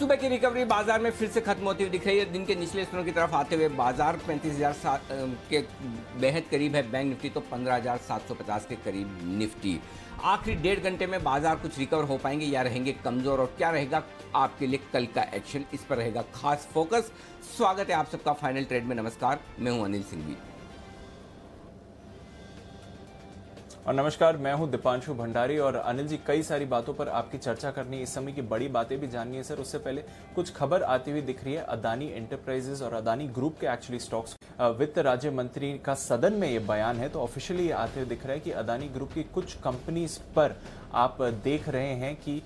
सुबह की रिकवरी बाजार में फिर से खत्म होती हुई दिख रही है। दिन के निचले स्तरों की तरफ आते हुए बाजार 35,000 के बेहद करीब है। बैंक निफ्टी तो 15,750 के करीब निफ्टी। आखिरी 1.5 घंटे में बाजार कुछ रिकवर हो पाएंगे या रहेंगे कमजोर, और क्या रहेगा आपके लिए कल का एक्शन, इस पर रहेगा खास फोकस। स्वागत है आप सबका फाइनल ट्रेड में। नमस्कार, मैं हूं अनिल सिंघवी। और नमस्कार, मैं हूं दीपांशु भंडारी। और अनिल जी, कई सारी बातों पर आपकी चर्चा करनी है, इस समय की बड़ी बातें भी जाननी है सर। उससे पहले कुछ खबर आती हुई दिख रही है अदानी एंटरप्राइजेज और अदानी ग्रुप के एक्चुअली स्टॉक्स। वित्त राज्य मंत्री का सदन में ये बयान है, तो ऑफिशियली ये आते हुए दिख रहा है कि अदानी ग्रुप की कुछ कंपनीज पर आप देख रहे हैं कि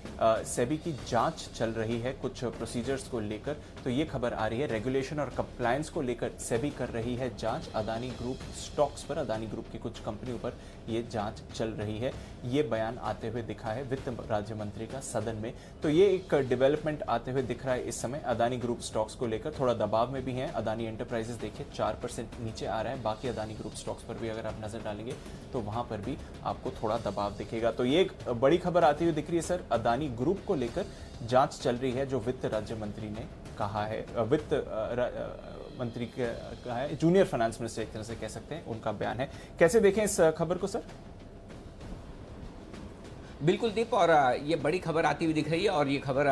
सेबी की जांच चल रही है कुछ प्रोसीजर्स को लेकर। तो ये खबर आ रही है, रेगुलेशन और कंप्लायंस को लेकर सेबी कर रही है जांच। अदानी ग्रुप स्टॉक्स पर, अदानी ग्रुप की कुछ कंपनियों पर ये जांच चल रही है। ये बयान आते हुए दिखा है वित्त राज्य मंत्री का सदन में। तो ये एक डेवलपमेंट आते हुए दिख रहा है इस समय। अदानी ग्रुप स्टॉक्स को लेकर थोड़ा दबाव में भी है। अदानी एंटरप्राइजेस देखिए 4% नीचे आ रहा है। बाकी अदानी ग्रुप स्टॉक्स पर भी अगर आप नजर डालेंगे तो वहां पर भी आपको थोड़ा दबाव दिखेगा। तो ये एक बड़ी खबर आती हुई दिख रही है सर। अदानी ग्रुप को लेकर जांच चल रही है, जो वित्त राज्य मंत्री ने कहा है। वित्त मंत्री का है, जूनियर फाइनेंस मिनिस्टर एक तरह से कह सकते हैं, उनका बयान है। कैसे देखें इस खबर को सर? बिल्कुल दीप, और ये बड़ी खबर आती हुई दिख रही है। और ये खबर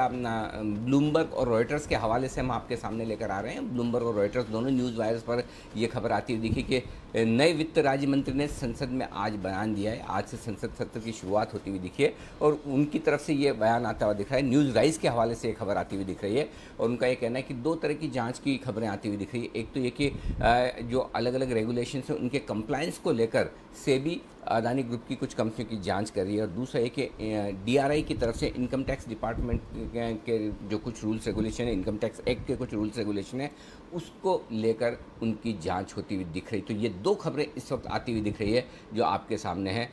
ब्लूमबर्ग और रॉयटर्स के हवाले से हम आपके सामने लेकर आ रहे हैं। ब्लूमबर्ग और रॉयटर्स दोनों न्यूज़ वायर्स पर ये खबर आती हुई दिखी कि नए वित्त राज्य मंत्री ने संसद में आज बयान दिया है। आज से संसद सत्र की शुरुआत होती हुई दिखी है और उनकी तरफ से ये बयान आता हुआ दिख रहा है। न्यूज़ राइज के हवाले से ये खबर आती हुई दिख रही है और उनका ये कहना है कि दो तरह की जाँच की खबरें आती हुई दिख रही है। एक तो ये कि जो अलग अलग रेगुलेशन है उनके कंप्लायंस को लेकर सेबी अदानी ग्रुप की कुछ कंपनियों की जांच कर रही है, और दूसरा है कि डीआरआई की तरफ से इनकम टैक्स डिपार्टमेंट के जो कुछ रूल्स रेगुलेशन है, इनकम टैक्स एक्ट के कुछ रूल्स रेगुलेशन है, उसको लेकर उनकी जांच होती हुई दिख रही। तो ये दो खबरें इस वक्त आती हुई दिख रही है जो आपके सामने है।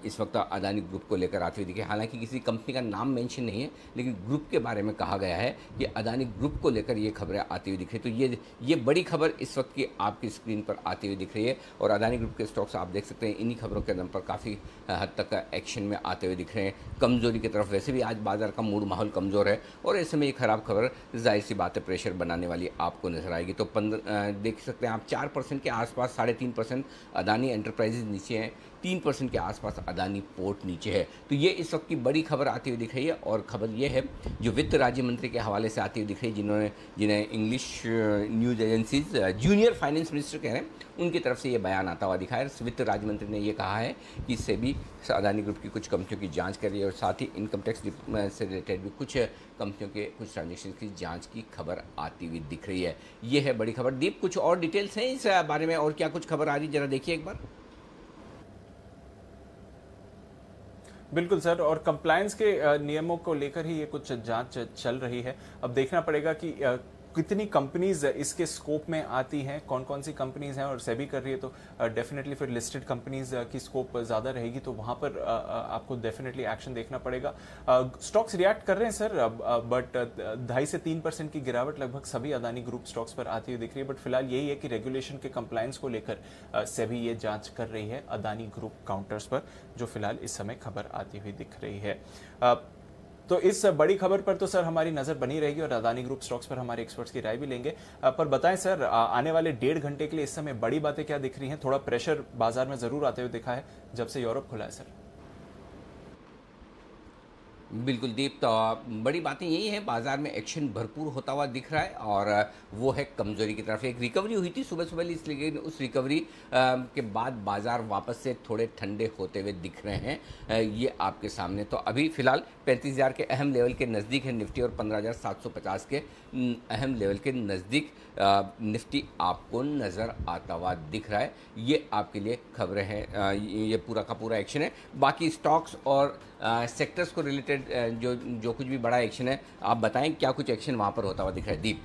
इस वक्त अदानी ग्रुप को लेकर आती हुई दिखी। हालांकि किसी कंपनी का नाम मेंशन नहीं है, लेकिन ग्रुप के बारे में कहा गया है कि अदानी ग्रुप को लेकर ये खबरें आती हुई दिख रही। तो ये बड़ी खबर इस वक्त की आपकी स्क्रीन पर आती हुई दिख रही है। और अदानी ग्रुप के स्टॉक्स आप देख सकते हैं इन्हीं खबरों के दम पर काफ़ी हद तक एक्शन में आते हुए दिख रहे हैं। कमजोरी की तरफ, वैसे भी आज बाजार का मूड माहौल कमज़ोर है और ऐसे में ये खराब खबर जाहिर सी बात है प्रेशर बनाने वाली आपको नजर आएगी। तो देख सकते हैं आप 4% के आसपास, 3.5% अदानी एंटरप्राइजेज नीचे हैं, 3% के आसपास अदानी पोर्ट नीचे है। तो ये इस वक्त की बड़ी खबर आती हुई दिख रही है। और खबर ये है जो वित्त राज्य मंत्री के हवाले से आती हुई दिख रही है, जिन्हें English news agencies junior finance minister कह रहे हैं, उनकी तरफ से ये बयान आता हुआ दिखा है। वित्त राज्य मंत्री ने ये कहा है कि सेबी अदानी ग्रुप की कुछ कंपनियों की जांच कर रही है और साथ ही इनकम टैक्स से रिलेटेड भी कुछ कंपनियों के कुछ ट्रांजेक्शन की जांच की खबर आती हुई दिख रही है। ये है बड़ी खबर। दीप, कुछ और डिटेल्स हैं इस बारे में और क्या कुछ खबर आ रही, जरा देखिए एक बार। बिल्कुल सर, और कंप्लायंस के नियमों को लेकर ही ये कुछ जांच चल रही है। अब देखना पड़ेगा कि कितनी कंपनीज इसके स्कोप में आती हैं, कौन कौन सी कंपनीज हैं, और सेबी कर रही है तो डेफिनेटली फिर लिस्टेड कंपनीज की स्कोप ज़्यादा रहेगी, तो वहाँ पर आपको डेफिनेटली एक्शन देखना पड़ेगा। स्टॉक्स रिएक्ट कर रहे हैं सर, बट 2.5 से 3% की गिरावट लगभग सभी अदानी ग्रुप स्टॉक्स पर आती हुई दिख रही है। बट फिलहाल यही है कि रेगुलेशन के कंप्लायंस को लेकर सेबी ये जांच कर रही है अदानी ग्रुप काउंटर्स पर, जो फिलहाल इस समय खबर आती हुई दिख रही है। तो इस बड़ी खबर पर तो सर हमारी नजर बनी रहेगी और अदानी ग्रुप स्टॉक्स पर हमारे एक्सपर्ट्स की राय भी लेंगे। पर बताएं सर, आने वाले 1.5 घंटे के लिए इस समय बड़ी बातें क्या दिख रही हैं? थोड़ा प्रेशर बाजार में जरूर आते हुए दिखा है जब से यूरोप खुला है सर। बिल्कुल दीप, तो बड़ी बातें यही है, बाजार में एक्शन भरपूर होता हुआ दिख रहा है और वो है कमजोरी की तरफ। एक रिकवरी हुई थी सुबह सुबह, इसलिए उस रिकवरी के बाद बाजार वापस से थोड़े ठंडे होते हुए दिख रहे हैं। ये आपके सामने तो अभी फिलहाल 35,000 के अहम लेवल के नज़दीक है निफ्टी और 15,750 के अहम लेवल के नज़दीक निफ्टी आपको नज़र आता हुआ दिख रहा है। ये आपके लिए खबरें हैं, ये पूरा का पूरा एक्शन है। बाकी स्टॉक्स और सेक्टर्स को रिलेटेड जो कुछ भी बड़ा एक्शन है, आप बताएं क्या कुछ एक्शन वहां पर होता हुआ दिख रहा है दीप?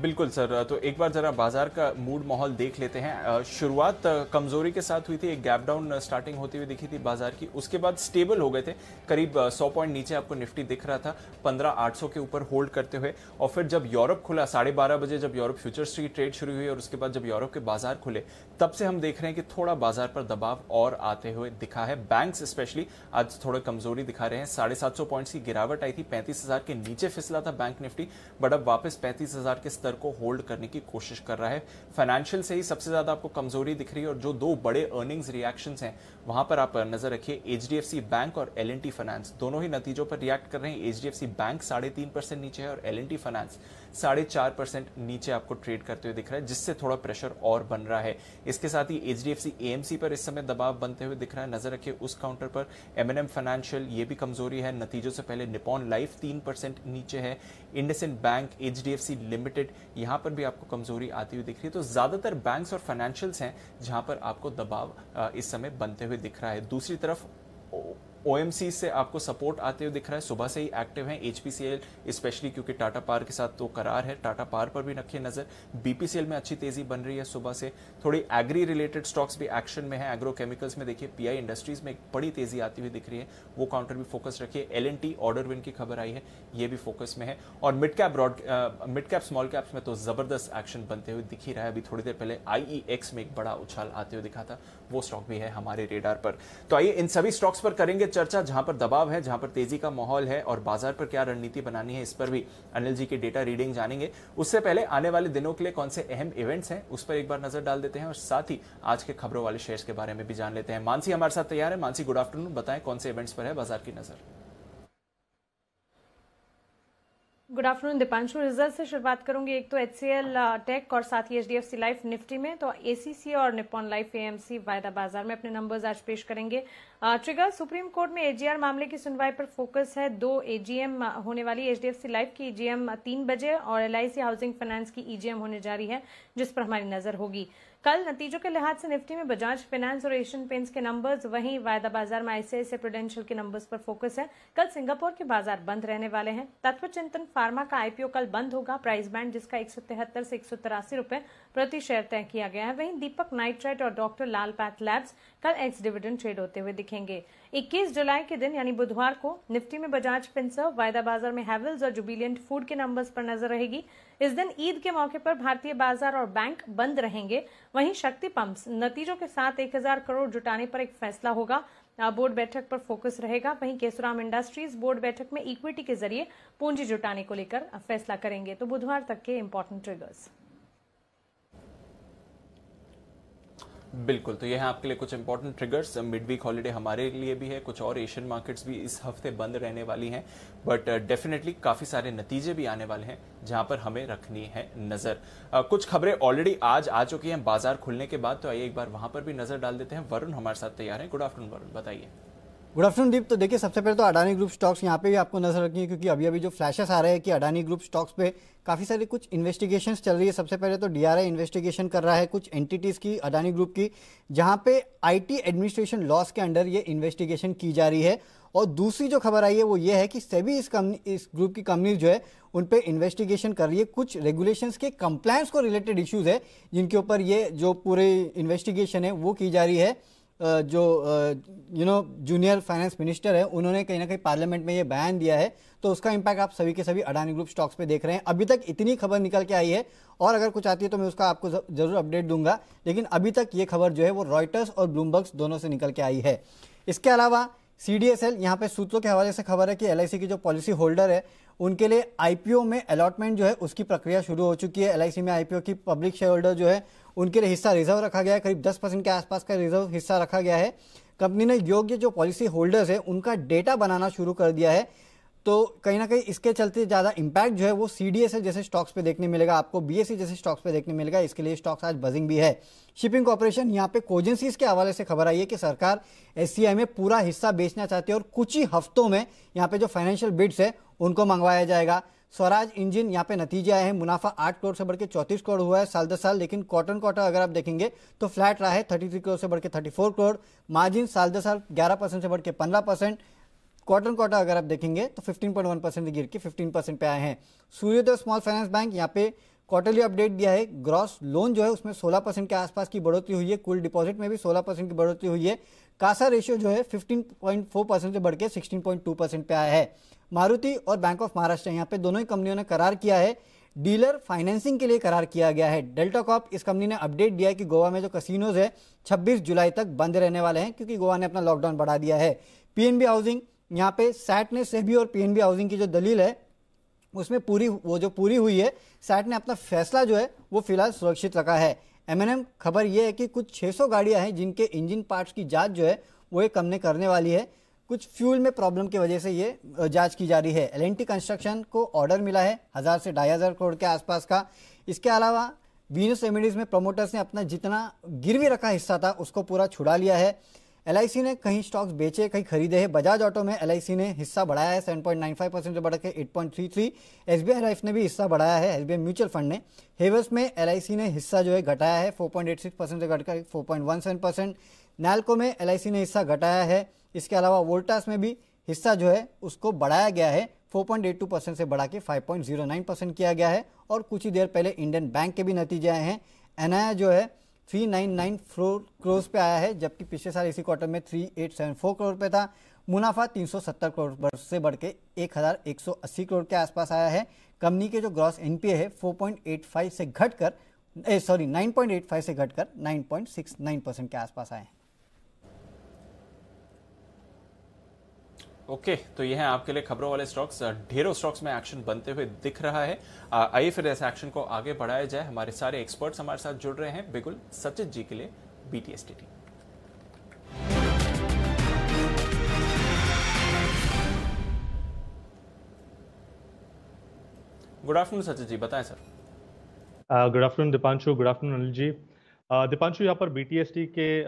बिल्कुल सर, तो एक बार जरा बाजार का मूड माहौल देख लेते हैं। शुरुआत कमजोरी के साथ हुई थी, एक गैप डाउन स्टार्टिंग होती हुई दिखी थी बाजार की, उसके बाद स्टेबल हो गए थे। करीब 100 पॉइंट नीचे आपको निफ्टी दिख रहा था 15,800 के ऊपर होल्ड करते हुए। और फिर जब यूरोप खुला 12:30 बजे, जब यूरोप फ्यूचर्स की ट्रेड शुरू हुई और उसके बाद जब यूरोप के बाजार खुले, तब से हम देख रहे हैं कि थोड़ा बाजार पर दबाव और आते हुए दिखा है। बैंक्स स्पेशली आज थोड़ा कमजोरी दिखा रहे हैं। 750 पॉइंट्स की गिरावट आई थी, 35,000 के नीचे फिसला था बैंक निफ्टी, बट अब वापस 35,000 के स्तर को होल्ड करने की कोशिश कर रहा है। फाइनेंशियल से ही सबसे ज्यादा आपको कमजोरी दिख रही है और जो दो बड़े अर्निंग्स रिएक्शंस हैं वहां पर आप नजर रखिए। एचडीएफसी बैंक और एल&टी फाइनेंस दोनों ही नतीजों पर रिएक्ट कर रहे हैं। एचडीएफसी बैंक 3.5% नीचे है और एल&टी फाइनेंस 4.5% नीचे आपको ट्रेड करते हुए दिख रहा है, जिससे थोड़ा प्रेशर और बन रहा है। इसके साथ ही एचडीएफसी एएमसी पर इस समय दबाव बनते हुए दिख रहा है, नजर रखिए उस काउंटर पर। एमएनएम फाइनेंशियल, ये भी कमजोरी है नतीजों से पहले। निपॉन लाइफ 3% नीचे है। इंडसइंड बैंक, एचडीएफसी लिमिटेड, यहां पर भी आपको कमजोरी आती हुई दिख रही है। तो ज्यादातर बैंक्स और फाइनेंशियल्स हैं जहां पर आपको दबाव इस समय बनते हुए दिख रहा है। दूसरी तरफ ओएमसी से आपको सपोर्ट आते हुए दिख रहा है, सुबह से ही एक्टिव है। एचपीसीएल स्पेशली, क्योंकि टाटा पावर के साथ तो करार है, टाटा पावर पर भी रखिए नजर। बीपीसीएल में अच्छी तेजी बन रही है सुबह से। थोड़ी एग्री रिलेटेड स्टॉक्स भी एक्शन में है। एग्रो केमिकल्स में देखिए पीआई इंडस्ट्रीज में एक बड़ी तेजी आती हुई दिख रही है, वो काउंटर भी फोकस रखिए। एल&टी ऑर्डर विन की खबर आई है, ये भी फोकस में है। और मिड कैप स्मॉल कैप्स में तो जबरदस्त एक्शन बनते हुए दिख ही रहा है। अभी थोड़ी देर पहले आईईएक्स में एक बड़ा उछाल आते हुए दिखा था, वो स्टॉक भी है हमारे रेडार पर। तो आइए इन सभी स्टॉक्स पर करेंगे चर्चा, जहां पर दबाव है, जहां पर तेजी का माहौल है और बाजार पर क्या रणनीति बनानी है, इस पर भी अनिल जी की डेटा रीडिंग जानेंगे। उससे पहले आने वाले दिनों के लिए कौन से अहम इवेंट्स हैं उस पर एक बार नजर डाल देते हैं और साथ ही आज के खबरों वाले शेयर्स के बारे में भी जान लेते हैं। मानसी हमारे साथ तैयार है। मानसी, गुड आफ्टरनून, बताएं कौन से इवेंट्स पर है बाजार की नजर। Good afternoon Deepanshu. रिजल्ट से शुरुआत करूंगी। एक तो एचसीएल टेक और साथ ही एचडीएफसी लाइफ निफ्टी में, तो एसीसी और निपॉन लाइफ एएमसी वायदा बाजार में अपने नंबर्स आज पेश करेंगे। ट्रिगर, सुप्रीम कोर्ट में एजीआर मामले की सुनवाई पर फोकस है। 2 एजीएम होने वाली। एचडीएफसी लाइफ की ईजीएम 3 बजे और एलआईसी हाउसिंग फाइनेंस की ईजीएम होने जा रही है, जिस पर हमारी नजर होगी। कल नतीजों के लिहाज से निफ्टी में बजाज फाइनेंस और एशियन पेंट्स के नंबर्स, वहीं वायदा बाजार में आईसीआईसीआई प्रूडेंशियल के नंबर्स पर फोकस है। कल सिंगापुर के बाजार बंद रहने वाले हैं। तत्व चिंतन फार्मा का आईपीओ कल बंद होगा। प्राइस बैंड जिसका 173 से 183 रुपए प्रति शेयर तय किया गया है। वहीं दीपक नाइट्राइट और डॉक्टर लाल पैथ लैब्स कल एक्स डिविडेंड ट्रेड होते हुए दिखेंगे। 21 जुलाई के दिन यानी बुधवार को निफ्टी में बजाज फिनसर्व, वायदा बाजार में हैवेल्स और जुबिलियंट फूड के नंबर्स पर नजर रहेगी। इस दिन ईद के मौके पर भारतीय बाजार और बैंक बंद रहेंगे। वहीं शक्ति पंप्स नतीजों के साथ 1000 करोड़ जुटाने पर एक फैसला होगा। बोर्ड बैठक पर फोकस रहेगा। वहीं केसुराम इंडस्ट्रीज बोर्ड बैठक में इक्विटी के जरिए पूंजी जुटाने को लेकर फैसला करेंगे। तो बुधवार तक के इंपॉर्टेंट ट्रिगर्स। बिल्कुल, तो ये है आपके लिए कुछ important triggers. Mid week holiday हमारे लिए भी है, कुछ और एशियन मार्केट्स भी इस हफ्ते बंद रहने वाली हैं, बट डेफिनेटली काफी सारे नतीजे भी आने वाले हैं जहां पर हमें रखनी है नजर। कुछ खबरें ऑलरेडी आज आ चुकी हैं बाजार खुलने के बाद, तो आइए एक बार वहां पर भी नजर डाल देते हैं। वरुण हमारे साथ तैयार है। गुड आफ्टरनून वरुण, बताइए। गुड आफ्टरनून दीप। तो देखिए, सबसे पहले तो अडानी ग्रुप स्टॉक्स यहाँ पे भी आपको नजर रखनी है, क्योंकि अभी अभी जो फ्लैशेस आ रहे हैं कि अडानी ग्रुप स्टॉक्स पे काफ़ी सारी कुछ इन्वेस्टिगेशंस चल रही है। सबसे पहले तो डीआरआई इन्वेस्टिगेशन कर रहा है कुछ एंटिटीज़ की अडानी ग्रुप की, जहाँ पे आईटी एडमिनिस्ट्रेशन लॉस के अंडर ये इन्वेस्टिगेशन की जा रही है। और दूसरी जो खबर आई है वो ये है कि सेबी इस ग्रुप की कंपनी जो है उन पे इन्वेस्टिगेशन कर रही है। कुछ रेगुलेशंस के कंप्लायंस को रिलेटेड इश्यूज है जिनके ऊपर ये जो पूरे इन्वेस्टिगेशन है वो की जा रही है। जो जूनियर फाइनेंस मिनिस्टर है, उन्होंने कहीं ना कहीं पार्लियामेंट में ये बयान दिया है, तो उसका इंपैक्ट आप सभी के सभी अडानी ग्रुप स्टॉक्स पे देख रहे हैं। अभी तक इतनी खबर निकल के आई है, और अगर कुछ आती है तो मैं उसका आपको जरूर अपडेट दूंगा, लेकिन अभी तक ये खबर जो है वो रॉयटर्स और ब्लूमबर्ग दोनों से निकल के आई है। इसके अलावा सीडीएसएल, यहाँ पे सूत्रों के हवाले से खबर है कि एलआईसी की जो पॉलिसी होल्डर है उनके लिए आईपीओ में अलॉटमेंट जो है उसकी प्रक्रिया शुरू हो चुकी है। एलआईसी में आईपीओ की पब्लिक शेयर होल्डर जो है उनके लिए हिस्सा रिजर्व रखा गया है, करीब 10% के आसपास का रिजर्व हिस्सा रखा गया है। कंपनी ने योग्य जो पॉलिसी होल्डर्स है उनका डेटा बनाना शुरू कर दिया है, तो कहीं ना कहीं इसके चलते ज़्यादा इंपैक्ट जो है वो सीडीएसएल जैसे स्टॉक्स पे देखने मिलेगा, आपको बीएसई जैसे स्टॉक्स पे देखने मिलेगा। इसके लिए स्टॉक्स आज बजिंग भी है। शिपिंग कॉर्पोरेशन, यहाँ पे कोजेंसीज के हवाले से खबर आई है कि सरकार एससीआई में पूरा हिस्सा बेचना चाहती है और कुछ ही हफ्तों में यहाँ पे जो फाइनेंशियल बिड्स है उनको मंगवाया जाएगा। स्वराज इंजन, यहाँ पे नतीजे आए हैं, मुनाफा 8 करोड़ से बढ़ के 34 करोड़ हुआ है साल 10 साल, लेकिन क्वार्टर अगर आप देखेंगे तो फ्लैट रहा है, 33 करोड़ से बढ़ के 34 करोड़। मार्जिन साल 10 साल 11% से बढ़ के 15%, क्वार्टर अगर आप देखेंगे तो 15.1% गिर के 15% पे आए हैं। सूर्योदय स्मॉल फाइनेंस बैंक, यहाँ पे क्वार्टरली अपडेट दिया है। ग्रॉस लोन जो है उसमें 16% के आसपास की बढ़ोतरी हुई है, कुल डिपॉजिट में भी 16% की बढ़ोतरी हुई है। कासा रेशियो जो है 15.4% से बढ़ के 16.2% पे आया है। मारुति और बैंक ऑफ महाराष्ट्र यहाँ पे दोनों ही कंपनियों ने करार किया है, डीलर फाइनेंसिंग के लिए करार किया गया है। डेल्टा कॉर्प इस कंपनी ने अपडेट दिया है कि गोवा में जो कसिनोज है 26 जुलाई तक बंद रहने वाले हैं, क्योंकि गोवा ने अपना लॉकडाउन बढ़ा दिया है। पीएनबी हाउसिंग, यहाँ पे सैट ने सेबी और पीएनबी हाउसिंग की जो दलील है उसमें पूरी हुई है, सैट ने अपना फैसला जो है वो फिलहाल सुरक्षित रखा है। एमएनएम खबर ये है कि कुछ 600 गाड़ियां हैं जिनके इंजन पार्ट्स की जांच जो है वो एक कंपनी करने वाली है। कुछ फ्यूल में प्रॉब्लम की वजह से ये जांच की जा रही है। एल&टी कंस्ट्रक्शन को ऑर्डर मिला है 1000 से 2500 करोड़ के आसपास का। इसके अलावा वीनस रेमेडीज में प्रमोटर्स ने अपना जितना गिरवी रखा हिस्सा था उसको पूरा छुड़ा लिया है। एलआईसी ने कहीं स्टॉक्स बेचे, कहीं खरीदे हैं। बजाज ऑटो में एलआईसी ने हिस्सा बढ़ाया है 7.95% से बढ़ के 8.33। एसबीआई लाइफ ने भी हिस्सा बढ़ाया है, एसबीआई म्यूचुअल फंड ने। हेवर्स में एलआईसी ने हिस्सा जो है घटाया है 4.86% से घटकर 4.17%। नैल्को में एलआईसी ने हिस्सा घटाया है। इसके अलावा वोल्टास में भी हिस्सा जो है उसको बढ़ाया गया है, 4.82% से बढ़ा के 5.09% किया गया है। और कुछ ही देर पहले इंडियन बैंक के भी नतीजे आए हैं। एनआईए जो है 3,994 करोड़ पे आया है, जबकि पिछले साल इसी क्वार्टर में 3,874 करोड़ पे था। मुनाफा 370 करोड़ से बढ़ के 1,180 करोड़ के आसपास आया है। कंपनी के जो ग्रॉस एनपीए है 9.85 से घटकर 9.69% के आसपास आए हैं। ओके, तो ये है आपके लिए खबरों वाले स्टॉक्स। ढेरों स्टॉक्स में एक्शन बनते हुए दिख रहा है। आइए फिर इस एक्शन को आगे बढ़ाया जाए। हमारे सारे एक्सपर्ट्स हमारे साथ जुड़ रहे हैं। बिल्कुल सचित जी के लिए BTST team. Good afternoon Sachit ji, बताएं sir. Good afternoon Deepanshu, good afternoon Anil ji. Deepanshu, यहाँ पर बीटीएसटी के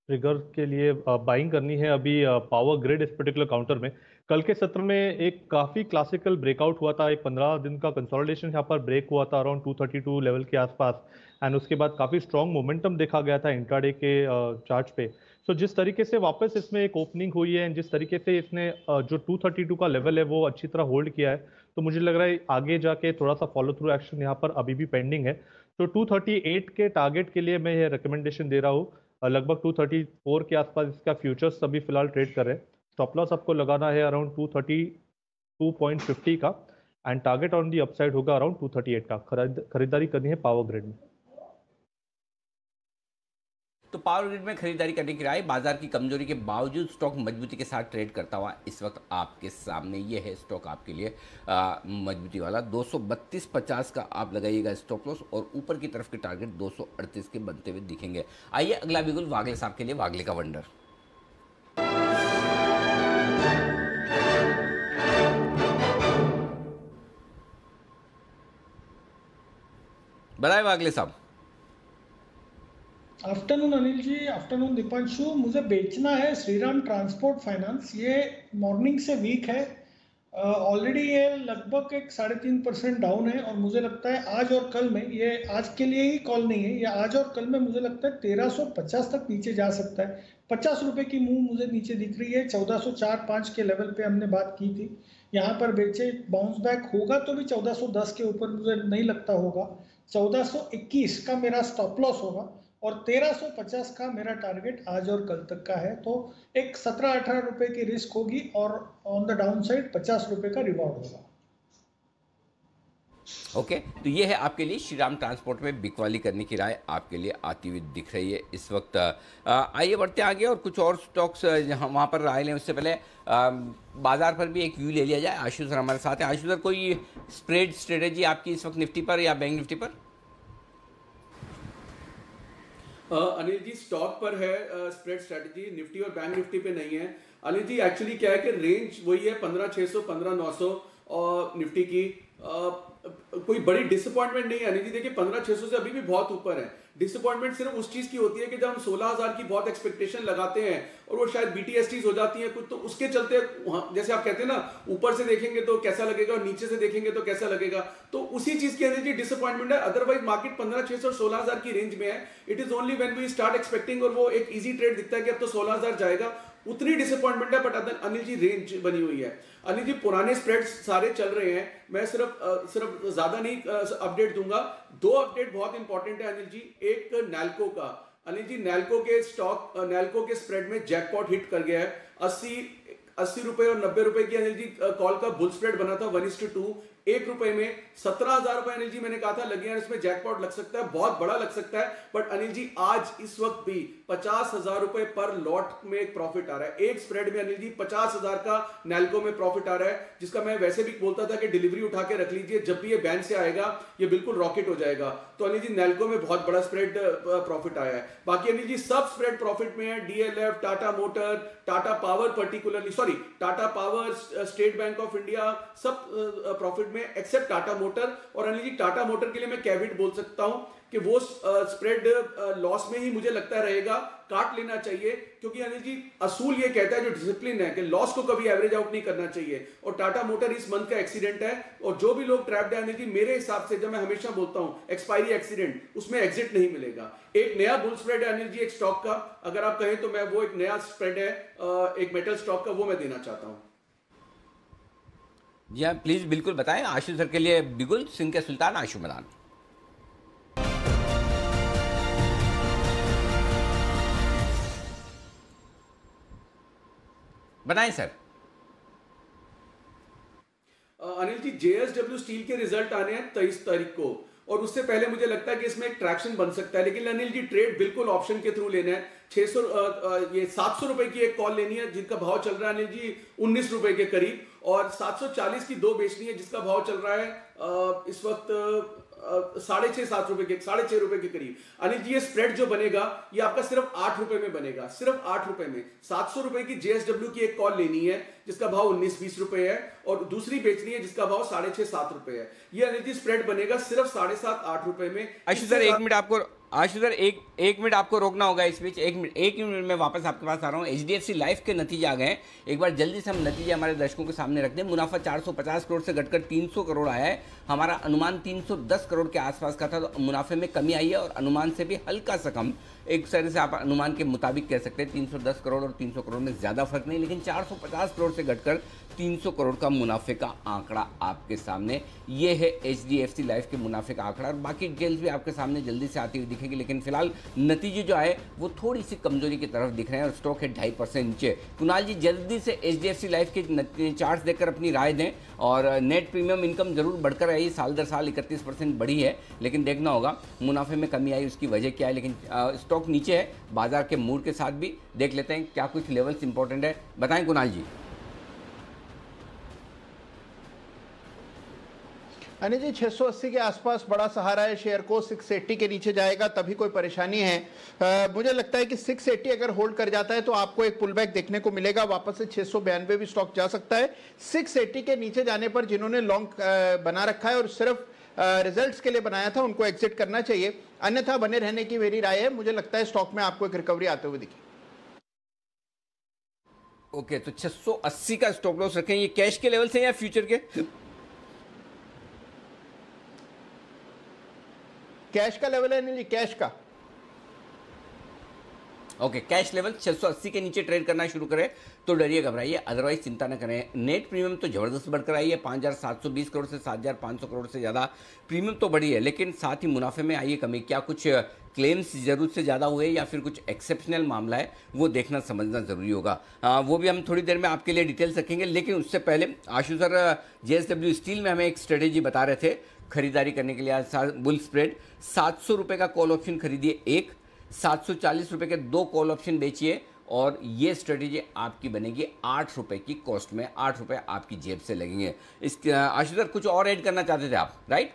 ट्रिगर के लिए बाइंग करनी है अभी पावर ग्रिड इस पर्टिकुलर काउंटर में। कल के सत्र में एक काफ़ी क्लासिकल ब्रेकआउट हुआ था, एक 15 दिन का कंसोलिडेशन यहाँ पर ब्रेक हुआ था अराउंड 232 लेवल के आसपास, एंड उसके बाद काफ़ी स्ट्रॉन्ग मोमेंटम देखा गया था इंट्राडे के चार्ट पे। सो जिस तरीके से वापस इसमें एक ओपनिंग हुई है एंड जिस तरीके से इसने जो 232 का लेवल है वो अच्छी तरह होल्ड किया है, तो मुझे लग रहा है आगे जाके थोड़ा सा फॉलो थ्रू एक्शन यहाँ पर अभी भी पेंडिंग है। तो 238 के टारगेट के लिए मैं ये रिकमेंडेशन दे रहा हूँ। लगभग 234 के आसपास इसका फ्यूचर्स अभी फिलहाल ट्रेड कर रहे हैं। स्टॉप लॉस आपको लगाना है अराउंड 232.50 का, and target on the upside होगा अराउंड 238 का। खरीदारी करनी है पावर ग्रिड में। तो पावर ग्रिड में खरीदारी करने की राय। बाजार की कमजोरी के बावजूद स्टॉक मजबूती के साथ ट्रेड करता हुआ इस वक्त आपके सामने ये है स्टॉक आपके लिए मजबूती वाला। 232.50 का आप लगाइएगा स्टॉप लॉस, और ऊपर की तरफ के टारगेट 238 के बनते हुए दिखेंगे। आइए अगला बिगुल वागले साहब के लिए, वागले का वंडर। बताए वागले साहब। आफ्टरनून अनिल जी, आफ्टरनून दीपांशु। मुझे बेचना है श्रीराम ट्रांसपोर्ट फाइनेंस। ये मॉर्निंग से वीक है, ऑलरेडी ये लगभग एक 3.5% डाउन है, और मुझे लगता है आज और कल में, ये आज के लिए ही कॉल नहीं है, ये आज और कल में मुझे लगता है 1350 तक नीचे जा सकता है। 50 रुपए की मूव मुझे नीचे दिख रही है। 1404.5 के लेवल पे हमने बात की थी, यहाँ पर बेचे। बाउंस बैक होगा तो भी 1410 के ऊपर मुझे नहीं लगता होगा। 1421 का मेरा स्टॉप लॉस होगा, और 1350 का मेरा टारगेट आज और कल तक का है। तो एक 17-18 रुपए की रिस्क होगी, और ऑन द डाउन साइड 50 रुपए का रिवॉर्ड होगा। ओके, तो ये है आपके लिए श्रीराम ट्रांसपोर्ट में बिकवाली करने की राय आपके लिए आती हुई दिख रही है इस वक्त। आइए बढ़ते आगे और कुछ और स्टॉक्स जहाँ वहाँ पर राय लें उससे पहले बाजार पर भी एक व्यू ले लिया जाए। आशु सर हमारे साथ है। आशु सर, कोई स्प्रेड स्ट्रेटेजी आपकी इस वक्त निफ्टी पर या बैंक निफ्टी पर? अनिल जी, स्टॉक पर है स्प्रेड स्ट्रेटजी, निफ्टी और बैंक निफ्टी पे नहीं है। अनिल जी एक्चुअली क्या है कि रेंज वही है 15,600 15,900 और निफ्टी की कोई बड़ी डिसअपॉइंटमेंट नहीं है अनिल जी। देखिए 15,600 से अभी भी बहुत ऊपर है। डिसअपॉइंटमेंट सिर्फ उस चीज की होती है कि जब हम 16,000 की बहुत एक्सपेक्टेशन लगाते हैं और वो शायद बीटीएसटीज हो जाती हैं कुछ, तो उसके चलते जैसे आप कहते हैं ना, ऊपर से देखेंगे तो कैसा लगेगा और नीचे से देखेंगे तो कैसा लगेगा, तो उसी चीज की एनर्जी डिसअपॉइंटमेंट है। अदरवाइज मार्केट 15,600 और 16,000 की रेंज में है। It is only when we start expecting और वो एक इजी ट्रेड दिखता है कि अब तो 16,000 जाएगा, उतनी डिसअपॉइंटमेंट है, बट अनिल जी रेंज बनी हुई है। अनिल जी पुराने स्प्रेड्स सारे चल रहे हैं, मैं सिर्फ ज्यादा नहीं अपडेट दूंगा। 2 अपडेट बहुत इंपॉर्टेंट है अनिल जी। एक नैल्को का, अनिल जी नैल्को के स्प्रेड में जैकपॉट हिट कर गया है। 80 रुपए और 90 रुपए की अनिल जी कॉल का बुल स्प्रेड बना था 1:2। 1 रुपए में 17,000 रुपए अनिल जी मैंने कहा था लगे हैं, इसमें जैकपॉट लग सकता है, बहुत बड़ा लग सकता है। बट अनिल जी आज इस वक्त भी 50,000 रुपए पर लॉट में एक प्रॉफिट आ रहा है। एक स्प्रेड में अनिल जी 50,000 का नैल्को में प्रॉफिट आ रहा है, जिसका मैं वैसे भी बोलता था कि डिलीवरी उठा के रख लीजिए, जब भी ये बैन से आएगा ये बिल्कुल रॉकेट हो जाएगा। तो अनिल जी नैल्को में बहुत बड़ा स्प्रेड प्रॉफिट आया है। बाकी अनिल जी सब स्प्रेड प्रॉफिट में है। DLF, Tata motor, Tata power particularly, sorry Tata power, state bank of India, सब प्रॉफिट में एक्सेप्ट टाटा मोटर। और अनिल जी टाटा मोटर के लिए मैं कैविट बोल सकता हूं कि वो स्प्रेड लॉस में ही मुझे लगता रहेगा, काट लेना चाहिए, क्योंकि अनिल जी असूल ये कहता है जो डिसिप्लिन है कि लॉस को कभी एवरेज आउट नहीं करना चाहिए। और टाटा मोटर इस मंथ का एक्सीडेंट है, और जो भी लोग ट्रैप्ड है अनिल जी, मेरे हिसाब से, जब मैं हमेशा बोलता हूं एक्सपायरी एक्सीडेंट, उसमें एग्जिट नहीं मिलेगा। एक नया बुल स्प्रेड है अनिल जी एक स्टॉक का, अगर आप कहें तो मैं वो एक नया स्प्रेड है एक मेटल स्टॉक का, वो मैं देना चाहता हूं। जी हाँ, प्लीज बिल्कुल बताएं। आशु सर के लिए बिगुल सिंह के सुल्तान आशु मदान। बताएं sir. Anil ji JSW steel के रिजल्ट आने हैं 23 तारीख को, और उससे पहले मुझे लगता है कि इसमें एक ट्रैक्शन बन सकता है। लेकिन अनिल जी ट्रेड बिल्कुल ऑप्शन के थ्रू लेना है। 700 रुपए की एक कॉल लेनी है जिनका भाव चल रहा है अनिल जी 19 रुपए के करीब, और 740 की 2 बेचनी है जिसका भाव चल रहा है इस वक्त 6.5-7 रुपए के, 6.5 रुपए के करीब। अनिल जी ये स्प्रेड जो बनेगा ये आपका सिर्फ 8 रुपए में बनेगा, सिर्फ 8 रुपए में। 700 रुपए की जेएसडब्ल्यू की एक कॉल लेनी है जिसका भाव 19-20 रुपए है, और दूसरी बेचनी है जिसका भाव 6.5-7 रुपए है। ये अनिल जी स्प्रेड बनेगा सिर्फ 7.5-8 रुपए में। आशु सर एक मिनट आपको रोकना होगा इस बीच। एक मिनट में वापस आपके पास आ रहा हूँ। एचडीएफसी लाइफ के नतीजे आ गए हैं, एक बार जल्दी से हम नतीजे हमारे दर्शकों के सामने रखते हैं। मुनाफा 450 करोड़ से घटकर 300 करोड़ आया है। हमारा अनुमान 310 करोड़ के आसपास का था, तो मुनाफे में कमी आई है, और अनुमान से भी हल्का सा कम। एक तरह से आप अनुमान के मुताबिक कह सकते हैं 310 करोड़ और 300 करोड़ में ज़्यादा फर्क नहीं, लेकिन 450 करोड़ से घटकर 300 करोड़ का मुनाफे का आंकड़ा आपके सामने। ये है एचडीएफसी लाइफ के मुनाफे का आंकड़ा, और बाकी डिटेल्स भी आपके सामने जल्दी से आती हुई दिखेगी। लेकिन फिलहाल नतीजे जो आए वो थोड़ी सी कमजोरी की तरफ दिख रहे हैं, और स्टॉक है 2.5% नीचे। कुणाल जी जल्दी से एचडीएफसी लाइफ के चार्ट्स देखकर अपनी राय दें, और नेट प्रीमियम इनकम जरूर बढ़कर आई, साल दर साल 31% बढ़ी है, लेकिन देखना होगा मुनाफे में कमी आई, उसकी वजह क्या है। लेकिन स्टॉक नीचे है, बाजार के मूड के साथ भी देख लेते हैं क्या कुछ लेवल्स इंपॉर्टेंट है। बताएं कुणाल जी। अनिल जी 680 के आसपास बड़ा सहारा है शेयर को, 680 के नीचे जाएगा तभी कोई परेशानी है। मुझे लगता है कि 680 अगर होल्ड कर जाता है तो आपको एक पुल बैक देखने को मिलेगा, वापस से 692 भी स्टॉक जा सकता है। 680 के नीचे जाने पर जिन्होंने लॉन्ग बना रखा है और सिर्फ रिजल्ट्स के लिए बनाया था उनको एग्जिट करना चाहिए, अन्यथा बने रहने की मेरी राय है। मुझे लगता है स्टॉक में आपको एक रिकवरी आते हुए दिखे। ओके, तो 680 का स्टॉप लॉस रखें। ये कैश के लेवल से या फ्यूचर के? कैश का लेवल है अनिल जी, कैश का। ओके, कैश लेवल 680 के नीचे ट्रेड करना शुरू करें तो डरिए घबराइए, अदरवाइज चिंता न करें। नेट प्रीमियम तो जबरदस्त बढ़कर आई है, 5,720 करोड़ से 7,500 करोड़ से ज़्यादा प्रीमियम तो बढ़ी है, लेकिन साथ ही मुनाफे में आई है कमी। क्या कुछ क्लेम्स जरूरत से ज़्यादा हुए या फिर कुछ एक्सेप्शनल मामला है, वो देखना समझना ज़रूरी होगा। वो भी हम थोड़ी देर में आपके लिए डिटेल्स रखेंगे, लेकिन उससे पहले आशु सर जेएसडब्ल्यू स्टील में हमें एक स्ट्रेटेजी बता रहे थे खरीदारी करने के लिए। बुल स्प्रेड 700 रुपये का कॉल ऑप्शन खरीदिए एक, 740 रुपये के 2 कॉल ऑप्शन बेचिए, और ये स्ट्रेटेजी आपकी बनेगी 8 रुपये की कॉस्ट में। 8 रुपये आपकी जेब से लगेंगे। इस आशु सर कुछ और ऐड करना चाहते थे आप, राइट?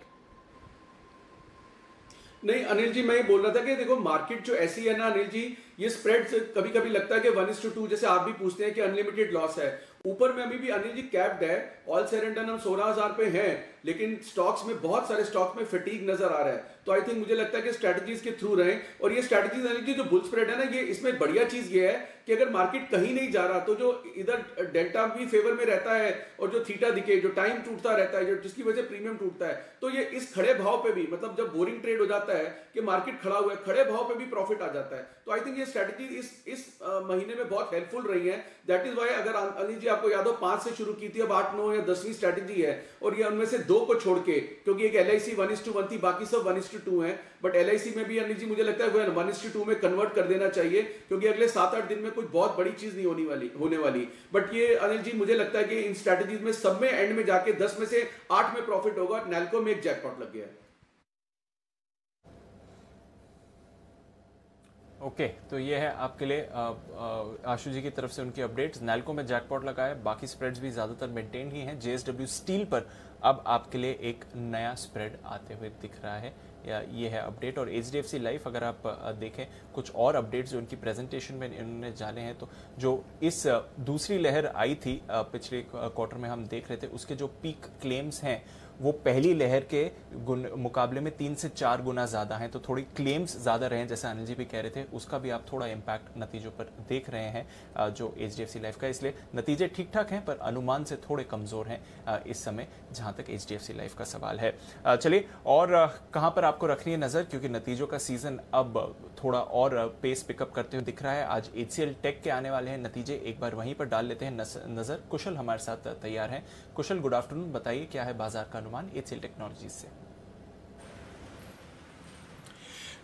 नहीं अनिल जी, मैं ये बोल रहा था कि देखो मार्केट जो ऐसी है ना अनिल जी, ये स्प्रेड कभी कभी लगता है कि 1:2, जैसे आप भी पूछते हैं कि अनलिमिटेड लॉस है। ऊपर में अभी भी अनिल जी कैप्ड है, ऑल सेड एंड डन हम 16,000 पे हैं, लेकिन स्टॉक्स में बहुत सारे स्टॉक्स में फटीग नजर आ रहा है। तो आई थिंक मुझे लगता है कि स्ट्रेटजीज के थ्रू रहे, और ये स्ट्रेटजीज अनिल जी जो बुल स्प्रेड है ना, ये इसमें बढ़िया चीज ये है कि अगर मार्केट कहीं नहीं जा रहा तो जो इधर डेल्टा भी फेवर में रहता है, और जो थीटा दिखे, जो टाइम टूटता रहता है, जो जिसकी वजह से प्रीमियम टूटता है, तो ये इस खड़े भाव पे भी, मतलब जब बोरिंग ट्रेड हो जाता है कि मार्केट खड़ा हुआ है, खड़े भाव पे भी प्रॉफिट आ जाता है। तो आई थिंक ये स्ट्रेटजी इस महीने में बहुत हेल्पफुल रही है। दैट इज वाई अगर अनिल जी आपको याद हो 5 से शुरू की थी, अब 8, 9 या 10वीं स्ट्रेटजी है, और ये उनमें से 2 को छोड़ के, क्योंकि एक LIC 1:1 थी, बाकी सब 1:2 है, बट LIC में भी अनिल जी मुझे लगता है 1:2 में कन्वर्ट कर देना चाहिए, क्योंकि अगले 7-8 दिन में कुछ बहुत बड़ी चीज नहीं होने वाली। बट ये अनिल जी मुझे लगता है कि इन स्ट्रेटजीज में सब में एंड में जाके 10 में से 8 में प्रॉफिट होगा। नैल्को में एक जैकपॉट लग गया है। ओके, तो ये है आपके लिए आशु जी की तरफ से उनकी अपडेट्स। नैल्को में जैकपॉट लगा है, बाकी स्प्रेड्स भी ज्यादातर मेंटेन ही हैं। JSW स्टील पर अब आपके लिए एक नया स्प्रेड आते हुए दिख रहा है, या ये है अपडेट। और HDFC लाइफ अगर आप देखें कुछ और अपडेट्स जो उनकी प्रेजेंटेशन में इन्होंने जाने हैं, तो जो इस दूसरी लहर आई थी पिछले क्वार्टर में हम देख रहे थे, उसके जो पीक क्लेम्स हैं वो पहली लहर के मुकाबले में 3 से 4 गुना ज्यादा हैं। तो थोड़ी क्लेम्स ज्यादा रहे हैं, जैसे अनिल जी भी कह रहे थे, उसका भी आप थोड़ा इम्पैक्ट नतीजों पर देख रहे हैं जो HDFC लाइफ का। इसलिए नतीजे ठीक ठाक हैं, पर अनुमान से थोड़े कमजोर हैं इस समय, जहां तक HDFC लाइफ का सवाल है। चलिए, और कहां पर आपको रखनी है नजर, क्योंकि नतीजों का सीजन अब थोड़ा और पेस पिकअप करते हुए दिख रहा है। आज HCL टेक के आने वाले हैं नतीजे, एक बार वहीं पर डाल लेते हैं नजर। कुशल हमारे साथ तैयार हैं। कुशल, गुड आफ्टरनून, बताइए क्या है बाजार का अनुमान HCL टेक्नोलॉजीज से?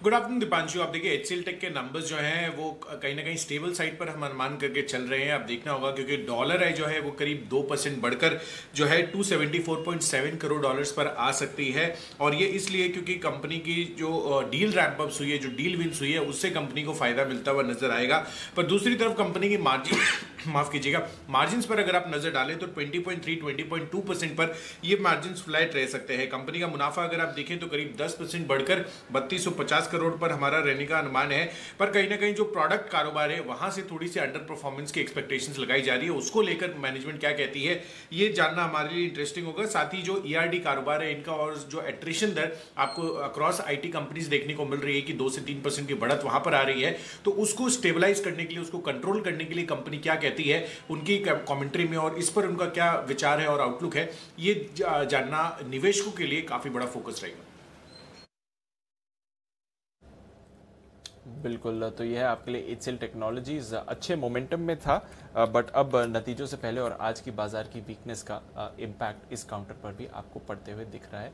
Good afternoon Deepanshu. आप देखिए HCL टेक के नंबर्स जो हैं वो कहीं ना कहीं स्टेबल साइड पर हम अनुमान करके चल रहे हैं। आप देखना होगा क्योंकि डॉलर है जो है वो करीब 2% बढ़कर जो है $274.7 करोड़ पर आ सकती है, और ये इसलिए क्योंकि कंपनी की जो डील रैंप अप्स हुई है, जो डील विंस हुई है, उससे कंपनी को फायदा मिलता हुआ नजर आएगा। पर दूसरी तरफ कंपनी की मार्जिन माफ कीजिएगा, मार्जिन पर अगर आप नजर डालें तो 20.3 20.2% पर ये मार्जिन फ्लैट रह सकते हैं। कंपनी का मुनाफा अगर आप देखें तो करीब 10% बढ़कर 3250 करोड़ पर हमारा रहने का अनुमान है। पर कहीं ना कहीं जो प्रोडक्ट कारोबार है वहां से थोड़ी सी अंडर परफॉर्मेंस की एक्सपेक्टेशंस लगाई जा रही है, उसको लेकर मैनेजमेंट क्या कहती है ये जानना हमारे लिए इंटरेस्टिंग होगा। साथ ही जो ERD कारोबार है इनका, और जो एट्रिशन दर आपको अक्रॉस IT कंपनीज देखने को मिल रही है कि 2 से 3% की बढ़त वहां पर आ रही है, तो उसको स्टेबलाइज करने के लिए, उसको कंट्रोल करने के लिए कंपनी क्या कहती है उनकी कमेंट्री में, और इस पर उनका क्या विचार है और आउटलुक है, ये जानना निवेशकों के लिए काफी बड़ा फोकस रहेगा। बिल्कुल, तो यह है आपके लिए HCL टेक्नोलॉजीज अच्छे मोमेंटम में था, बट अब नतीजों से पहले और आज की बाजार की वीकनेस का इम्पैक्ट इस काउंटर पर भी आपको पड़ते हुए दिख रहा है।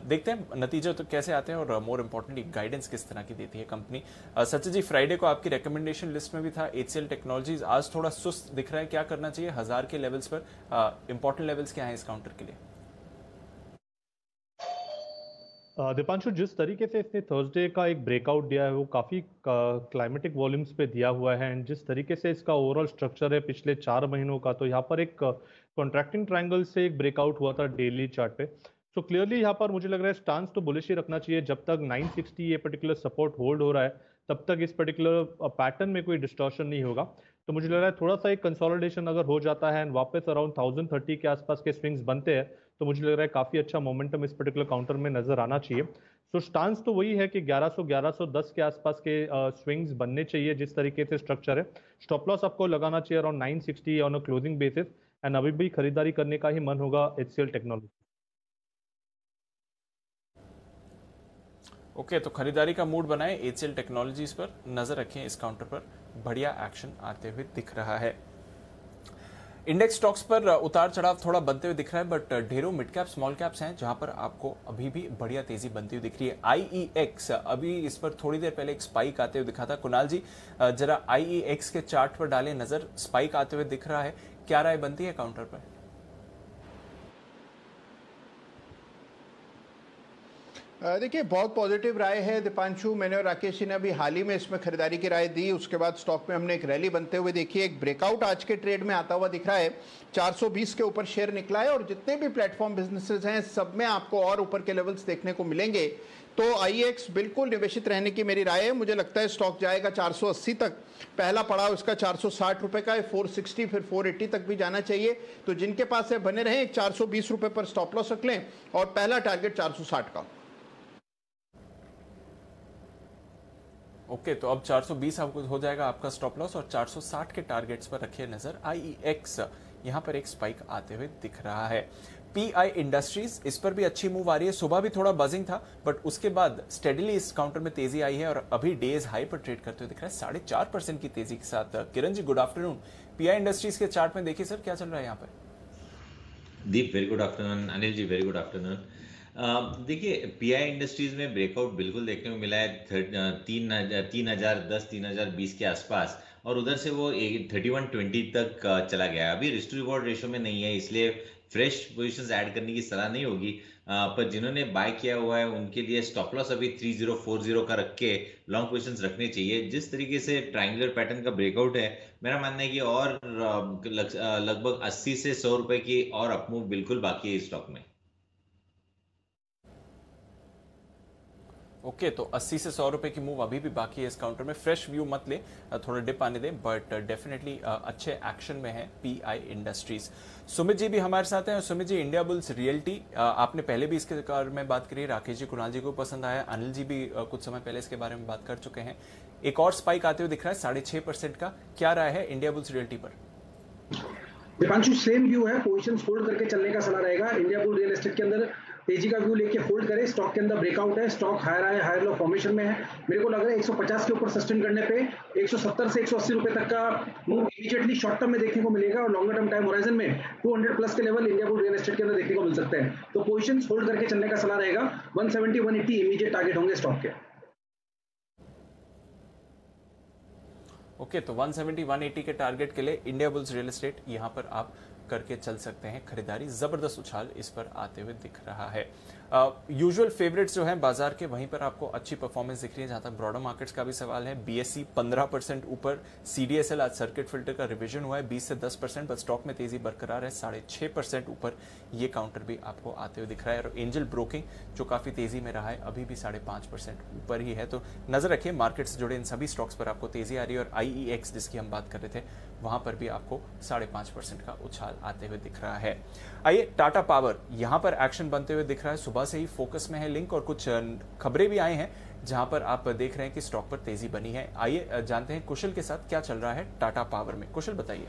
देखते हैं नतीजे तो कैसे आते हैं, और मोर इम्पोर्टेंटली गाइडेंस किस तरह की देती है कंपनी। सचिन जी, फ्राइडे को आपकी रिकमेंडेशन लिस्ट में भी था HCL टेक्नोलॉजीज, आज थोड़ा सुस्त दिख रहा है, क्या करना चाहिए 1000 के लेवल्स पर? इंपॉर्टेंट लेवल्स क्या है इस काउंटर के लिए? दीपांशु, जिस तरीके से इसने थर्सडे का एक ब्रेकआउट दिया है वो काफ़ी क्लाइमेटिक वॉल्यूम्स पे दिया हुआ है, एंड जिस तरीके से इसका ओवरऑल स्ट्रक्चर है पिछले 4 महीनों का, तो यहाँ पर एक कॉन्ट्रैक्टिंग ट्रायंगल से एक ब्रेकआउट हुआ था डेली चार्ट पे। सो क्लियरली यहाँ पर मुझे लग रहा है स्टांस तो बुलिश ही रखना चाहिए। जब तक 960 ये पर्टिकुलर सपोर्ट होल्ड हो रहा है तब तक इस पर्टिकुलर पैटर्न में कोई डिस्टॉर्शन नहीं होगा। तो मुझे लग रहा है थोड़ा सा एक कंसोलिडेशन अगर हो जाता है एंड वापस अराउंड 1030 के आसपास के स्विंग्स बनते हैं, तो मुझे लग रहा है काफ़ी अच्छा मोमेंटम इस पर्टिकुलर काउंटर में नजर आना चाहिए। सो स्टांस तो वही है कि 1100-1110 के आसपास के स्विंग्स बनने चाहिए जिस तरीके से स्ट्रक्चर है। स्टॉप लॉस आपको लगाना चाहिए around 960 on a closing basis, and अभी भी खरीदारी करने का ही मन होगा HCL टेक्नोलॉजी। ओके, तो खरीदारी का मूड बनाए HCL टेक्नोलॉजीज पर, नजर रखें इस काउंटर पर, बढ़िया एक्शन आते हुए दिख रहा है। इंडेक्स स्टॉक्स पर उतार चढ़ाव थोड़ा बनते हुए दिख रहा है, बट ढेरों मिड कैप स्मॉल कैप्स हैं जहां पर आपको अभी भी बढ़िया तेजी बनती हुई दिख रही है। IEX अभी इस पर थोड़ी देर पहले एक स्पाइक आते हुए दिखा था। कुणाल जी, जरा IEX के चार्ट पर डालें नजर, स्पाइक आते हुए दिख रहा है, क्या राय बनती है काउंटर पर? देखिए, बहुत पॉजिटिव राय है दीपांशु। मैंने और राकेश जी ने अभी हाल ही में इसमें खरीदारी की राय दी, उसके बाद स्टॉक में हमने एक रैली बनते हुए देखी है। एक ब्रेकआउट आज के ट्रेड में आता हुआ दिख रहा है, 420 के ऊपर शेयर निकला है, और जितने भी प्लेटफॉर्म बिजनेसेस हैं सब में आपको और ऊपर के लेवल्स देखने को मिलेंगे। तो IEX बिल्कुल निवेशित रहने की मेरी राय है। मुझे लगता है स्टॉक जाएगा 480 तक, पहला पड़ाव इसका 460 रुपए का है, 460 फिर 480 तक भी जाना चाहिए। तो जिनके पास है बने रहें, 420 रुपए पर स्टॉप लॉस रख लें, और पहला टारगेट 460 का। ओके, तो अब 420 हो जाएगा आपका स्टॉप लॉस, और 460 के टारगेट्स पर रखिए नजर। IEX यहां पर एक स्पाइक आते हुए दिख रहा है। पीआई इंडस्ट्रीज, इस पर भी अच्छी मूव आ रही है। सुबह भी थोड़ा बजिंग था बट उसके बाद स्टेडीली इस काउंटर में तेजी आई है और अभी डेज हाई पर ट्रेड करते हुए दिख रहा है 4.5% की तेजी के साथ। Kiran ji, good afternoon. Pi industries के चार्ट में देखिए सर क्या चल रहा है यहाँ पर। दीप, वेरी गुड आफ्टरनून। अनिल जी, वेरी गुड आफ्टरनून। देखिए, पीआई इंडस्ट्रीज में ब्रेकआउट बिल्कुल देखने को मिला है 3010 3020 के आसपास, और उधर से वो 3120 तक चला गया। अभी रिस्क टू रिवॉर्ड रेशो में नहीं है, इसलिए फ्रेश पोजीशंस ऐड करने की सलाह नहीं होगी। पर जिन्होंने बाय किया हुआ है उनके लिए स्टॉप लॉस अभी 3040 का रख के लॉन्ग पोजीशंस रखने चाहिए। जिस तरीके से ट्रायंगुलर पैटर्न का ब्रेकआउट है, मेरा मानना है कि और लगभग 80 से 100 रुपए की और अपमूव बिल्कुल बाकी है इस स्टॉक में। ओके, तो 80 से 100 रुपए की मूव अभी भी बाकी है इस काउंटर में। फ्रेश व्यू मत ले, थोड़ा डिप आने दें, बट डेफिनेटली अच्छे एक्शन में है पीआई इंडस्ट्रीज। सुमित जी भी हमारे साथ हैं। Sumit ji, India bulls realty, आपने पहले भी इसके बारे में बात करी, राकेश जी, कुणाल जी को पसंद आया, अनिल जी भी कुछ समय पहले इसके बारे में बात कर चुके हैं। एक और स्पाइक आते हुए दिख रहा है 6.5% का। क्या राय है इंडिया बुल्स रियल्टी पर? दीपांशु, सेम व्यू है, पोजीशन होल्ड करके चलने का सलाह रहेगा। इंडिया बुल रियल एस्टेट के अंदर तेजी का व्यू लेके होल्ड करे। स्टॉक के अंदर ब्रेकआउट है, स्टॉक हायर आए हायर लो फॉर्मेशन में है। मेरे को लग रहा है 150 के ऊपर सस्टेन करने पे 170 से 180 रुपए तक का मूव इमीडिएटली शॉर्ट टर्म में देखने को मिलेगा, और लॉन्गर टर्म टाइम होराइजन में 200 प्लस के level India bull real estate के अंदर देखने को मिल सकते हैं। तो पोजीशन होल्ड करके चलने का सलाह रहेगा। 170 180 इमीडिएट टारगेट होंगे स्टॉक के। ओके, तो 170 180 के टारगेट के लिए इंडिया बुल्स रियल एस्टेट यहां पर आप करके चल सकते हैं खरीदारी। जबरदस्त उछाल इस पर आते हुए दिख रहा है। यूजुअल फेवरेट्स जो हैं बाजार के, वहीं पर आपको अच्छी परफॉर्मेंस दिख रही है। जहां तक ब्रॉडर मार्केट्स का भी सवाल है, बीएसई 15% ऊपर, सीडीएसएल आज सर्किट फिल्टर का रिवीजन हुआ है 20 से 10%, पर स्टॉक में तेजी बरकरार है 6.5% ऊपर। ये काउंटर भी आपको आते हुए दिख रहा है। और एंजल ब्रोकिंग जो काफी तेजी में रहा है, अभी भी 5.5% ऊपर ही है। तो नजर रखिए, मार्केट से जुड़े इन सभी स्टॉक्स पर आपको तेजी आ रही है। और आईईएक्स जिसकी हम बात कर रहे थे, वहां पर भी आपको 5.5% का उछाल आते हुए दिख रहा है। आइए, टाटा पावर यहां पर एक्शन बनते हुए दिख रहा है। सुबह से ही फोकस में है लिंक, और कुछ खबरें भी आई हैं जहां पर आप देख रहे हैं कि स्टॉक पर तेजी बनी है। आइए जानते हैं कुशल के साथ क्या चल रहा है टाटा पावर में। कुशल, बताइए।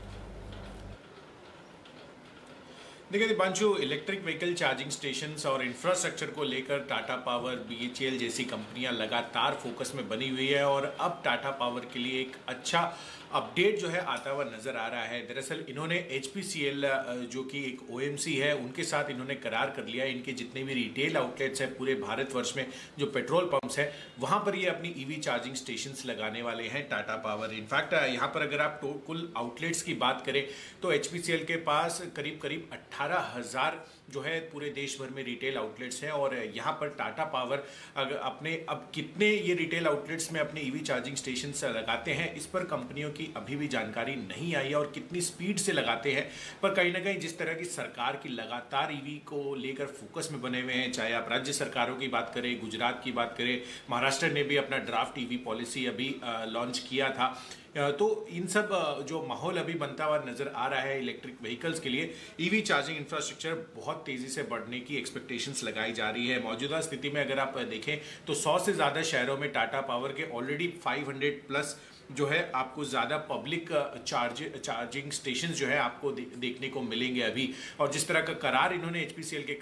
देखिए Deepanshu, electric vehicle charging stations और इंफ्रास्ट्रक्चर को लेकर टाटा पावर, बीएचईएल जैसी कंपनियां लगातार फोकस में बनी हुई है, और अब टाटा पावर के लिए एक अच्छा अपडेट जो है आता हुआ नजर आ रहा है। दरअसल इन्होंने एचपीसीएल जो कि एक ओएमसी है, उनके साथ इन्होंने करार कर लिया है। इनके जितने भी रिटेल आउटलेट्स हैं पूरे भारतवर्ष में, जो पेट्रोल पंप्स हैं, वहां पर ये अपनी ईवी चार्जिंग स्टेशंस लगाने वाले हैं टाटा पावर। इनफैक्ट यहाँ पर अगर आप कुल आउटलेट्स की बात करें तो एचपीसीएल के पास करीब 18,000 जो है पूरे देश भर में रिटेल आउटलेट्स हैं, और यहाँ पर टाटा पावर अगर अपने अब कितने ये रिटेल आउटलेट्स में अपने ईवी चार्जिंग स्टेशन लगाते हैं, इस पर कंपनियों की अभी भी जानकारी नहीं आई है, और कितनी स्पीड से लगाते हैं। पर कहीं ना कहीं जिस तरह की सरकार की लगातार ईवी को लेकर फोकस में बने हुए हैं, चाहे आप राज्य सरकारों की बात करें, गुजरात की बात करें, महाराष्ट्र ने भी अपना ड्राफ्ट ईवी पॉलिसी अभी लॉन्च किया था, तो इन सब जो माहौल अभी बनता हुआ नजर आ रहा है इलेक्ट्रिक व्हीकल्स के लिए, ईवी चार्जिंग इंफ्रास्ट्रक्चर बहुत तेजी से बढ़ने की एक्सपेक्टेशंस लगाई जा रही है। मौजूदा स्थिति में अगर आप देखें तो 100 से ज्यादा शहरों में टाटा पावर के ऑलरेडी 500 प्लस जो है आपको ज्यादा पब्लिक चार्जिंग स्टेशंस जो है आपको देखने को मिलेंगे अभी। और जिस तरह का करार इन्होंने एचपीसीएल के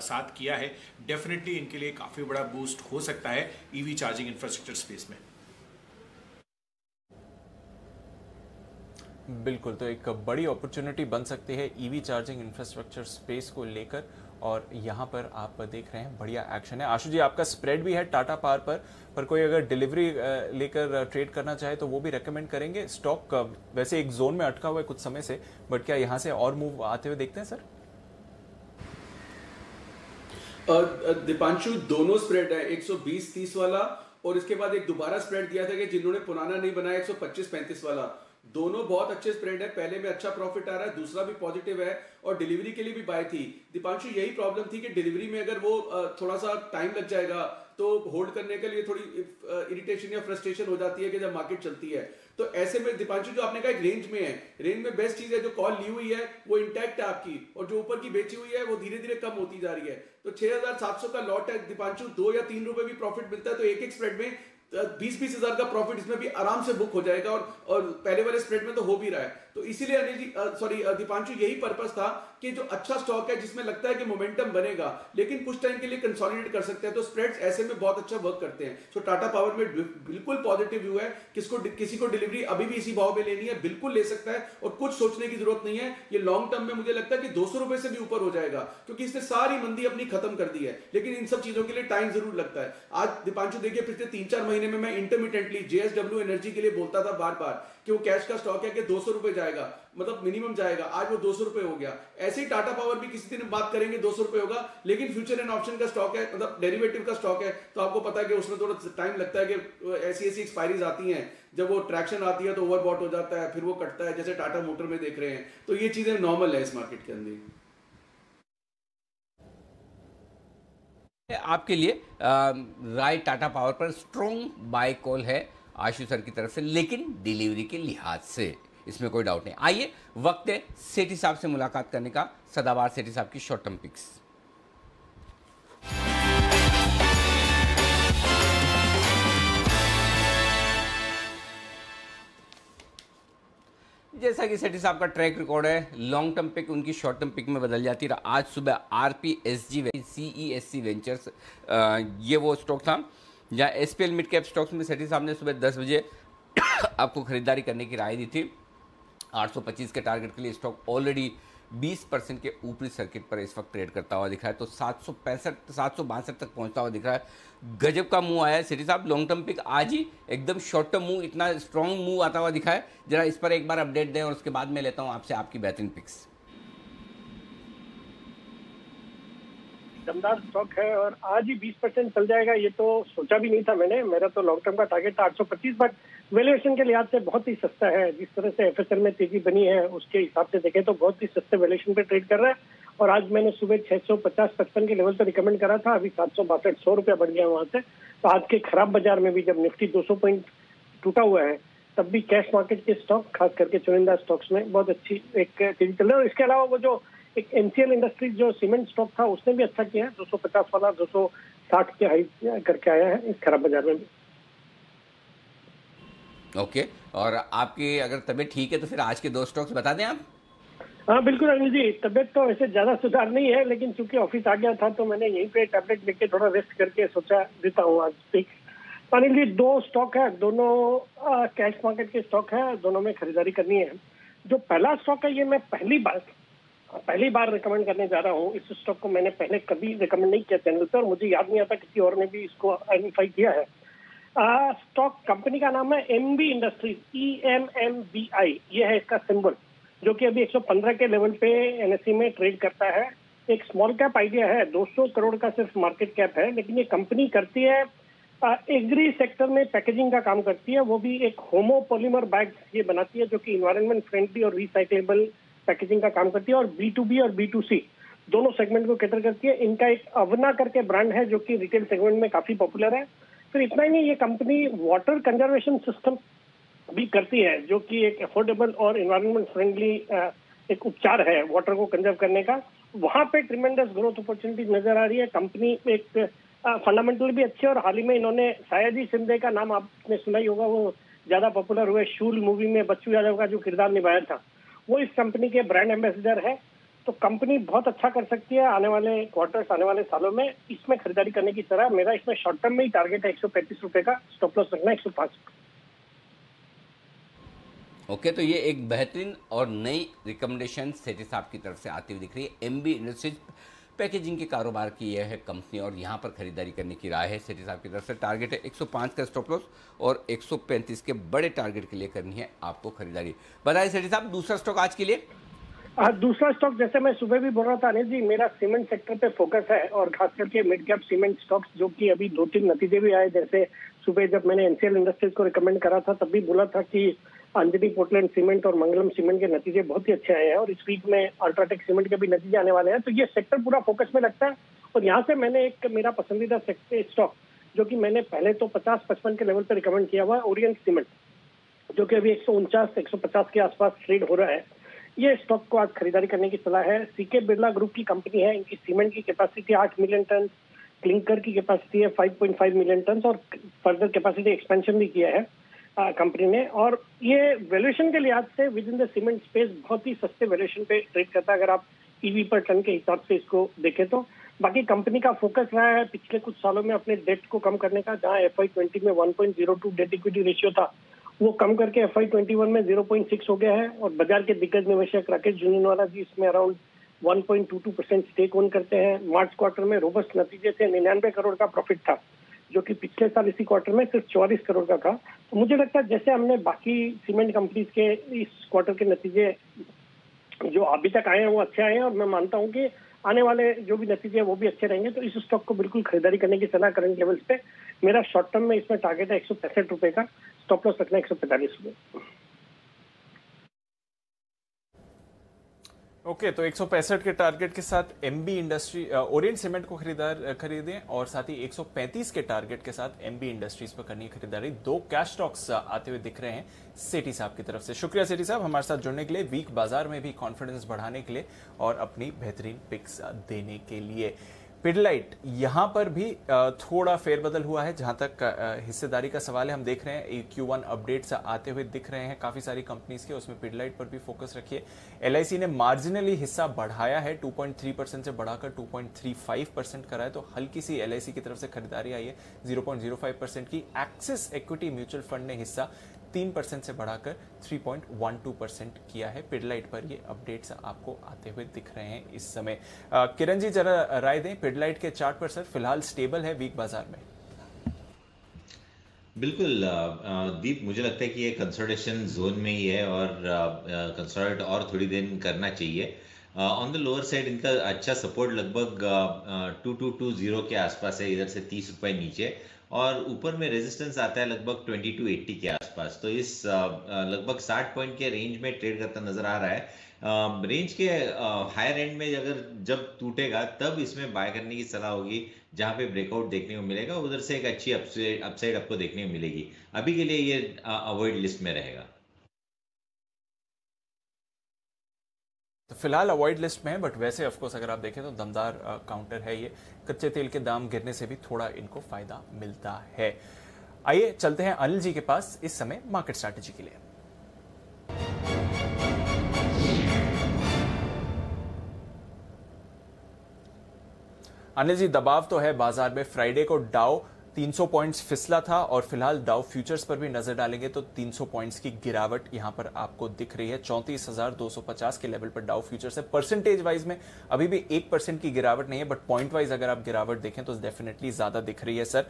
साथ किया है, डेफिनेटली इनके लिए काफी बड़ा बूस्ट हो सकता है ईवी चार्जिंग इंफ्रास्ट्रक्चर स्पेस में। बिल्कुल, तो एक बड़ी अपॉर्चुनिटी बन सकती है ईवी चार्जिंग इंफ्रास्ट्रक्चर स्पेस को लेकर, और यहाँ पर आप देख रहे हैं बढ़िया एक्शन है। आशु जी, आपका स्प्रेड भी है टाटा पावर पर कोई अगर डिलीवरी लेकर ट्रेड करना चाहे तो वो भी रेकमेंड करेंगे। स्टॉक वैसे एक जोन में अटका हुआ है कुछ समय से, बट क्या यहाँ से और मूव आते हुए देखते हैं सर? दीपांशु, दोनों स्प्रेड है, 120-30 वाला, और इसके बाद एक दोबारा स्प्रेड दिया था कि जिन्होंने पुराना नहीं बनाया 125-35 वाला। दोनों बहुत अच्छे स्प्रेड है, पहले में अच्छा प्रॉफिट आ रहा है, दूसरा भी पॉजिटिव है, और डिलीवरी के लिए भी बाय थी। दीपांशु, यही प्रॉब्लम थी कि डिलीवरी में अगर वो थोड़ा सा टाइम लग जाएगा तो होल्ड करने के लिए थोड़ी इरिटेशन या फ्रस्ट्रेशन हो जाती है कि जब मार्केट चलती है। तो ऐसे में दीपांशु, जो आपने कहा एक रेंज में है, रेंज में बेस्ट चीज है जो कॉल ली हुई है वो इंटैक्ट है आपकी, और जो ऊपर की बेची हुई है वो धीरे धीरे कम होती जा रही है। तो 6,700 का लॉट है दीपांशु, 2 या 3 रुपए भी प्रॉफिट मिलता है, तो एक स्प्रेड में 20-20 हजार का प्रॉफिट इसमें भी आराम से बुक हो जाएगा और पहले वाले स्प्रेड में तो हो भी रहा है। तो इसीलिए अनिल जी सॉरी दीपांशु यही पर्पस था कि जो अच्छा स्टॉक है जिसमें लगता है कि मोमेंटम बनेगा लेकिन कुछ टाइम के लिए कंसोलिडेट कर सकते हैं तो स्प्रेड्स ऐसे में बहुत अच्छा वर्क करते हैं। तो टाटा पावर में बिल्कुल पॉजिटिव व्यू है। किसी को डिलीवरी अभी भी इसी भाव में लेनी है बिल्कुल ले सकता है और कुछ सोचने की जरूरत नहीं है। ये लॉन्ग टर्म में मुझे लगता है कि 200 रुपए से भी ऊपर हो जाएगा क्योंकि इसने सारी मंदी अपनी खत्म कर दी है। लेकिन इन सब चीजों के लिए टाइम जरूर लगता है। आज दीपांशु देखिए पिछले 3-4 महीने में मैं इंटरमिटेंटली JSW एनर्जी के लिए बोलता था बार बार कि वो कैश का स्टॉक है कि 200 रुपए जाएगा, मतलब मिनिमम जाएगा। आज वो 200 रुपए हो गया। ऐसे ही टाटा पावर भी किसी दिन बात करेंगे 200 रुपए होगा, लेकिन फ्यूचर एंड ऑप्शन का स्टॉक है, मतलब डेरिवेटिव का स्टॉक है, तो आपको पता है कि उसमें थोड़ा टाइम लगता है कि ऐसी एक्सपायरीज आती हैं। जब वो ट्रैक्शन आती है तो ओवरबॉट हो जाता है, फिर वो कटता है, जैसे टाटा मोटर में देख रहे हैं। तो ये चीजें नॉर्मल है इस मार्केट के अंदर। आपके लिए राय टाटा पावर पर स्ट्रॉन्ग बाय कॉल है आशु सर की तरफ से, लेकिन डिलीवरी के लिहाज से इसमें कोई डाउट नहीं। आइए वक्त है सेठी साहब से मुलाकात करने का, सदाबहार सेठी साहब की शॉर्ट टर्म पिक्स। जैसा कि सेठी साहब का ट्रैक रिकॉर्ड है, लॉन्ग टर्म पिक उनकी शॉर्ट टर्म पिक में बदल जाती है। आज सुबह RPSG CESC वेंचर्स ये वो स्टॉक था जहाँ SPL मिड कैप स्टॉक्स में सेठी साहब ने सुबह 10 बजे आपको खरीदारी करने की राय दी थी। 825 के टारगेट के लिए स्टॉक ऑलरेडी 20% के ऊपरी सर्किट पर इस वक्त ट्रेड करता हुआ दिख रहा है, तो 762 तक पहुंचता हुआ दिख रहा है। गजब का मूव आया है सेठी साहब। लॉन्ग टर्म पिक आज ही एकदम शॉर्ट टर्म मूव, इतना स्ट्रॉन्ग मूव आता हुआ दिखा है। जरा इस पर एक बार अपडेट दें और उसके बाद मैं लेता हूं आपसे आपकी बेहतरीन पिक्स। दमदार स्टॉक है और आज ही 20% चल जाएगा ये तो सोचा भी नहीं था मैंने। मेरा तो लॉन्ग टर्म का टारगेट था 825, बट वैल्यूएशन के लिहाज से बहुत ही सस्ता है। जिस तरह से FSL में तेजी बनी है उसके हिसाब से देखें तो बहुत ही सस्ते वैल्यूएशन पे ट्रेड कर रहा है। और आज मैंने सुबह 650-55 के लेवल पर रिकमेंड करा था, अभी 762 100 रुपया बढ़ गया वहां से। तो आज के खराब बाजार में भी जब निफ्टी 200 पॉइंट टूटा हुआ है तब भी कैश मार्केट के स्टॉक खास करके चुनिंदा स्टॉक्स में बहुत अच्छी एक तेजी चल रही है। और इसके अलावा वो जो एक NCL इंडस्ट्रीज जो सीमेंट स्टॉक था उसने भी अच्छा किया है, 250 वाला 260 के हाई करके आया है इस खराब बाजार में भी। ओके, और आपकी अगर तबीयत ठीक है तो फिर आज के 2 स्टॉक्स बता दें आप। हाँ बिल्कुल अनिल जी, तबियत तो वैसे ज्यादा सुधार नहीं है, लेकिन चूंकि ऑफिस आ गया था तो मैंने यहीं पे टैबलेट लेके थोड़ा रेस्ट करके सोचा देता हूँ आज पिक्स। अनिल जी 2 स्टॉक है, दोनों कैश मार्केट के स्टॉक है, दोनों में खरीदारी करनी है। जो पहला स्टॉक है ये मैं पहली बार रिकमेंड करने जा रहा हूँ। इस स्टॉक को मैंने पहले कभी रिकमेंड नहीं किया चैनल पर और मुझे याद नहीं आता किसी और ने भी इसको आइडेंटिफाई किया है। स्टॉक कंपनी का नाम है MB इंडस्ट्रीज, EMMBI ये है इसका सिंबल, जो कि अभी 115 के लेवल पे NSE में ट्रेड करता है। एक स्मॉल कैप आइडिया है, 200 करोड़ का सिर्फ मार्केट कैप है, लेकिन ये कंपनी करती है एग्री सेक्टर में पैकेजिंग का काम करती है। वो भी एक होमोपॉलीमर बैग ये बनाती है जो कि इन्वायरमेंट फ्रेंडली और रिसाइक्लेबल पैकेजिंग का काम करती है और B2B और B2C दोनों सेगमेंट को कैटर करती है। इनका एक अवना करके ब्रांड है जो कि रिटेल सेगमेंट में काफी पॉपुलर है। फिर इतना ही नहीं, ये कंपनी वाटर कंजर्वेशन सिस्टम भी करती है जो कि एक अफोर्डेबल और इन्वायरमेंट फ्रेंडली एक उपचार है वाटर को कंजर्व करने का। वहां पे ट्रिमेंडस ग्रोथ अपॉर्चुनिटी नजर आ रही है। कंपनी एक फंडामेंटल भी अच्छे, और हाल ही में इन्होंने सयाजी शिंदे का नाम आपने सुना ही होगा, वो ज्यादा पॉपुलर हुए शूल मूवी में बच्चू यादव का जो किरदार निभाया था, वो इस कंपनी के ब्रांड एम्बेसडर है। तो कंपनी बहुत अच्छा कर सकती है आने वाले क्वार्टर्स, आने वाले सालों में। इसमें खरीदारी करने की तरह मेरा इसमें शॉर्ट टर्म में ही टारगेट है 135 रुपए का, स्टॉप लॉस रखना 105। ओके, तो ये एक बेहतरीन और नई रिकमेंडेशन सेठी साहब की तरफ से आती हुई दिख रही है। MB इंडस्ट्रीज पैकेजिंग के कारोबार की यह है कंपनी और यहाँ पर खरीदारी करने की राय है सेठी साहब की तरफ से। टारगेट है 105 का स्टॉप लॉस और 135 के बड़े टारगेट के लिए करनी है आपको खरीदारी। बताइए सेठी साहब दूसरा स्टॉक आज के लिए। दूसरा स्टॉक जैसे मैं सुबह भी बोल रहा था अनिल जी, मेरा सीमेंट सेक्टर पे फोकस है और खास करके मिड कैप सीमेंट स्टॉक्स जो कि अभी 2-3 नतीजे भी आए। जैसे सुबह जब मैंने NCL इंडस्ट्रीज को रिकमेंड करा था तब भी बोला था कि अंजनी पोर्टलैंड सीमेंट और मंगलम सीमेंट के नतीजे बहुत ही अच्छे आए हैं और इस वीक में अल्ट्राटेक सीमेंट के भी नतीजे आने वाले हैं। तो ये सेक्टर पूरा फोकस में लगता है। और यहाँ से मैंने एक मेरा पसंदीदा स्टॉक जो कि मैंने पहले तो 50-55 के लेवल पर रिकमेंड किया हुआ है, ओरिएंट सीमेंट, जो कि अभी 149-150 के आसपास ट्रेड हो रहा है। ये स्टॉक को आज खरीदारी करने की सलाह है। CK बिरला ग्रुप की कंपनी है, इनकी सीमेंट की कैपेसिटी 8 मिलियन टन क्लिंकर की कैपेसिटी है 5.5 मिलियन टन और फर्दर कैपेसिटी एक्सपेंशन भी किया है कंपनी ने। और ये वैल्यूएशन के लिहाज से with in the cement space बहुत ही सस्ते वैल्यूएशन पे ट्रेड करता है अगर आप ईवी पर टन के हिसाब से इसको देखें तो। बाकी कंपनी का फोकस रहा है पिछले कुछ सालों में अपने डेट को कम करने का, जहां FY20 में 1.02 डेट इक्विटी रेशियो था वो कम करके FY21 में 0.6 हो गया है। और बाजार के दिग्गज निवेशक राकेश झुंझुनवाला जी इसमें अराउंड 1.22% स्टेक ओन करते हैं। मार्च क्वार्टर में रोबस्ट नतीजे थे, 99 करोड़ का प्रॉफिट था जो कि पिछले साल इसी क्वार्टर में सिर्फ 44 करोड़ का था। तो मुझे लगता है जैसे हमने बाकी सीमेंट कंपनीज के इस क्वार्टर के नतीजे जो अभी तक आए हैं वो अच्छे आए हैं और मैं मानता हूं कि आने वाले जो भी नतीजे हैं वो भी अच्छे रहेंगे। तो इस स्टॉक को बिल्कुल खरीदारी करने की सलाह करंट लेवल्स पे। मेरा शॉर्ट टर्म में इसमें टारगेट है 165 रुपए का, स्टॉप लॉस रखना 145 रुपए। ओके, तो 165 के टारगेट के साथ एमबी इंडस्ट्री ओरिएंट सीमेंट को खरीदें और साथ ही 135 के टारगेट के साथ एमबी इंडस्ट्रीज पर करनी खरीदारी। दो कैश स्टॉक्स आते हुए दिख रहे हैं सेठी साहब की तरफ से। शुक्रिया सेठी साहब हमारे साथ जुड़ने के लिए, वीक बाजार में भी कॉन्फिडेंस बढ़ाने के लिए और अपनी बेहतरीन पिक्स देने के लिए। पिडलाइट यहां पर भी थोड़ा फेरबदल हुआ है जहां तक हिस्सेदारी का सवाल है। हम देख रहे हैं Q1 अपडेट्स आते हुए दिख रहे हैं काफी सारी कंपनीज के, उसमें पिडलाइट पर भी फोकस रखिए। LIC ने मार्जिनली हिस्सा बढ़ाया है, 2.3% से बढ़ाकर 2.35% करा है, तो हल्की सी LIC की तरफ से खरीदारी आई है 0.05% की। एक्सिस इक्विटी म्यूचुअल फंड ने हिस्सा 3% से बढ़ाकर 3.12% किया है। पिडलाइट पर ये अपडेट्स आपको आते हुए दिख रहे हैं इस समय। किरण जी जरा राय दें पिडलाइट के चार्ट पर। सर फिलहाल स्टेबल है वीक बाजार में। बिल्कुल दीप, मुझे लगता है कि ये कंसोलिडेशन जोन में ही है और कंसोलिडेट और थोड़ी देर करना चाहिए। ऑन द लोअर साइड इनका अच्छा सपोर्ट लगभग 2220 के आसपास है, इधर से 30 रुपए नीचे, और ऊपर में रेजिस्टेंस आता है लगभग 2280 के आसपास। तो इस लगभग 60 पॉइंट के रेंज में ट्रेड करता नजर आ रहा है। रेंज के हायर एंड में अगर जब टूटेगा तब इसमें बाय करने की सलाह होगी, जहां पे ब्रेकआउट देखने को मिलेगा उधर से एक अच्छी अपसाइड आपको देखने को मिलेगी। अभी के लिए ये अवॉइड लिस्ट में रहेगा। तो फिलहाल अवॉइड लिस्ट में है, बट वैसे ऑफकोर्स अगर आप देखें तो दमदार काउंटर है ये। कच्चे तेल के दाम गिरने से भी थोड़ा इनको फायदा मिलता है। आइए चलते हैं अनिल जी के पास इस समय मार्केट स्ट्रैटेजी के लिए। अनिल जी, दबाव तो है बाजार में। फ्राइडे को डाउ 300 पॉइंट्स फिसला था और फिलहाल डाउ फ्यूचर्स पर भी नजर डालेंगे तो 300 पॉइंट्स की गिरावट यहां पर आपको दिख रही है। 34,250 के लेवल पर डाउ फ्यूचर्स है। परसेंटेज वाइज में अभी भी 1% की गिरावट नहीं है, बट पॉइंट वाइज अगर आप गिरावट देखें तो डेफिनेटली ज्यादा दिख रही है सर।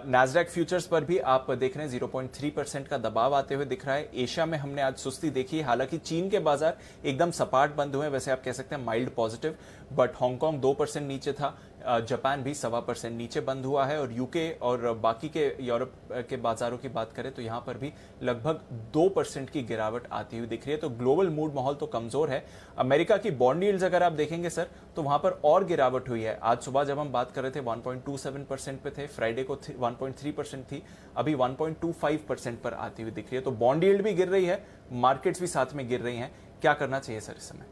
नैस्डैक फ्यूचर्स पर भी आप देख रहे हैं 0.3% का दबाव आते हुए दिख रहा है। एशिया में हमने आज सुस्ती देखी है, हालांकि चीन के बाजार एकदम सपाट बंद हुए, वैसे आप कह सकते हैं माइल्ड पॉजिटिव, बट हांगकांग 2% नीचे था, जापान भी 1.25% नीचे बंद हुआ है, और यूके और बाकी के यूरोप के बाजारों की बात करें तो यहां पर भी लगभग 2% की गिरावट आती हुई दिख रही है। तो ग्लोबल मूड माहौल तो कमजोर है। अमेरिका की बॉन्ड यील्ड्स अगर आप देखेंगे सर तो वहां पर और गिरावट हुई है। आज सुबह जब हम बात कर रहे थे 1.27% पे थे, फ्राइडे को 1.3% थी, अभी 1.25% पर आती हुई दिख रही है। तो बॉन्ड यील्ड भी गिर रही है, मार्केट्स भी साथ में गिर रही हैं। क्या करना चाहिए सर इस समय?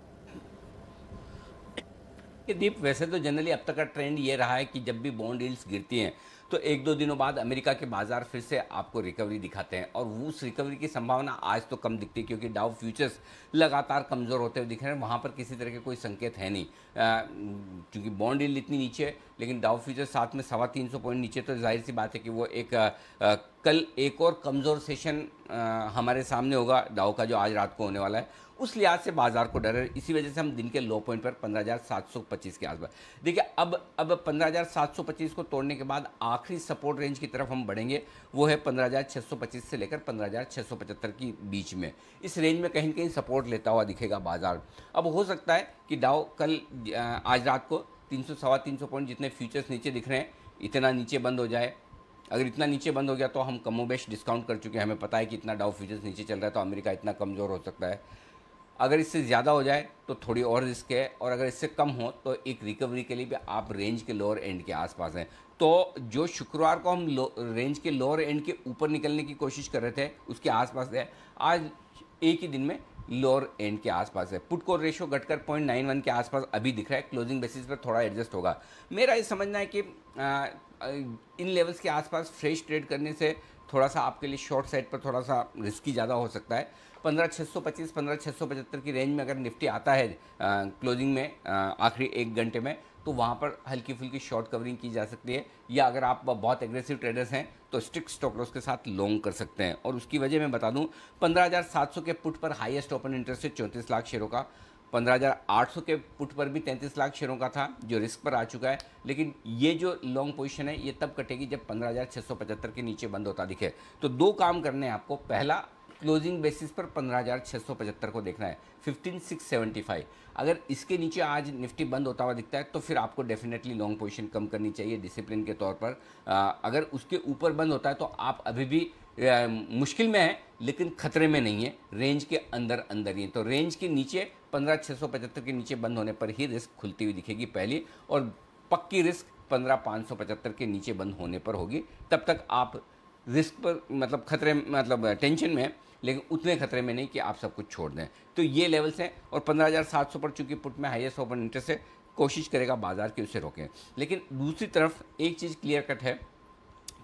दीप, वैसे तो जनरली अब तक का ट्रेंड ये रहा है कि जब भी बॉन्ड यील्ड्स गिरती हैं तो एक दो दिनों बाद अमेरिका के बाजार फिर से आपको रिकवरी दिखाते हैं, और उस रिकवरी की संभावना आज तो कम दिखती है क्योंकि डाउ फ्यूचर्स लगातार कमज़ोर होते हुए दिख रहे हैं। वहाँ पर किसी तरह के कोई संकेत है नहीं, क्योंकि बॉन्ड यील्ड इतनी नीचे है लेकिन डाउ फ्यूचर्स साथ में 325 पॉइंट नीचे, तो जाहिर सी बात है कि वो एक कल एक और कमज़ोर सेशन हमारे सामने होगा डाउ का, जो आज रात को होने वाला है। उस लिहाज से बाजार को डर है, इसी वजह से हम दिन के लो पॉइंट पर 15,725 के आसपास देखिए। अब 15,725 को तोड़ने के बाद आखिरी सपोर्ट रेंज की तरफ हम बढ़ेंगे, वो है 15,625 से लेकर 15,675 की बीच में। इस रेंज में कहीं न कहीं सपोर्ट लेता हुआ दिखेगा बाजार। अब हो सकता है कि डाउ कल आज रात को 300-325 पॉइंट जितने फ्यूचर्स नीचे दिख रहे हैं इतना नीचे बंद हो जाए। अगर इतना नीचे बंद हो गया तो हम कमोबेश डिस्काउंट कर चुके हैं, हमें पता है कि इतना डाउ फ्यूचर्स नीचे चल रहा है तो अमेरिका इतना कमज़ोर हो सकता है। अगर इससे ज़्यादा हो जाए तो थोड़ी और रिस्क है, और अगर इससे कम हो तो एक रिकवरी के लिए भी आप रेंज के लोअर एंड के आसपास हैं। तो जो शुक्रवार को हम रेंज के लोअर एंड के ऊपर निकलने की कोशिश कर रहे थे उसके आसपास है, आज एक ही दिन में लोअर एंड के आसपास है। पुट कॉल रेशियो घटकर 0.91 के आसपास अभी दिख रहा है, क्लोजिंग बेसिस पर थोड़ा एडजस्ट होगा। मेरा ये समझना है कि इन लेवल्स के आसपास फ्रेश ट्रेड करने से थोड़ा सा आपके लिए शॉर्ट साइड पर थोड़ा सा रिस्की ज़्यादा हो सकता है। 15,625 15,675 की रेंज में अगर निफ्टी आता है क्लोजिंग में आखिरी 1 घंटे में, तो वहाँ पर हल्की फुल्की शॉर्ट कवरिंग की जा सकती है, या अगर आप बहुत एग्रेसिव ट्रेडर्स हैं तो स्ट्रिक्ट स्टॉप लॉस के साथ लॉन्ग कर सकते हैं। और उसकी वजह मैं बता दूं, 15,700 के पुट पर हाईएस्ट ओपन इंटरेस्ट है 34 लाख शेयरों का, 15,800 के पुट पर भी 33 लाख शेयरों का था जो रिस्क पर आ चुका है। लेकिन ये जो लॉन्ग पोजीशन है ये तब कटेगी जब 15,675 के नीचे बंद होता दिखे। तो 2 काम करने हैं आपको। पहला, क्लोजिंग बेसिस पर 15,675 को देखना है, 15,675। अगर इसके नीचे आज निफ्टी बंद होता हुआ दिखता है तो फिर आपको डेफिनेटली लॉन्ग पोजीशन कम करनी चाहिए डिसिप्लिन के तौर पर। अगर उसके ऊपर बंद होता है तो आप अभी भी मुश्किल में है, लेकिन खतरे में नहीं है, रेंज के अंदर ही। तो रेंज के नीचे 15,675 के नीचे बंद होने पर ही रिस्क खुलती हुई दिखेगी पहली, और पक्की रिस्क 15,575 के नीचे बंद होने पर होगी। तब तक आप रिस्क पर मतलब खतरे मतलब टेंशन में, लेकिन उतने खतरे में नहीं कि आप सब कुछ छोड़ दें। तो ये लेवल्स हैं, और 15,700 पर चूंकि पुट में हाईएस्ट ओपन इंटरेस्ट है, कोशिश करेगा बाजार की उसे रोकें। लेकिन दूसरी तरफ एक चीज़ क्लियर कट है,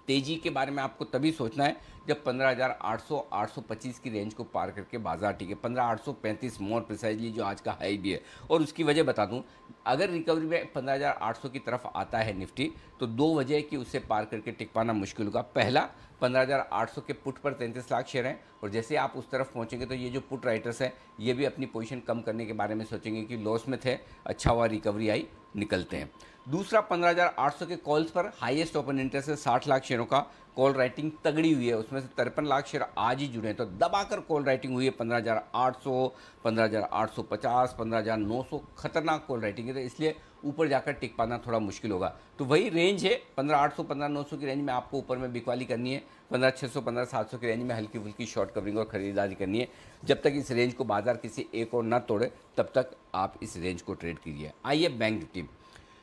तेजी के बारे में आपको तभी सोचना है जब 15,800 825 की रेंज को पार करके बाजार टिके, 15,835 मोर प्रिसाइजली जो आज का हाई भी है। और उसकी वजह बता दूं, अगर रिकवरी में 15,800 की तरफ आता है निफ्टी, तो 2 वजह कि उसे पार करके टिक पाना मुश्किल होगा। पहला, 15,800 के पुट पर 33 लाख शेयर हैं, और जैसे आप उस तरफ पहुंचेंगे तो ये जो पुट राइटर्स हैं ये भी अपनी पोजीशन कम करने के बारे में सोचेंगे कि लॉस में थे, अच्छा हुआ रिकवरी आई, निकलते हैं। दूसरा, 15,800 के कॉल्स पर हाईएस्ट ओपन इंटरेस्ट है 60 लाख शेयरों का, कॉल राइटिंग तगड़ी हुई है, उसमें से 53 लाख शेयर आज ही जुड़े हैं, तो दबाकर कॉल राइटिंग हुई है 15,800, 15,850, 15,900, खतरनाक कॉल राइटिंग है। तो इसलिए ऊपर जाकर टिक पाना थोड़ा मुश्किल होगा। तो वही रेंज है 15,800 15,900 की रेंज में आपको ऊपर में बिकवाली करनी है, 15,600 15,700 की रेंज में हल्की फुल्की शॉर्ट कवरिंग और खरीदारी करनी है। जब तक इस रेंज को बाजार किसी एक और ना तोड़े तब तक आप इस रेंज को ट्रेड कीजिए। आइए बैंक निफ्टी,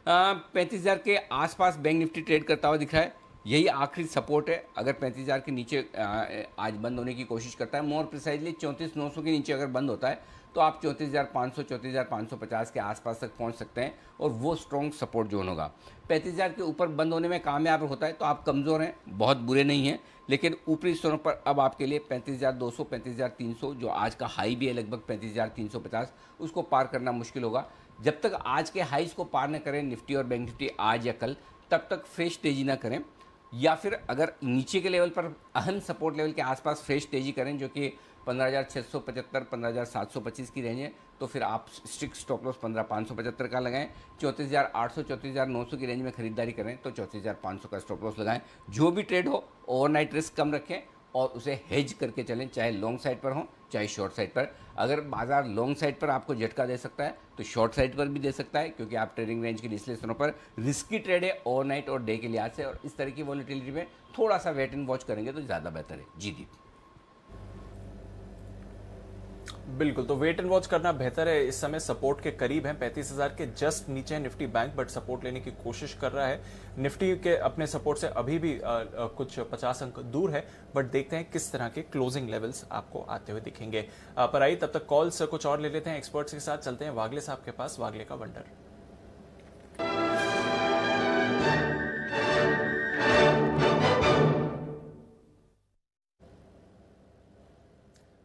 35,000 के आसपास बैंक निफ्टी ट्रेड करता हुआ दिख रहा है, यही आखिरी सपोर्ट है। अगर 35,000 के नीचे आज बंद होने की कोशिश करता है, मोर प्रिसाइजली 34,900 के नीचे अगर बंद होता है तो आप 34,500 34,550 के आसपास तक पहुंच सकते हैं, और वो स्ट्रॉन्ग सपोर्ट जोन होगा। 35,000 के ऊपर बंद होने में कामयाब होता है तो आप कमज़ोर हैं, बहुत बुरे नहीं हैं, लेकिन ऊपरी स्तरों पर अब आपके लिए 35,200 35,300 जो आज का हाई भी है लगभग 35,350, उसको पार करना मुश्किल होगा। जब तक आज के हाइज को पार न करें निफ्टी और बैंक निफ्टी आज या कल, तब तक फ्रेश तेजी ना करें, या फिर अगर नीचे के लेवल पर अहम सपोर्ट लेवल के आसपास फ्रेश तेजी करें जो कि 15,675 15,725 की रेंज है, तो फिर आप स्ट्रिक्ट स्टॉप लॉस 15,575 का लगाएं। 34,800 34,900 की रेंज में खरीदारी करें तो 34,500 का स्टॉप लॉस लगाएं। जो भी ट्रेड हो ओवरनाइट रिस्क कम रखें और उसे हेज करके चलें, चाहे लॉन्ग साइड पर हो चाहे शॉर्ट साइड पर। अगर बाजार लॉन्ग साइड पर आपको झटका दे सकता है तो शॉर्ट साइड पर भी दे सकता है, क्योंकि आप ट्रेडिंग रेंज के निचले स्तरों पर रिस्की ट्रेड है ओवरनाइट और डे के लिहाज से, और इस तरह की वॉलेटिलिटी में थोड़ा सा वेट एंड वॉच करेंगे तो ज़्यादा बेहतर है। जी दीप। बिल्कुल, तो वेट एंड वॉच करना बेहतर है। इस समय सपोर्ट के करीब है, 35,000 के जस्ट नीचे है निफ्टी बैंक, बट सपोर्ट लेने की कोशिश कर रहा है। निफ्टी के अपने सपोर्ट से अभी भी कुछ 50 अंक दूर है, बट देखते हैं किस तरह के क्लोजिंग लेवल्स आपको आते हुए दिखेंगे। पर आइए तब तक कॉल्स कुछ और ले लेते हैं, एक्सपर्ट्स के साथ चलते हैं वागले साहब के पास, वागले का वंडर।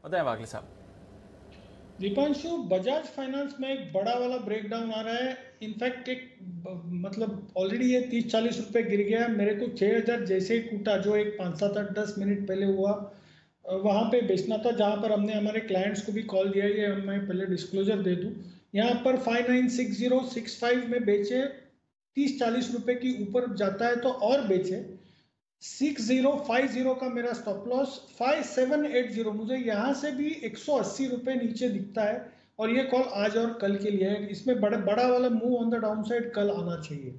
बताएं वागले साहब। दीपांशु, बजाज फाइनेंस में एक बड़ा वाला ब्रेकडाउन आ रहा है। इनफैक्ट एक मतलब ऑलरेडी ये 30-40 रुपए गिर गया। मेरे को 6,000 जैसे ही टूटा, जो एक 5 7 8 10 मिनट पहले हुआ, वहाँ पे बेचना था, जहाँ पर हमने हमारे क्लाइंट्स को भी कॉल दिया। ये मैं पहले डिस्क्लोजर दे दूँ, यहाँ पर 596065 में बेचे, 30-40 रुपए की ऊपर जाता है तो और बेचे। 6050 का मेरा स्टॉप लॉस, 5780 मुझे यहाँ से भी 180 रुपए नीचे दिखता है, और ये कॉल आज और कल के लिए है। इसमें बड़ा वाला move on the down side कल आना चाहिए।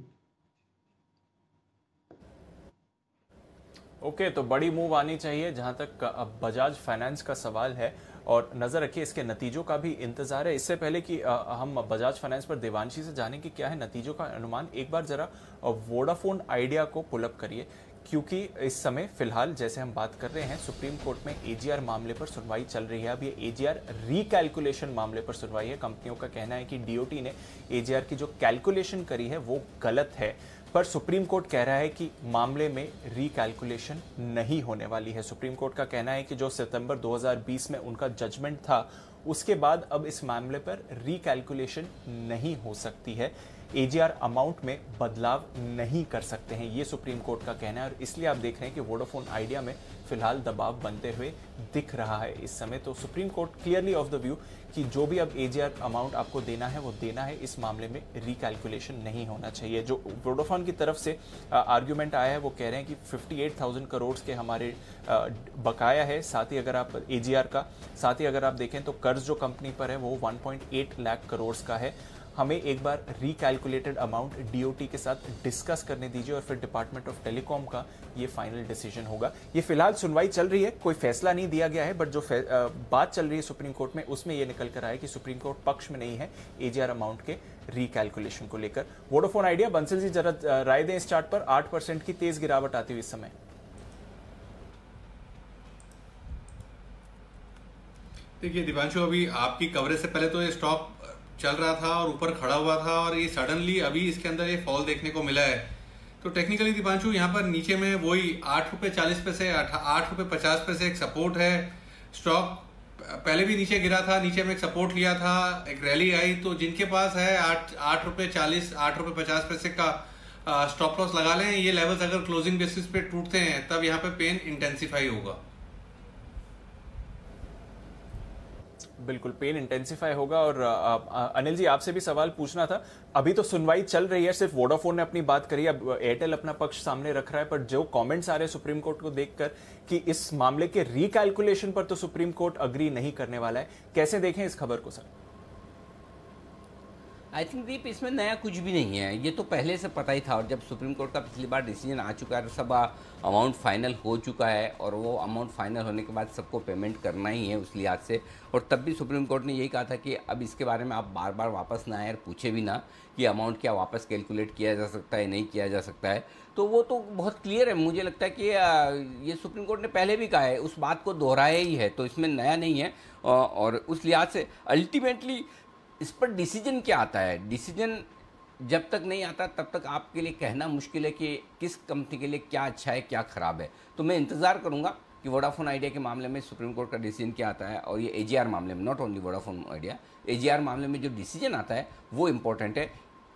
ओके, तो बड़ी मूव आनी चाहिए जहां तक अब बजाज फाइनेंस का सवाल है, और नजर रखिए इसके नतीजों का भी इंतजार है। इससे पहले कि हम बजाज फाइनेंस पर देवांशी से जानें कि क्या है नतीजों का अनुमान, एक बार जरा वोडाफोन आइडिया को पुल अप करिए। क्योंकि इस समय फिलहाल जैसे हम बात कर रहे हैं सुप्रीम कोर्ट में एजीआर मामले पर सुनवाई चल रही है। अब ये एजीआर रिकैलकुलेशन मामले पर सुनवाई है। कंपनियों का कहना है कि डीओटी ने एजीआर की जो कैलकुलेशन करी है वो गलत है, पर सुप्रीम कोर्ट कह रहा है कि मामले में रिकैलकुलेशन नहीं होने वाली है। सुप्रीम कोर्ट का कहना है कि जो सितंबर 2020 में उनका जजमेंट था उसके बाद अब इस मामले पर रिकैलकुलेशन नहीं हो सकती है, एजीआर अमाउंट में बदलाव नहीं कर सकते हैं, ये सुप्रीम कोर्ट का कहना है। और इसलिए आप देख रहे हैं कि वोडाफोन आइडिया में फिलहाल दबाव बनते हुए दिख रहा है इस समय। तो supreme court clearly of the view कि जो भी अब एजीआर अमाउंट आपको देना है वो देना है, इस मामले में रिकैलकुलेशन नहीं होना चाहिए। जो वोडाफोन की तरफ से आर्ग्यूमेंट आया है वो कह रहे हैं कि 58,000 करोड़ के हमारे बकाया है, साथ ही अगर आप एजीआर का साथ ही अगर आप देखें तो कर्ज जो कंपनी पर है वो 1.8 लाख करोड़ का है। हमें एक बार रिकैलकुलेटेड अमाउंट डीओटी के साथ डिस्कस करने दीजिए और फिर डिपार्टमेंट ऑफ टेलीकॉम का ये फाइनल डिसीजन होगा। ये फिलहाल सुनवाई चल रही है, कोई फैसला नहीं दिया गया है, बट जो बात चल रही है सुप्रीम कोर्ट में उसमें ये निकल कर आया कि सुप्रीम कोर्ट पक्ष में नहीं है एजीआर अमाउंट के रिकैलकुलेशन को लेकर। वोडाफोन आइडिया, बंसल जी जरा राय दें इस चार्ट पर, 8% की तेज गिरावट आती हुई इस समय। देखिए दीपांशु, अभी आपकी कवरेज से पहले तो ये स्टॉक चल रहा था और ऊपर खड़ा हुआ था और ये सडनली अभी इसके अंदर ये फॉल देखने को मिला है। तो टेक्निकली दीपांशु यहाँ पर नीचे में वही 8 रुपये 40 पैसे 8 रुपये 50 पैसे एक सपोर्ट है। स्टॉक पहले भी नीचे गिरा था, नीचे में एक सपोर्ट लिया था, एक रैली आई, तो जिनके पास है 8 रुपये 40 8 रुपये 50 पैसे का स्टॉप लॉस लगा लें। ये लेवल्स अगर क्लोजिंग बेसिस पे टूटते हैं तब यहाँ पे पेन इंटेंसिफाई होगा। बिल्कुल पेन इंटेंसिफाई होगा। और अनिल जी आपसे भी सवाल पूछना था, अभी तो सुनवाई चल रही है, सिर्फ वोडाफोन ने अपनी बात करी, अब एयरटेल अपना पक्ष सामने रख रहा है, पर जो कमेंट्स आ रहे हैं सुप्रीम कोर्ट को देखकर कि इस मामले के रिकैलकुलेशन पर तो सुप्रीम कोर्ट अग्री नहीं करने वाला है, कैसे देखें इस खबर को सर? आई थिंक दीप इसमें नया कुछ भी नहीं है, ये तो पहले से पता ही था। और जब सुप्रीम कोर्ट का पिछली बार डिसीजन आ चुका है, सब अमाउंट फाइनल हो चुका है और वो अमाउंट फाइनल होने के बाद सबको पेमेंट करना ही है उस लिहाज से। और तब भी सुप्रीम कोर्ट ने यही कहा था कि अब इसके बारे में आप बार बार वापस ना आए और पूछे भी ना कि अमाउंट क्या वापस कैलकुलेट किया जा सकता है नहीं किया जा सकता है। तो वो तो बहुत क्लियर है, मुझे लगता है कि ये सुप्रीम कोर्ट ने पहले भी कहा है, उस बात को दोहराया ही है, तो इसमें नया नहीं है। और उस लिहाज से अल्टीमेटली इस पर डिसीजन क्या आता है, डिसीजन जब तक नहीं आता तब तक आपके लिए कहना मुश्किल है कि किस कंपनी के लिए क्या अच्छा है क्या ख़राब है। तो मैं इंतज़ार करूंगा कि वोडाफोन आइडिया के मामले में सुप्रीम कोर्ट का डिसीजन क्या आता है, और ये एजीआर मामले में, not only Vodafone idea, AGR मामले में जो डिसीजन आता है वो इम्पोर्टेंट है।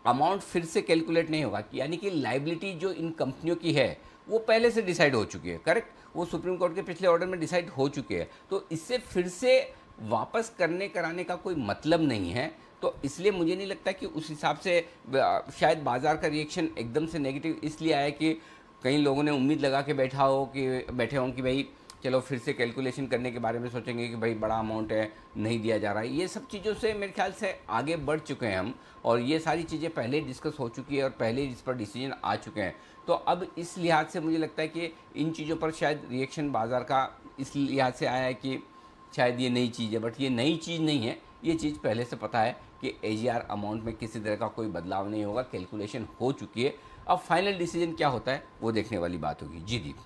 अमाउंट फिर से कैलकुलेट नहीं होगा, यानी कि लाइबिलिटी जो इन कंपनियों की है वो पहले से डिसाइड हो चुकी है, करेक्ट, वो सुप्रीम कोर्ट के पिछले ऑर्डर में डिसाइड हो चुकी है। तो इससे फिर से वापस कराने का कोई मतलब नहीं है। तो इसलिए मुझे नहीं लगता कि उस हिसाब से शायद बाजार का रिएक्शन एकदम से नेगेटिव इसलिए आया कि कई लोगों ने उम्मीद लगा के बैठे हों कि भाई चलो फिर से कैलकुलेशन करने के बारे में सोचेंगे कि भाई बड़ा अमाउंट है नहीं दिया जा रहा है। ये सब चीज़ों से मेरे ख्याल से आगे बढ़ चुके हैं हम, और ये सारी चीज़ें पहले डिस्कस हो चुकी है और पहले इस पर डिसीजन आ चुके हैं। तो अब इस लिहाज से मुझे लगता है कि इन चीज़ों पर शायद रिएक्शन बाजार का इस लिहाज से आया है कि शायद ये नई चीज़ है, बट ये नई चीज़ नहीं है, ये चीज़ पहले से पता है कि एजीआर अमाउंट में किसी तरह का कोई बदलाव नहीं होगा, कैलकुलेशन हो चुकी है। अब फाइनल डिसीजन क्या होता है वो देखने वाली बात होगी। जी दीप।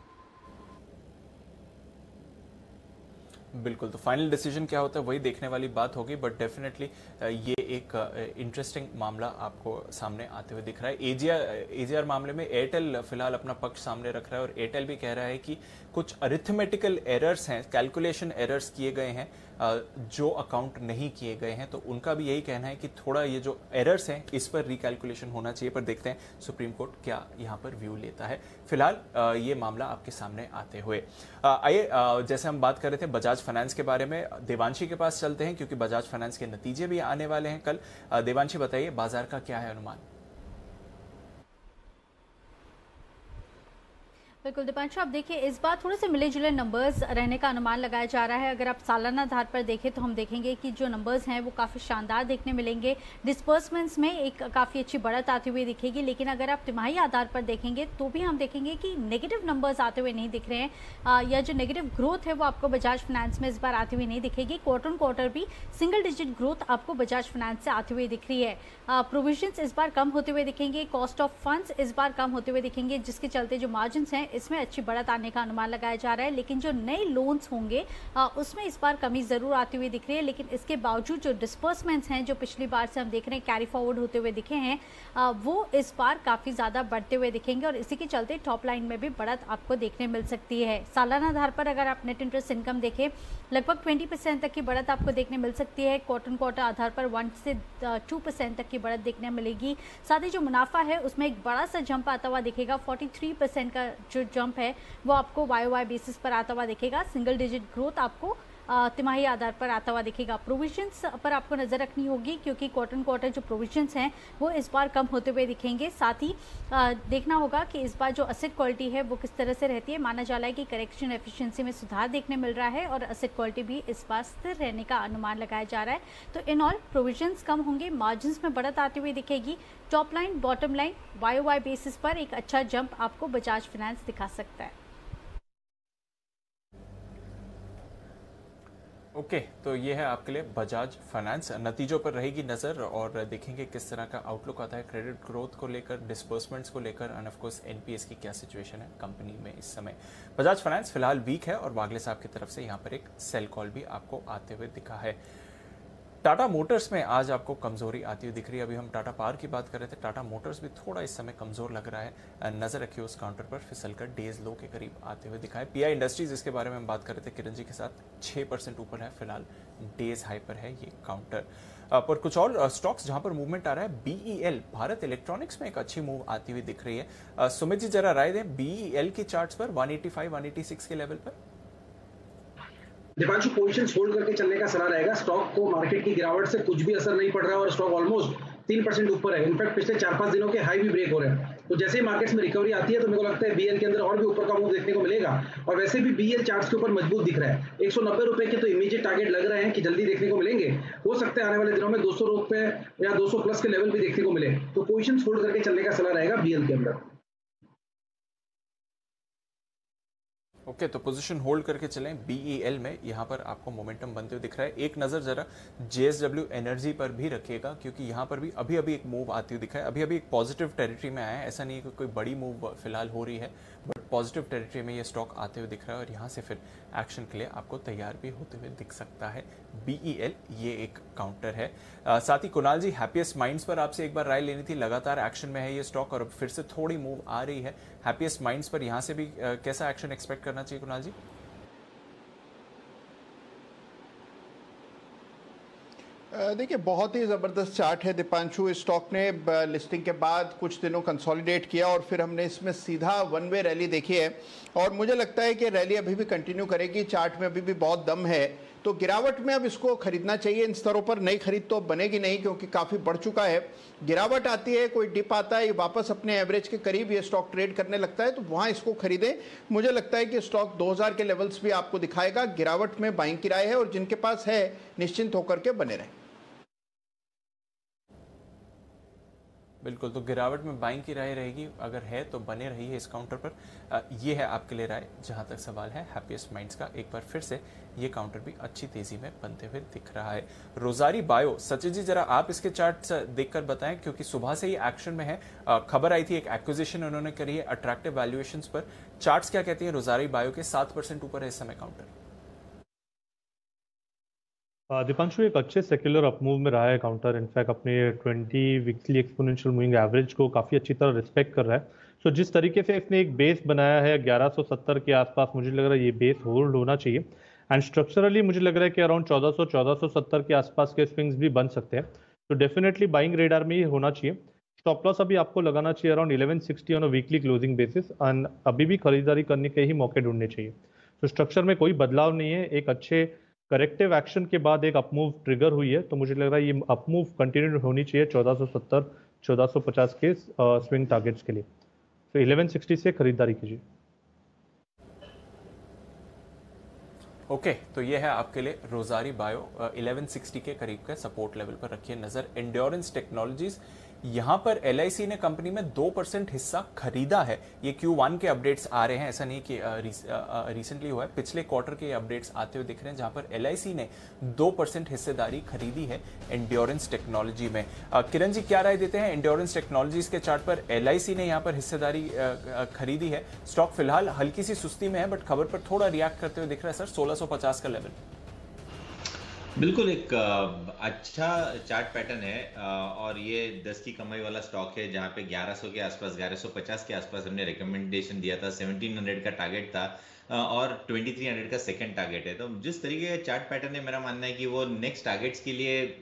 बिल्कुल, तो फाइनल डिसीजन क्या होता है वही देखने वाली बात होगी, बट डेफिनेटली ये एक इंटरेस्टिंग मामला आपको सामने आते हुए दिख रहा है। एजीआर मामले में एयरटेल फिलहाल अपना पक्ष सामने रख रहा है और एयरटेल भी कह रहा है कि कुछ अरिथमेटिकल एरर्स हैं, कैलकुलेशन एरर्स किए गए हैं जो अकाउंट नहीं किए गए हैं। तो उनका भी यही कहना है कि थोड़ा ये जो एरर्स हैं इस पर रिकैलकुलेशन होना चाहिए, पर देखते हैं सुप्रीम कोर्ट क्या यहाँ पर व्यू लेता है। फिलहाल ये मामला आपके सामने आते हुए आइए जैसे हम बात कर रहे थे बजाज फाइनेंस के बारे में, देवांशी के पास चलते हैं क्योंकि बजाज फाइनेंस के नतीजे भी आने वाले हैं कल। देवांशी बताइए बाजार का क्या है अनुमान? बिल्कुल दीपांशु, आप देखिए इस बार थोड़े से मिले जुले नंबर्स रहने का अनुमान लगाया जा रहा है। अगर आप सालाना आधार पर देखें तो हम देखेंगे कि जो नंबर्स हैं वो काफ़ी शानदार देखने मिलेंगे। डिस्पर्समेंट्स में एक काफ़ी अच्छी बढ़त आती हुई दिखेगी, लेकिन अगर आप तिमाही आधार पर देखेंगे तो भी हम देखेंगे कि नेगेटिव नंबर्स आते हुए नहीं दिख रहे हैं, या जो नेगेटिव ग्रोथ है वो आपको बजाज फाइनेंस में इस बार आती हुई नहीं दिखेगी। क्वार्टर ऑन क्वार्टर भी सिंगल डिजिट ग्रोथ आपको बजाज फाइनेंस से आती हुई दिख रही है। प्रोविजंस इस बार कम होते हुए दिखेंगे, कॉस्ट ऑफ फंड्स इस बार कम होते हुए दिखेंगे, जिसके चलते जो मार्जिन हैं इसमें अच्छी बढ़त आने का अनुमान लगाया जा रहा है। लेकिन जो नए लोन्स होंगे उसमें इस बार कमी ज़रूर आती हुई दिख रही है। लेकिन इसके बावजूद जो डिस्पर्समेंट्स हैं, जो पिछली बार से हम देख रहे हैं कैरी फॉरवर्ड होते हुए दिखे हैं, वो इस बार काफ़ी ज़्यादा बढ़ते हुए दिखेंगे और इसी के चलते टॉप लाइन में भी बढ़त आपको देखने मिल सकती है। सालाना आधार पर अगर आप नेट इंटरेस्ट इनकम देखें, लगभग 20% तक की बढ़त आपको देखने मिल सकती है। क्वार्टर आधार पर 1 से 2% तक की बढ़त देखने मिलेगी। साथ ही जो मुनाफा है उसमें एक बड़ा सा जंप आता हुआ दिखेगा। 43% का जो जंप है वो आपको YOY बेसिस पर आता हुआ दिखेगा। सिंगल डिजिट ग्रोथ आपको तिमाही आधार पर आता हुआ दिखेगा। प्रोविजंस पर आपको नज़र रखनी होगी क्योंकि क्वार्टर जो प्रोविजंस हैं वो इस बार कम होते हुए दिखेंगे। साथ ही देखना होगा कि इस बार जो असेट क्वालिटी है वो किस तरह से रहती है। माना जा रहा है कि करेक्शन एफिशिएंसी में सुधार देखने मिल रहा है और असेट क्वालिटी भी इस बार स्थिर रहने का अनुमान लगाया जा रहा है। तो इन ऑल प्रोविजंस कम होंगे, मार्जिन में बढ़त आती हुई दिखेगी। Top line bottom line YOY basis पर एक अच्छा जंप आपको बजाज फाइनेंस दिखा सकता है। ओके, तो ये है आपके लिए बजाज फाइनेंस। नतीजों पर रहेगी नजर और देखेंगे किस तरह का आउटलुक आता है क्रेडिट ग्रोथ को लेकर, डिस्बर्समेंट्स को लेकर एंड ऑफ कोर्स एनपीएस की क्या सिचुएशन है कंपनी में इस समय। बजाज फाइनेंस फिलहाल वीक है और वागले साहब की तरफ से यहाँ पर एक सेल कॉल भी आपको आते हुए दिखा है। टाटा मोटर्स में आज आपको कमजोरी आती हुई दिख रही है। अभी हम टाटा पावर की बात कर रहे थे, टाटा मोटर्स भी थोड़ा इस समय कमजोर लग रहा है। नजर रखिए उस काउंटर पर, फिसलकर डेज लो के करीब आते हुए दिखा है। पीआई इंडस्ट्रीज, इसके बारे में हम बात कर रहे थे किरण जी के साथ, 6% ऊपर है फिलहाल, डेज हाई पर है ये काउंटर। पर कुछ और स्टॉक्स जहां पर मूवमेंट आ रहा है, बीईएल भारत इलेक्ट्रॉनिक्स में एक अच्छी मूव आती हुई दिख रही है। सुमित जी जरा राय दें बीईएल की चार्ट्स पर 185-186 के लेवल पर। दीपांशु, पोजीशन होल्ड करके चलने का सलाह रहेगा। स्टॉक को मार्केट की गिरावट से कुछ भी असर नहीं पड़ रहा है और स्टॉक ऑलमोस्ट 3% ऊपर है। इनफैक्ट पिछले 4-5 दिनों के हाई भी ब्रेक हो रहे हैं। तो जैसे ही मार्केट्स में रिकवरी आती है तो मेरे को लगता है बीएल के अंदर और भी ऊपर का मूव देखने को मिलेगा। और वैसे भी बीएल चार्ट्स के ऊपर मजबूत दिख रहा है। 190 रुपए के तो इमीडिएट टारगेट लग रहे हैं कि जल्दी देखने को मिलेंगे। हो सकता है आने वाले दिनों में 200 रुपए या 200 प्लस के लेवल भी देखने को मिले। तो पोजीशन होल्ड करके चलने का सलाह रहेगा बीएल के अंदर। ओके, तो पोजीशन होल्ड करके चलें बीईएल में। यहाँ पर आपको मोमेंटम बनते हुए दिख रहा है। एक नज़र जरा जेएसडब्ल्यू एनर्जी पर भी रखिएगा क्योंकि यहाँ पर भी अभी एक मूव आती हुई दिखा है। अभी एक पॉजिटिव टेरिटरी में आया है। ऐसा नहीं है कि कोई बड़ी मूव फिलहाल हो रही है, बट पॉजिटिव टेरिटरी में ये स्टॉक आते हुए दिख रहा है और यहाँ से फिर एक्शन के लिए आपको तैयार भी होते हुए दिख सकता है। बीईएल ये एक काउंटर है। साथ ही कुणाल जी, हैप्पीएस्ट माइंड्स पर आपसे एक बार राय लेनी थी। लगातार एक्शन में है ये स्टॉक और फिर से थोड़ी मूव आ रही है। हैप्पीएस्ट माइंड्स पर यहाँ से भी कैसा एक्शन एक्सपेक्ट करना चाहिए कुणाल जी? देखिए, बहुत ही ज़बरदस्त चार्ट है दीपांशु। इस स्टॉक ने लिस्टिंग के बाद कुछ दिनों कंसोलिडेट किया और फिर हमने इसमें सीधा वन वे रैली देखी है और मुझे लगता है कि रैली अभी भी कंटिन्यू करेगी। चार्ट में अभी भी बहुत दम है, तो गिरावट में अब इसको खरीदना चाहिए। इन स्तरों पर नई खरीद तो बनेगी नहीं क्योंकि काफ़ी बढ़ चुका है। गिरावट आती है, कोई डिप आता है, वापस अपने एवरेज के करीब ये स्टॉक ट्रेड करने लगता है, तो वहाँ इसको खरीदें। मुझे लगता है कि स्टॉक 2000 के लेवल्स भी आपको दिखाएगा। गिरावट में बाइंग की राय है और जिनके पास है निश्चिंत होकर के बने रहें। बिल्कुल, तो गिरावट में बाइंग की राय रहेगी, अगर है तो बने रहिए इस काउंटर पर। ये है आपके लिए राय। जहां तक सवाल है हैप्पीएस्ट माइंड्स का, एक बार फिर से ये काउंटर भी अच्छी तेजी में बनते हुए दिख रहा है। रोजारी बायो, सचिन जी जरा आप इसके चार्ट्स देखकर बताएं क्योंकि सुबह से ही एक्शन में है। खबर आई थी एक एक्विजिशन उन्होंने करी है अट्रैक्टिव वैल्यूएशंस पर। चार्ट्स क्या कहती है? रोजारी बायो के 7% ऊपर है इस समय काउंटर। दीपांशु, एक अच्छे सेक्युलर अपमूव में रहा है काउंटर। इनफैक्ट अपने 20 वीकली एक्सपोनेंशियल मूविंग एवरेज को काफ़ी अच्छी तरह रिस्पेक्ट कर रहा है। सो जिस तरीके से इसने एक बेस बनाया है 1170 के आसपास, मुझे लग रहा है ये बेस होल्ड होना चाहिए। एंड स्ट्रक्चरली मुझे लग रहा है कि अराउंड 1470 के आसपास के स्विंग्स भी बन सकते हैं। तो डेफिनेटली बाइंग रेडार में ही होना चाहिए। स्टॉप लॉस अभी आपको लगाना चाहिए around 1160 on a weekly closing basis and अभी भी खरीदारी करने के ही मौके ढूंढने चाहिए। तो स्ट्रक्चर में कोई बदलाव नहीं है। एक अच्छे करेक्टिव एक्शन के बाद एक अपमूव ट्रिगर हुई है, तो मुझे लग रहा है ये अपमूव कंटिन्यू होनी चाहिए 1470 1450 के स्विंग टारगेट्स के लिए। तो 1160 से खरीदारी कीजिए। ओके, तो ये है आपके लिए रोजारी बायो। 1160 के करीब का सपोर्ट लेवल पर रखिए नजर। एंड्योरेंस टेक्नोलॉजीज, यहाँ पर LIC ने कंपनी में 2% हिस्सा खरीदा है। ये Q1 के अपडेट्स आ रहे हैं, ऐसा नहीं कि रिसेंटली हुआ है, पिछले क्वार्टर के अपडेट्स आते हुए दिख रहे हैं जहां पर LIC ने 2% हिस्सेदारी खरीदी है एंड्योरेंस टेक्नोलॉजी में। किरण जी क्या राय देते हैं एंड्योरेंस टेक्नोलॉजीज के चार्ट पर? LIC ने यहाँ पर हिस्सेदारी खरीदी है, स्टॉक फिलहाल हल्की सी सुस्ती में है बट खबर पर थोड़ा रिएक्ट करते हुए दिख रहा है सर, 1650 का लेवल। बिल्कुल एक अच्छा चार्ट पैटर्न है और ये 10 की कमाई वाला स्टॉक है जहां पे 1100 के आसपास 1150 के आसपास हमने रिकमेंडेशन दिया था, 1700 का टारगेट था और 2300 का सेकंड टारगेट है। तो जिस तरीके का चार्ट पैटर्न है, मेरा मानना है कि वो नेक्स्ट टारगेट्स के लिए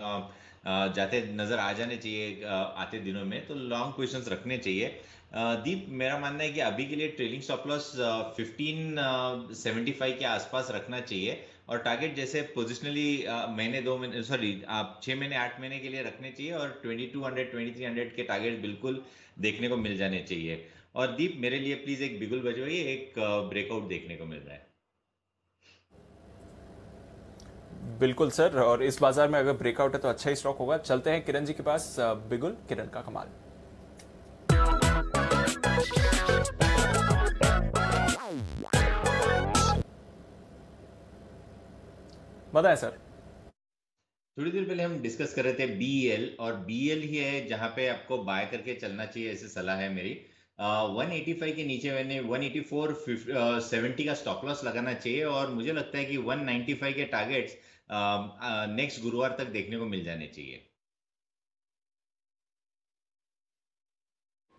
जाते नजर आ जाने चाहिए आते दिनों में, तो लॉन्ग पोजीशंस रखने चाहिए। दीप, मेरा मानना है कि अभी के लिए ट्रेलिंग स्टॉप लॉस 1575 के आसपास रखना चाहिए और टारगेट जैसे पोजिशनली महीने 2 महीने सॉरी आप 6 महीने 8 महीने के लिए रखने चाहिए और 2200 2300 के टारगेट बिल्कुल देखने को मिल जाने चाहिए। और दीप, मेरे लिए प्लीज एक बिगुल बजवाइए, एक ब्रेकआउट देखने को मिल रहा है। बिल्कुल सर, और इस बाजार में अगर ब्रेकआउट है तो अच्छा ही स्टॉक होगा। चलते हैं किरण जी के पास, बिगुल किरण का कमाल। बताएं सर। थोड़ी देर पहले हम डिस्कस कर रहे थे BEL और BEL ही है जहां पे आपको बाय करके चलना चाहिए, ऐसी सलाह है मेरी। 185 के नीचे मैंने 184.70 का स्टॉप लॉस लगाना चाहिए और मुझे लगता है कि 195 के टारगेट्स नेक्स्ट गुरुवार तक देखने को मिल जाने चाहिए।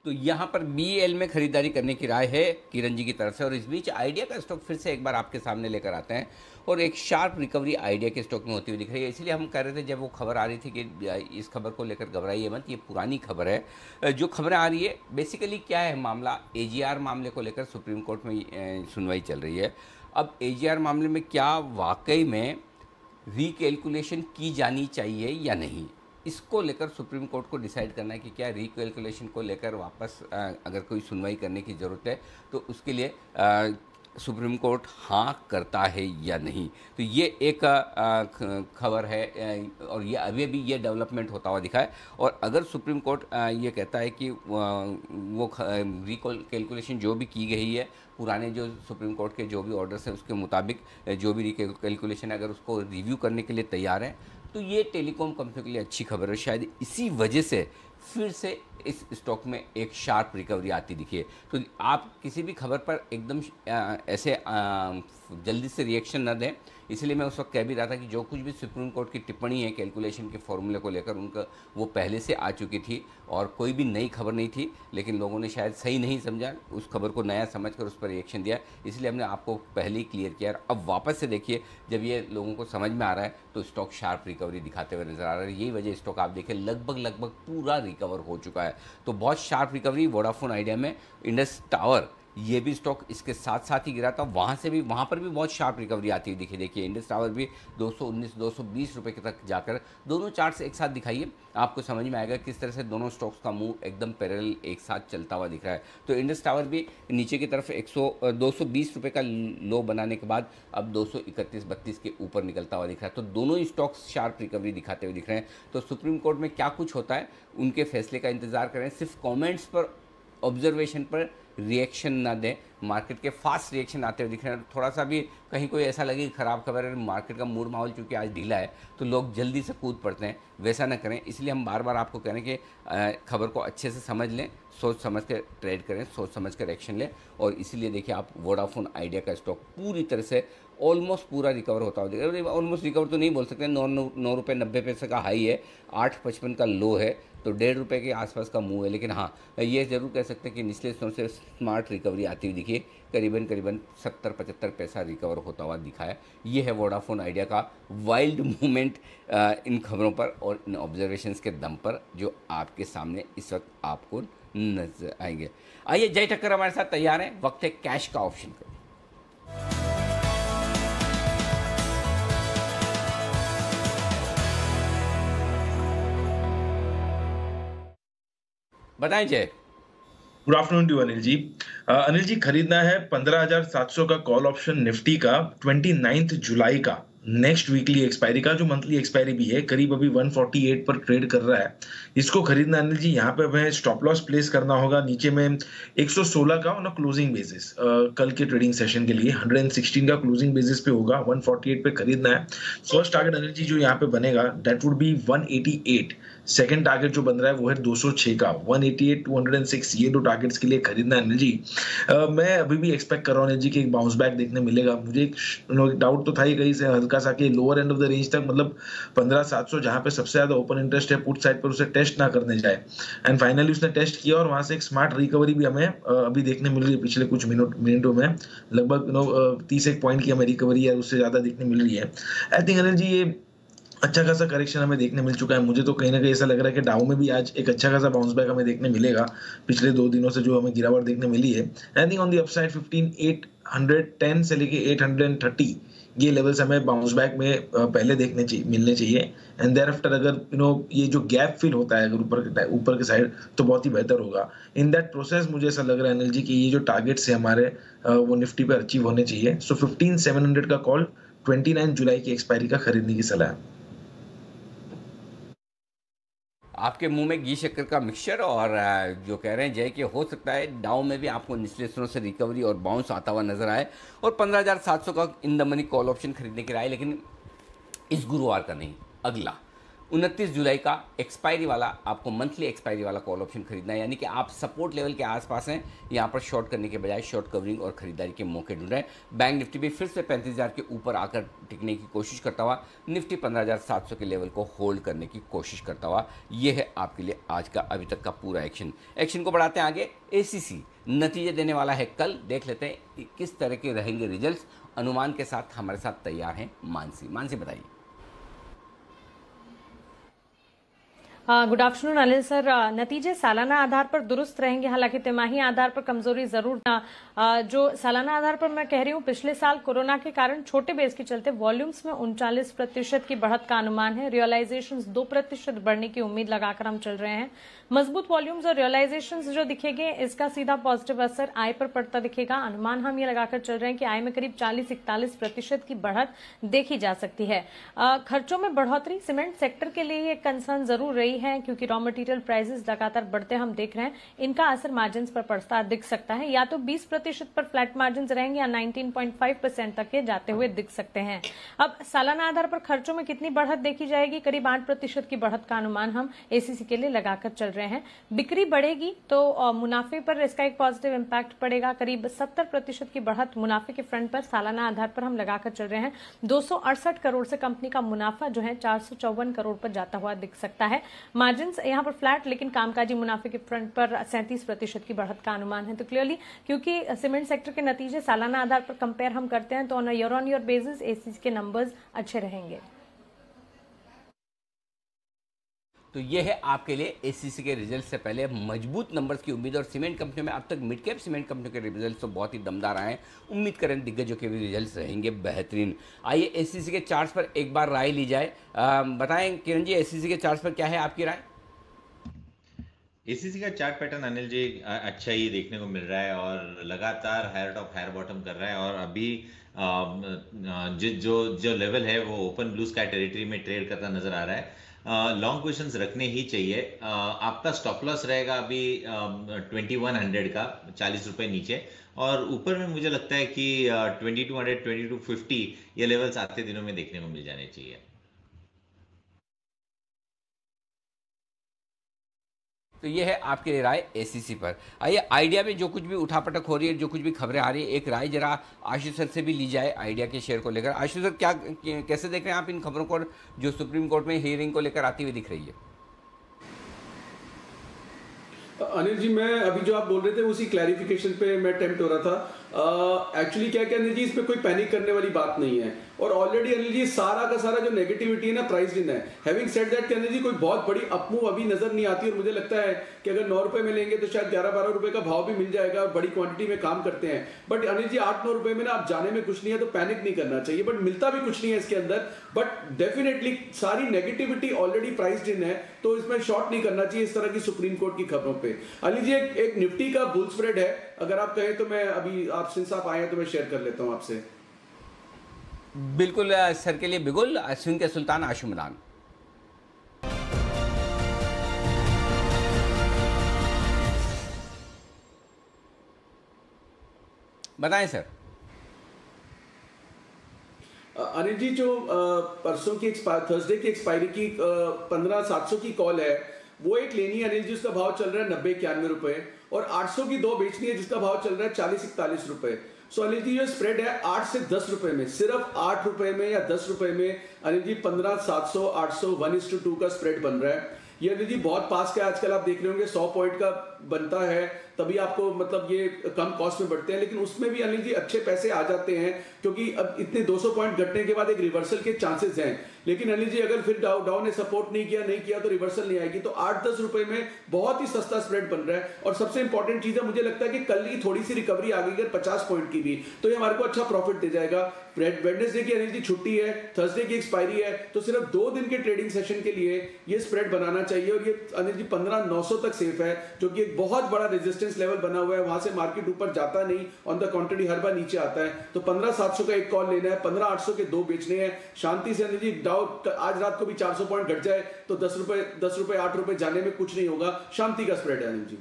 तो यहाँ पर BEL में खरीदारी करने की राय है किरण जी की तरफ से। और इस बीच आइडिया का स्टॉक फिर से एक बार आपके सामने लेकर आते हैं और एक शार्प रिकवरी आइडिया के स्टॉक में होती हुई दिख रही है। इसलिए हम कह रहे थे जब वो खबर आ रही थी कि इस खबर को लेकर घबराइए मत, ये पुरानी खबर है। जो खबरें आ रही है बेसिकली क्या है मामला, AGR मामले को लेकर सुप्रीम कोर्ट में सुनवाई चल रही है। अब AGR मामले में क्या वाकई में रिकैलकुलेशन की जानी चाहिए या नहीं, इसको लेकर सुप्रीम कोर्ट को डिसाइड करना है कि क्या रिकैलकुलेशन को लेकर वापस अगर कोई सुनवाई करने की ज़रूरत है तो उसके लिए सुप्रीम कोर्ट हाँ करता है या नहीं। तो ये एक खबर है और ये अभी भी ये डेवलपमेंट होता हुआ दिखा है। और अगर सुप्रीम कोर्ट ये कहता है कि वो रिकैलकुलेशन जो भी की गई है, पुराने जो सुप्रीम कोर्ट के जो भी ऑर्डर्स हैं उसके मुताबिक जो भी रिकैलकुलेशन है, अगर उसको रिव्यू करने के लिए तैयार है तो ये टेलीकॉम कंपनी के लिए अच्छी खबर है। शायद इसी वजह से फिर से इस स्टॉक में एक शार्प रिकवरी आती दिखी है। तो आप किसी भी खबर पर एकदम ऐसे जल्दी से रिएक्शन न दें। इसलिए मैं उस वक्त कह भी रहा था कि जो कुछ भी सुप्रीम कोर्ट की टिप्पणी है कैलकुलेशन के फॉर्मूले को लेकर, उनका वो पहले से आ चुकी थी और कोई भी नई खबर नहीं थी, लेकिन लोगों ने शायद सही नहीं समझा, उस खबर को नया समझकर उस पर रिएक्शन दिया। इसलिए हमने आपको पहले ही क्लियर किया। अब वापस से देखिए, जब ये लोगों को समझ में आ रहा है तो स्टॉक शार्प रिकवरी दिखाते हुए नजर आ रहा है। यही वजह स्टॉक आप देखें लगभग पूरा रिकवर हो चुका है। तो बहुत शार्प रिकवरी वोडाफोन आइडिया में। इंडस टावर ये भी स्टॉक इसके साथ साथ ही गिरा था, वहाँ पर भी बहुत शार्प रिकवरी आती हुई दिखी। देखिए इंडस टावर भी 219-220 रुपये तक जाकर, दोनों चार्ट्स एक साथ दिखाइए, आपको समझ में आएगा किस तरह से दोनों स्टॉक्स का मूव एकदम पैरेलल एक साथ चलता हुआ दिख रहा है। तो इंडस टावर भी नीचे की तरफ 220 रुपये का लो बनाने के बाद अब 231-32 के ऊपर निकलता हुआ दिख रहा है। तो दोनों ही स्टॉक्स शार्प रिकवरी दिखाते हुए दिख रहे हैं। तो सुप्रीम कोर्ट में क्या कुछ होता है उनके फैसले का इंतजार करें। सिर्फ कॉमेंट्स पर, ऑब्जर्वेशन पर रिएक्शन ना दें। मार्केट के फास्ट रिएक्शन आते हुए दिख रहे हैं। थोड़ा सा भी कहीं कोई ऐसा लगे ख़राब खबर है, मार्केट का मूड माहौल चूँकि आज ढीला है तो लोग जल्दी से कूद पड़ते हैं, वैसा ना करें। इसलिए हम बार बार आपको कह रहे हैं कि खबर को अच्छे से समझ लें, सोच समझ कर ट्रेड करें, सोच समझ कर एक्शन लें। और इसीलिए देखिए आप वोडाफोन आइडिया का स्टॉक पूरी तरह से ऑलमोस्ट पूरा रिकवर होता हुआ दिख रहा है। ऑलमोस्ट रिकवर तो नहीं बोल सकते, 9 रुपये 90 पैसे का हाई है, 8.55 का लो है, तो 1.5 रुपये के आसपास का मूव है। लेकिन हाँ, ये ज़रूर कह सकते हैं कि निचले स्टोर से स्मार्ट रिकवरी आती हुई दिखी, करीबन 70-75 पैसा रिकवर होता हुआ दिखा है। ये है वोडाफोन आइडिया का वाइल्ड मूवमेंट इन खबरों पर और इन ऑब्जर्वेशंस के दम पर जो आपके सामने इस वक्त आपको नजर आएंगे। आइए, जय ठक्कर हमारे साथ तैयार हैं, वक्त है कैश का ऑप्शन का। बताएं जय। Good afternoon to Anil ji. Anil ji, खरीदना है 15,700 का कॉल ऑप्शन निफ्टी का 29 जुलाई का नेक्स्ट वीकली एक्सपायरी का, जो मंथली एक्सपायरी भी है, करीब अभी 148 पर ट्रेड कर रहा है। इसको खरीदना अनिल जी, यहाँ पे हमें स्टॉप लॉस प्लेस करना होगा नीचे में 116 का ऑन अ क्लोजिंग बेसिस। कल के ट्रेडिंग सेशन के लिए 116 का क्लोजिंग बेसिस पे होगा, 148 पे खरीदना है। फर्स्ट टारगेट अनिल जी जो यहाँ पे बनेगा that would be 188। Second target जो बन रहा है वो है 206 का, 188 206, ये दो टारगेट्स के लिए खरीदना है अनिल जी। मैं अभी भी एक्सपेक्ट कर रहा हूँ अनिल जी कि एक बाउंस बैक देखने मिलेगा। मुझे एक डाउट तो था ही कहीं से हल्का सा कि lower end of the range तक, मतलब 15700 जहां पे सबसे ज्यादा ओपन इंटरेस्ट है पुट साइड पर, उसे टेस्ट ना करने जाए। एंड फाइनली उसने टेस्ट किया और वहां से एक स्मार्ट रिकवरी भी हमें अभी देखने मिल रही है पिछले कुछ मिनटों में। लगभग 31 पॉइंट की हमें रिकवरी है, उससे ज्यादा देखने मिल रही है। आई थिंक अनिल जी ये अच्छा खासा करेक्शन हमें देखने मिल चुका है। मुझे तो कहीं ना कहीं ऐसा लग रहा है कि डाउ में भी आज एक अच्छा खासा बाउंस बैक हमें देखने मिलेगा पिछले 2 दिनों से जो हमें गिरावट देखने मिली है। I think on the upside 15810 से लेके 830 ये लेवल्स हमें बाउंस बैक में पहले मिलने चाहिए। एंड देयर आफ्टर अगर ये जो गैप फिल होता है अगर ऊपर के साइड, तो बहुत ही बेहतर होगा। इन दैट प्रोसेस मुझे ऐसा लग रहा है अनिल जी कि ये जो टारगेट्स है हमारे वो निफ्टी पे अचीव होने चाहिए। सो 15700 का कॉल, 29 जुलाई की एक्सपायरी का खरीदने की सलाह है। आपके मुंह में घी शक्कर का मिक्सचर, और जो कह रहे हैं जय कि हो सकता है डाउ में भी आपको निचले स्तरों से रिकवरी और बाउंस आता हुआ नजर आए, और 15,700 का in the money call option खरीदने की राय, लेकिन इस गुरुवार का नहीं, अगला 29 जुलाई का एक्सपायरी वाला आपको मंथली एक्सपायरी वाला कॉल ऑप्शन खरीदना है। यानी कि आप सपोर्ट लेवल के आसपास हैं, यहाँ पर शॉर्ट करने के बजाय शॉर्ट कवरिंग और खरीदारी के मौके ढूंढ रहे हैं। बैंक निफ्टी भी फिर से 35,000 के ऊपर आकर टिकने की कोशिश करता हुआ, निफ्टी 15,700 के लेवल को होल्ड करने की कोशिश करता हुआ। ये है आपके लिए आज का अभी तक का पूरा एक्शन को बढ़ाते हैं आगे। एसीसी नतीजे देने वाला है कल, देख लेते हैं किस तरह के रहेंगे रिजल्ट्स। अनुमान के साथ हमारे साथ तैयार हैं मानसी बताइए। Good afternoon Anil sir. नतीजे सालाना आधार पर दुरुस्त रहेंगे, हालांकि तिमाही आधार पर कमजोरी जरूर। जो सालाना आधार पर मैं कह रही हूँ, पिछले साल कोरोना के कारण छोटे बेस के चलते वॉल्यूम्स में 39% की बढ़त का अनुमान है। रियलाइजेशंस 2% बढ़ने की उम्मीद लगाकर हम चल रहे हैं। मजबूत वॉल्यूम्स और रियलाइजेशंस जो दिखेंगे, इसका सीधा पॉजिटिव असर आय पर पड़ता दिखेगा। अनुमान हम ये लगाकर चल रहे हैं कि आय में करीब 40-41% की बढ़त देखी जा सकती है। खर्चों में बढ़ोतरी सीमेंट सेक्टर के लिए एक कंसर्न जरूर रही है, क्योंकि रॉ मटेरियल प्राइसेस लगातार बढ़ते हम देख रहे हैं। इनका असर मार्जिन पर पड़ता दिख सकता है। या तो 20% पर फ्लैट मार्जिन रहेंगे या 19.5% तक के जाते हुए दिख सकते हैं। अब सालाना आधार पर खर्चों में कितनी बढ़त देखी जाएगी? करीब 8% की बढ़त का अनुमान हम एसीसी के लिए लगाकर चल रहे हैं। बिक्री बढ़ेगी तो मुनाफे पर इसका एक पॉजिटिव इंपैक्ट पड़ेगा। करीब 70% की बढ़त मुनाफे के फ्रंट पर सालाना आधार पर हम लगाकर चल रहे हैं। 268 करोड़ से कंपनी का मुनाफा जो है 454 करोड़ पर जाता हुआ दिख सकता है। मार्जिन यहाँ पर फ्लैट, लेकिन कामकाजी मुनाफे के फ्रंट पर 37% की बढ़त का अनुमान है। तो क्लियरली क्योंकि सीमेंट सेक्टर के नतीजे सालाना आधार पर कंपेयर हम करते हैं, तो on year on year basis ACC के नंबर्स अच्छे रहेंगे। तो ये है आपके लिए एसीसी के रिजल्ट से पहले मजबूत नंबर्स की उम्मीद। और सीमेंट कंपनियों में अब तक मिड कैप सीमेंट कंपनियों के रिजल्ट तो बहुत ही दमदार आए हैं। उम्मीद करें दिग्गजों के भी रिजल्ट्स रहेंगे बेहतरीन। आइए एसीसी के चार्ट्स पर एक बार राय ली जाए। बताएं किरण जी, एसीसी के चार्ट्स पर क्या है आपकी राय? एसीसी का चार्ट पैटर्न अनिल जी अच्छा ही देखने को मिल रहा है और लगातार हायर टॉप हायर बॉटम कर रहा है। और अभी जो लेवल है वो ओपन ब्लू स्काई टेरिटरी में ट्रेड करता नजर आ रहा है। लॉन्ग क्वेश्चंस रखने ही चाहिए। आपका स्टॉप लॉस रहेगा अभी 2100 का, 40 रुपए नीचे, और ऊपर में मुझे लगता है कि 2200 2250 ये लेवल्स आते दिनों में देखने को मिल जाने चाहिए। तो ये है आपके राय एसीसी पर। आइए आइडिया में जो कुछ भी उठापटक हो रही है, जो कुछ भी खबरें आ रही है, एक राय जरा आशीष सर से भी ली जाए आइडिया के शेयर को लेकर। आशीष सर कैसे देख रहे हैं आप इन खबरों को जो सुप्रीम कोर्ट में हियरिंग को लेकर आती हुई दिख रही है? अनिल जी, मैं अभी जो आप बोल रहे थे उसी क्लैरिफिकेशन पे मैं अटेम्प्ट हो रहा था। एक्चुअली क्या क्या अनिल जी, इस पे कोई पैनिक करने वाली बात नहीं है। और ऑलरेडी अनिल जी सारा का सारा जो नेगेटिविटी है ना प्राइस इन है। Having said that Anil ji कोई बहुत बड़ी अपमूव अभी नजर नहीं आती। और मुझे लगता है कि अगर 9 रुपए में लेंगे तो शायद 11-12 रुपए का भाव भी मिल जाएगा और बड़ी क्वांटिटी में काम करते हैं। बट अनिल जी 8-9 रुपए में ना आप जाने में कुछ नहीं है तो पैनिक नहीं करना चाहिए। बट मिलता भी कुछ नहीं है इसके अंदर। बट डेफिनेटली सारी नेगेटिविटी ऑलरेडी प्राइस्ड इन है, तो इसमें शॉर्ट नहीं करना चाहिए इस तरह की सुप्रीम कोर्ट की खबरों पे। अनिल जी एक निफ्टी का बुल स्प्रेड है, अगर आप कहें तो मैं अभी आप सिंस आप आए हैं तो मैं शेयर कर लेता हूं आपसे। बिल्कुल सर के लिए बिगुल, स्विंग के सुल्तान आशुमदान। बताएं सर। अनिल जी, जो परसों की थर्सडे की एक्सपायरी की 15,700 की कॉल है, वो एक लेनी है अनिल जी, उसका भाव चल रहा है 90-91 रुपए, और 800 की 2 बेचनी है जिसका भाव चल रहा है 40-41 रुपए। सो अनिल जी, जो स्प्रेड है 8 से 10 रुपए में, सिर्फ 8 रुपए में या 10 रुपए में अनिल जी 15,700 800 1:2 का स्प्रेड बन रहा है। ये अनिल जी बहुत पास का, आजकल आप देख रहे होंगे 100 पॉइंट का बनता है तभी आपको मतलब ये कम कॉस्ट में बढ़ते हैं, लेकिन उसमें भी अनिल जी अच्छे पैसे आ जाते हैं, क्योंकि अब इतने 200 पॉइंट घटने के बाद एक रिवर्सल के चांसेस हैं। लेकिन अनिल जी अगर फिर डाउ ने सपोर्ट नहीं किया तो रिवर्सल नहीं आएगी। तो 8-10 रुपए में बहुत ही सस्ता स्प्रेड बन रहा है। और सबसे इंपॉर्टेंट चीज है, मुझे लगता है कि कल ही थोड़ी सी रिकवरी आ गई अगर 50 पॉइंट की भी, तो ये हमारे को अच्छा प्रॉफिट दे जाएगा। वेडनेसडे की अनिल जी छुट्टी है, थर्सडे की एक्सपायरी है, तो सिर्फ 2 दिन के ट्रेडिंग सेशन के लिए ये स्प्रेड बनाना चाहिए। और ये अनिल जी 15,900 तक सेफ है, जो कि एक बहुत बड़ा रेजिस्टेंस लेवल बना हुआ है, वहां से मार्केट ऊपर जाता नहीं, ऑन द कॉन्ट्ररी हर बार नीचे आता है। तो 15,700 का एक कॉल लेना है, 15,800 के 2 बेचने हैं शांति से अनिल जी। डाउ आज रात को भी 400 पॉइंट घट जाए तो 10 रुपए 8 रुपए जाने में कुछ नहीं होगा, शांति का स्प्रेड है अनिल जी।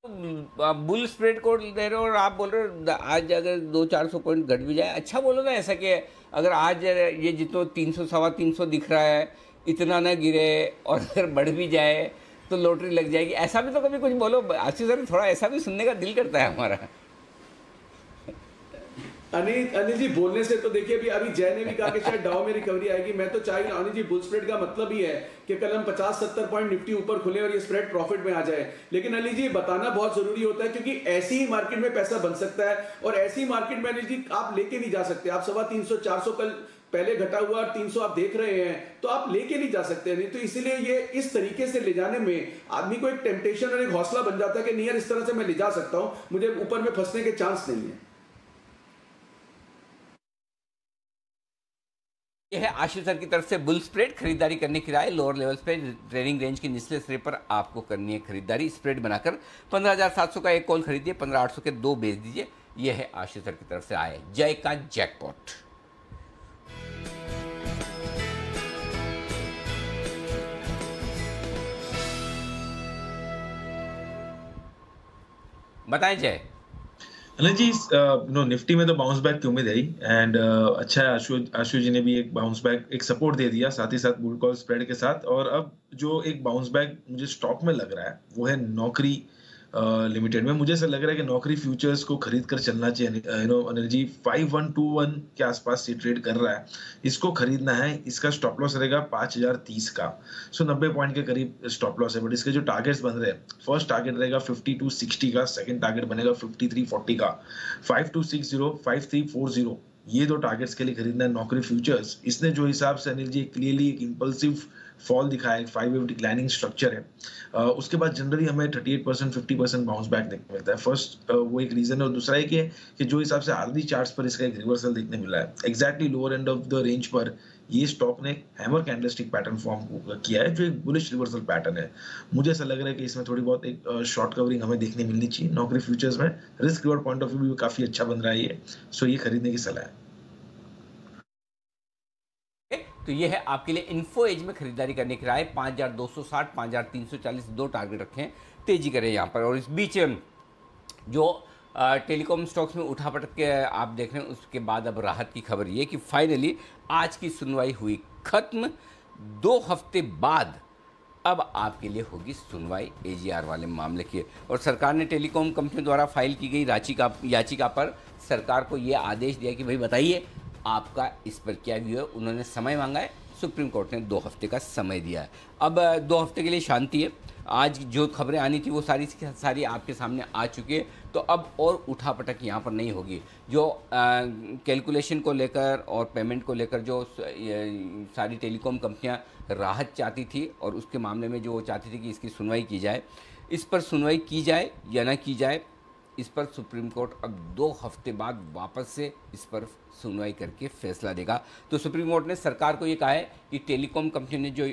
बुल स्प्रेड को दे रहे हो और आप बोल रहे हो आज अगर 200-400 पॉइंट घट भी जाए, अच्छा बोलो ना ऐसा कि अगर आज ये जितना 300-325 दिख रहा है इतना ना गिरे, और अगर बढ़ भी जाए तो लॉटरी लग जाएगी, ऐसा भी तो कभी कुछ बोलो आशीष सर, थोड़ा ऐसा भी सुनने का दिल करता है हमारा। अनिल जी बोलने से तो देखिए अभी जय ने भी कहा कि शायद डाउ में रिकवरी आएगी। मैं तो चाहिए अनिल जी, बुल स्प्रेड का मतलब ही है कि कल हम 50-70 पॉइंट निफ्टी ऊपर खुले और ये स्प्रेड प्रॉफिट में आ जाए। लेकिन अनिल जी बताना बहुत जरूरी होता है, क्योंकि ऐसी ही मार्केट में पैसा बन सकता है, और ऐसी मार्केट में अनिल जी आप लेके नहीं जा सकते। आप 325-400 कल पहले घटा हुआ और 300 आप देख रहे हैं, तो आप लेके नहीं जा सकते नहीं। तो इसीलिए ये इस तरीके से ले जाने में आदमी को एक टेम्पटेशन और एक हौसला बन जाता है कि नहीं यार इस तरह से मैं ले जा सकता हूं, मुझे ऊपर में फंसने के चांस नहीं है। यह है आशीष सर की तरफ से बुल स्प्रेड। खरीदारी करने की राय, लोअर लेवल्स पे ट्रेडिंग रेंज के निचले सिरे पर आपको करनी है खरीदारी। स्प्रेड बनाकर 15,700 का एक कॉल खरीदिए, 15,800 के 2 बेच दीजिए। यह है आशीष सर की तरफ से आए जय का जैकपॉट। बताएं जय। अनिल जी, निफ्टी में तो बाउंस बैक की उम्मीद है एंड अच्छा है, आशु जी ने भी एक बाउंस बैक, एक सपोर्ट दे दिया, साथ ही साथ बुल कॉल स्प्रेड के साथ। और अब जो एक बाउंस बैक मुझे स्टॉक में लग रहा है वो है नौकरी लिमिटेड में। मुझे ऐसा लग रहा है कि नौकरी फ्यूचर्स को खरीद कर चलना चाहिए। अनिल जी 5121 के आसपास से ट्रेड कर रहा है, इसको खरीदना है। इसका स्टॉप लॉस रहेगा 5,030 का, सो 90 पॉइंट के करीब स्टॉप लॉस है। बट इसके जो टारगेट्स बन रहे हैं, फर्स्ट टारगेट रहेगा 5260 का, सेकंड टारगेट बनेगा 5340 का, 5260 5340, ये 2 टारगेट्स के लिए खरीदना है नौकरी फ्यूचर्स। इसने जो हिसाब से अनिल जी क्लियरली एक इंपल्सिव फॉल दिखाया है, 5 वेव डिक्लाइनिंग स्ट्रक्चर है, उसके बाद जनरली हमें 38% 50% बाउंस बैक देखने मिलता है। फर्स्ट वो एक रीजन है, और दूसरा एक कि जो हिसाब से आरडी चार्ट्स पर इसका एक रिवर्सल देखने मिला है, exactly lower end of the range पर ये स्टॉक ने हैमर कैंडलस्टिक पैटर्न फॉर्म किया है, जो एक बुलिश रिवर्सल पैटर्न है। मुझे ऐसा लग रहा है कि इसमें थोड़ी बहुत एक शॉर्ट कवरिंग हमें देखने मिलनी चाहिए नौकरी फ्यूचर्स में। Risk reward point of view भी काफी अच्छा बन रहा है ये, सो ये खरीदने की सलाह है। तो ये है आपके लिए इन्फो एज में खरीदारी करने की राय। 5,260 5,340 2 टारगेट रखें, तेजी करें यहाँ पर। और इस बीच जो टेलीकॉम स्टॉक्स में उठापटक के आप देख रहे हैं, उसके बाद अब राहत की खबर ये कि फाइनली आज की सुनवाई हुई खत्म। 2 हफ्ते बाद अब आपके लिए होगी सुनवाई AGR वाले मामले की। और सरकार ने टेलीकॉम कंपनियों द्वारा फाइल की गई याचिका पर सरकार को ये आदेश दिया कि भाई बताइए आपका इस पर क्या व्यू है। उन्होंने समय मांगा है, सुप्रीम कोर्ट ने 2 हफ्ते का समय दिया है। अब 2 हफ्ते के लिए शांति है। आज जो खबरें आनी थी वो सारी आपके सामने आ चुकी है, तो अब और उठापटक यहाँ पर नहीं होगी। जो कैलकुलेशन को लेकर और पेमेंट को लेकर जो सारी टेलीकॉम कंपनियाँ राहत चाहती थी, और उसके मामले में जो वो चाहती थी कि इसकी सुनवाई की जाए, इस पर सुनवाई की जाए या ना की जाए, इस पर सुप्रीम कोर्ट अब 2 हफ्ते बाद वापस से इस पर सुनवाई करके फैसला देगा। तो सुप्रीम कोर्ट ने सरकार को ये कहा है कि टेलीकॉम कंपनी ने जो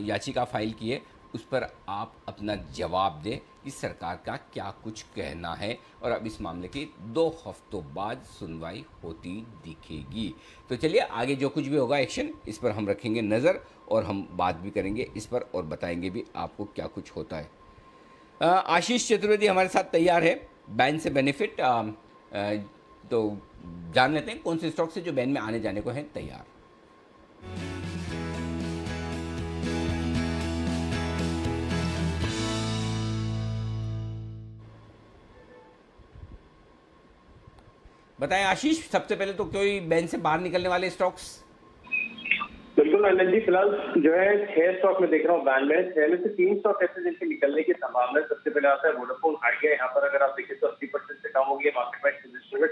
याचिका फाइल की है उस पर आप अपना जवाब दें कि सरकार का क्या कुछ कहना है, और अब इस मामले की 2 हफ्तों बाद सुनवाई होती दिखेगी। तो चलिए आगे जो कुछ भी होगा एक्शन, इस पर हम रखेंगे नज़र और हम बात भी करेंगे इस पर और बताएंगे भी आपको क्या कुछ होता है। आशीष चतुर्वेदी हमारे साथ तैयार है, बैन से बेनिफिट। तो जान लेते हैं कौन से स्टॉक से जो बैन में आने जाने को हैं तैयार। बताएं आशीष, सबसे पहले तो कोई बैन से बाहर निकलने वाले स्टॉक्स? बिल्कुल आनंद जी, फिलहाल जो है 6 स्टॉक में देख रहा हूँ बैन में, 6 में से 3 स्टॉक ऐसे जिनके निकलने की संभावना है। सबसे पहले आता है वोडाफोन आइडिया। यहाँ पर अगर आप देखें तो 80% से कम हो गई है, मार्केट प्राइस पोजीशन में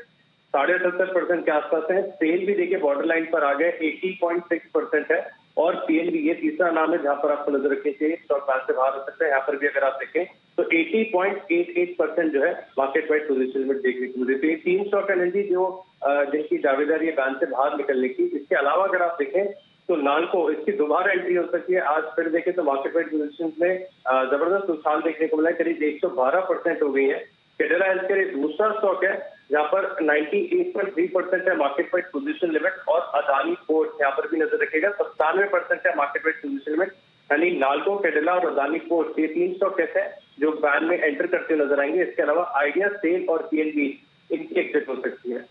78% के आसपास है। सेल भी देखिए बॉर्डर लाइन पर आ गए, 80.6% है। और पीएनबी ये तीसरा नाम है जहां पर आपको नजर रखनी चाहिए, स्टॉक बैन से बाहर हो सकता है। यहाँ पर भी अगर आप देखें तो 80.88% जो है मार्केट प्राइस पोजीशन में देखने को मिलती है। ये 3 स्टॉक एनर्जी जो जिनकी दावेदारी है बैन से बाहर निकलने की। इसके अलावा अगर आप देखें तो नालको, इसकी दोबारा एंट्री हो सकती है। आज फिर देखें तो मार्केट प्राइस पोजीशन में जबरदस्त उछाल देखने को मिला है, करीब 112% हो गई है। कैडिला हेल्थकेयर दूसरा स्टॉक है जहां पर 98.3% है मार्केट प्राइस पोजीशन लिमिट। और अदानी पोर्ट यहाँ पर भी नजर रखेगा, 97% है मार्केट प्राइस पोजीशन लिमिट। यानी नालको, कैडिला और अदानी पोर्ट, ये 3 स्टॉक ऐसे हैं जो बैन में एंटर करते नजर आएंगे। इसके अलावा आइडिया, सेल और पीएनबी इनकी एग्जिट हो सकती है।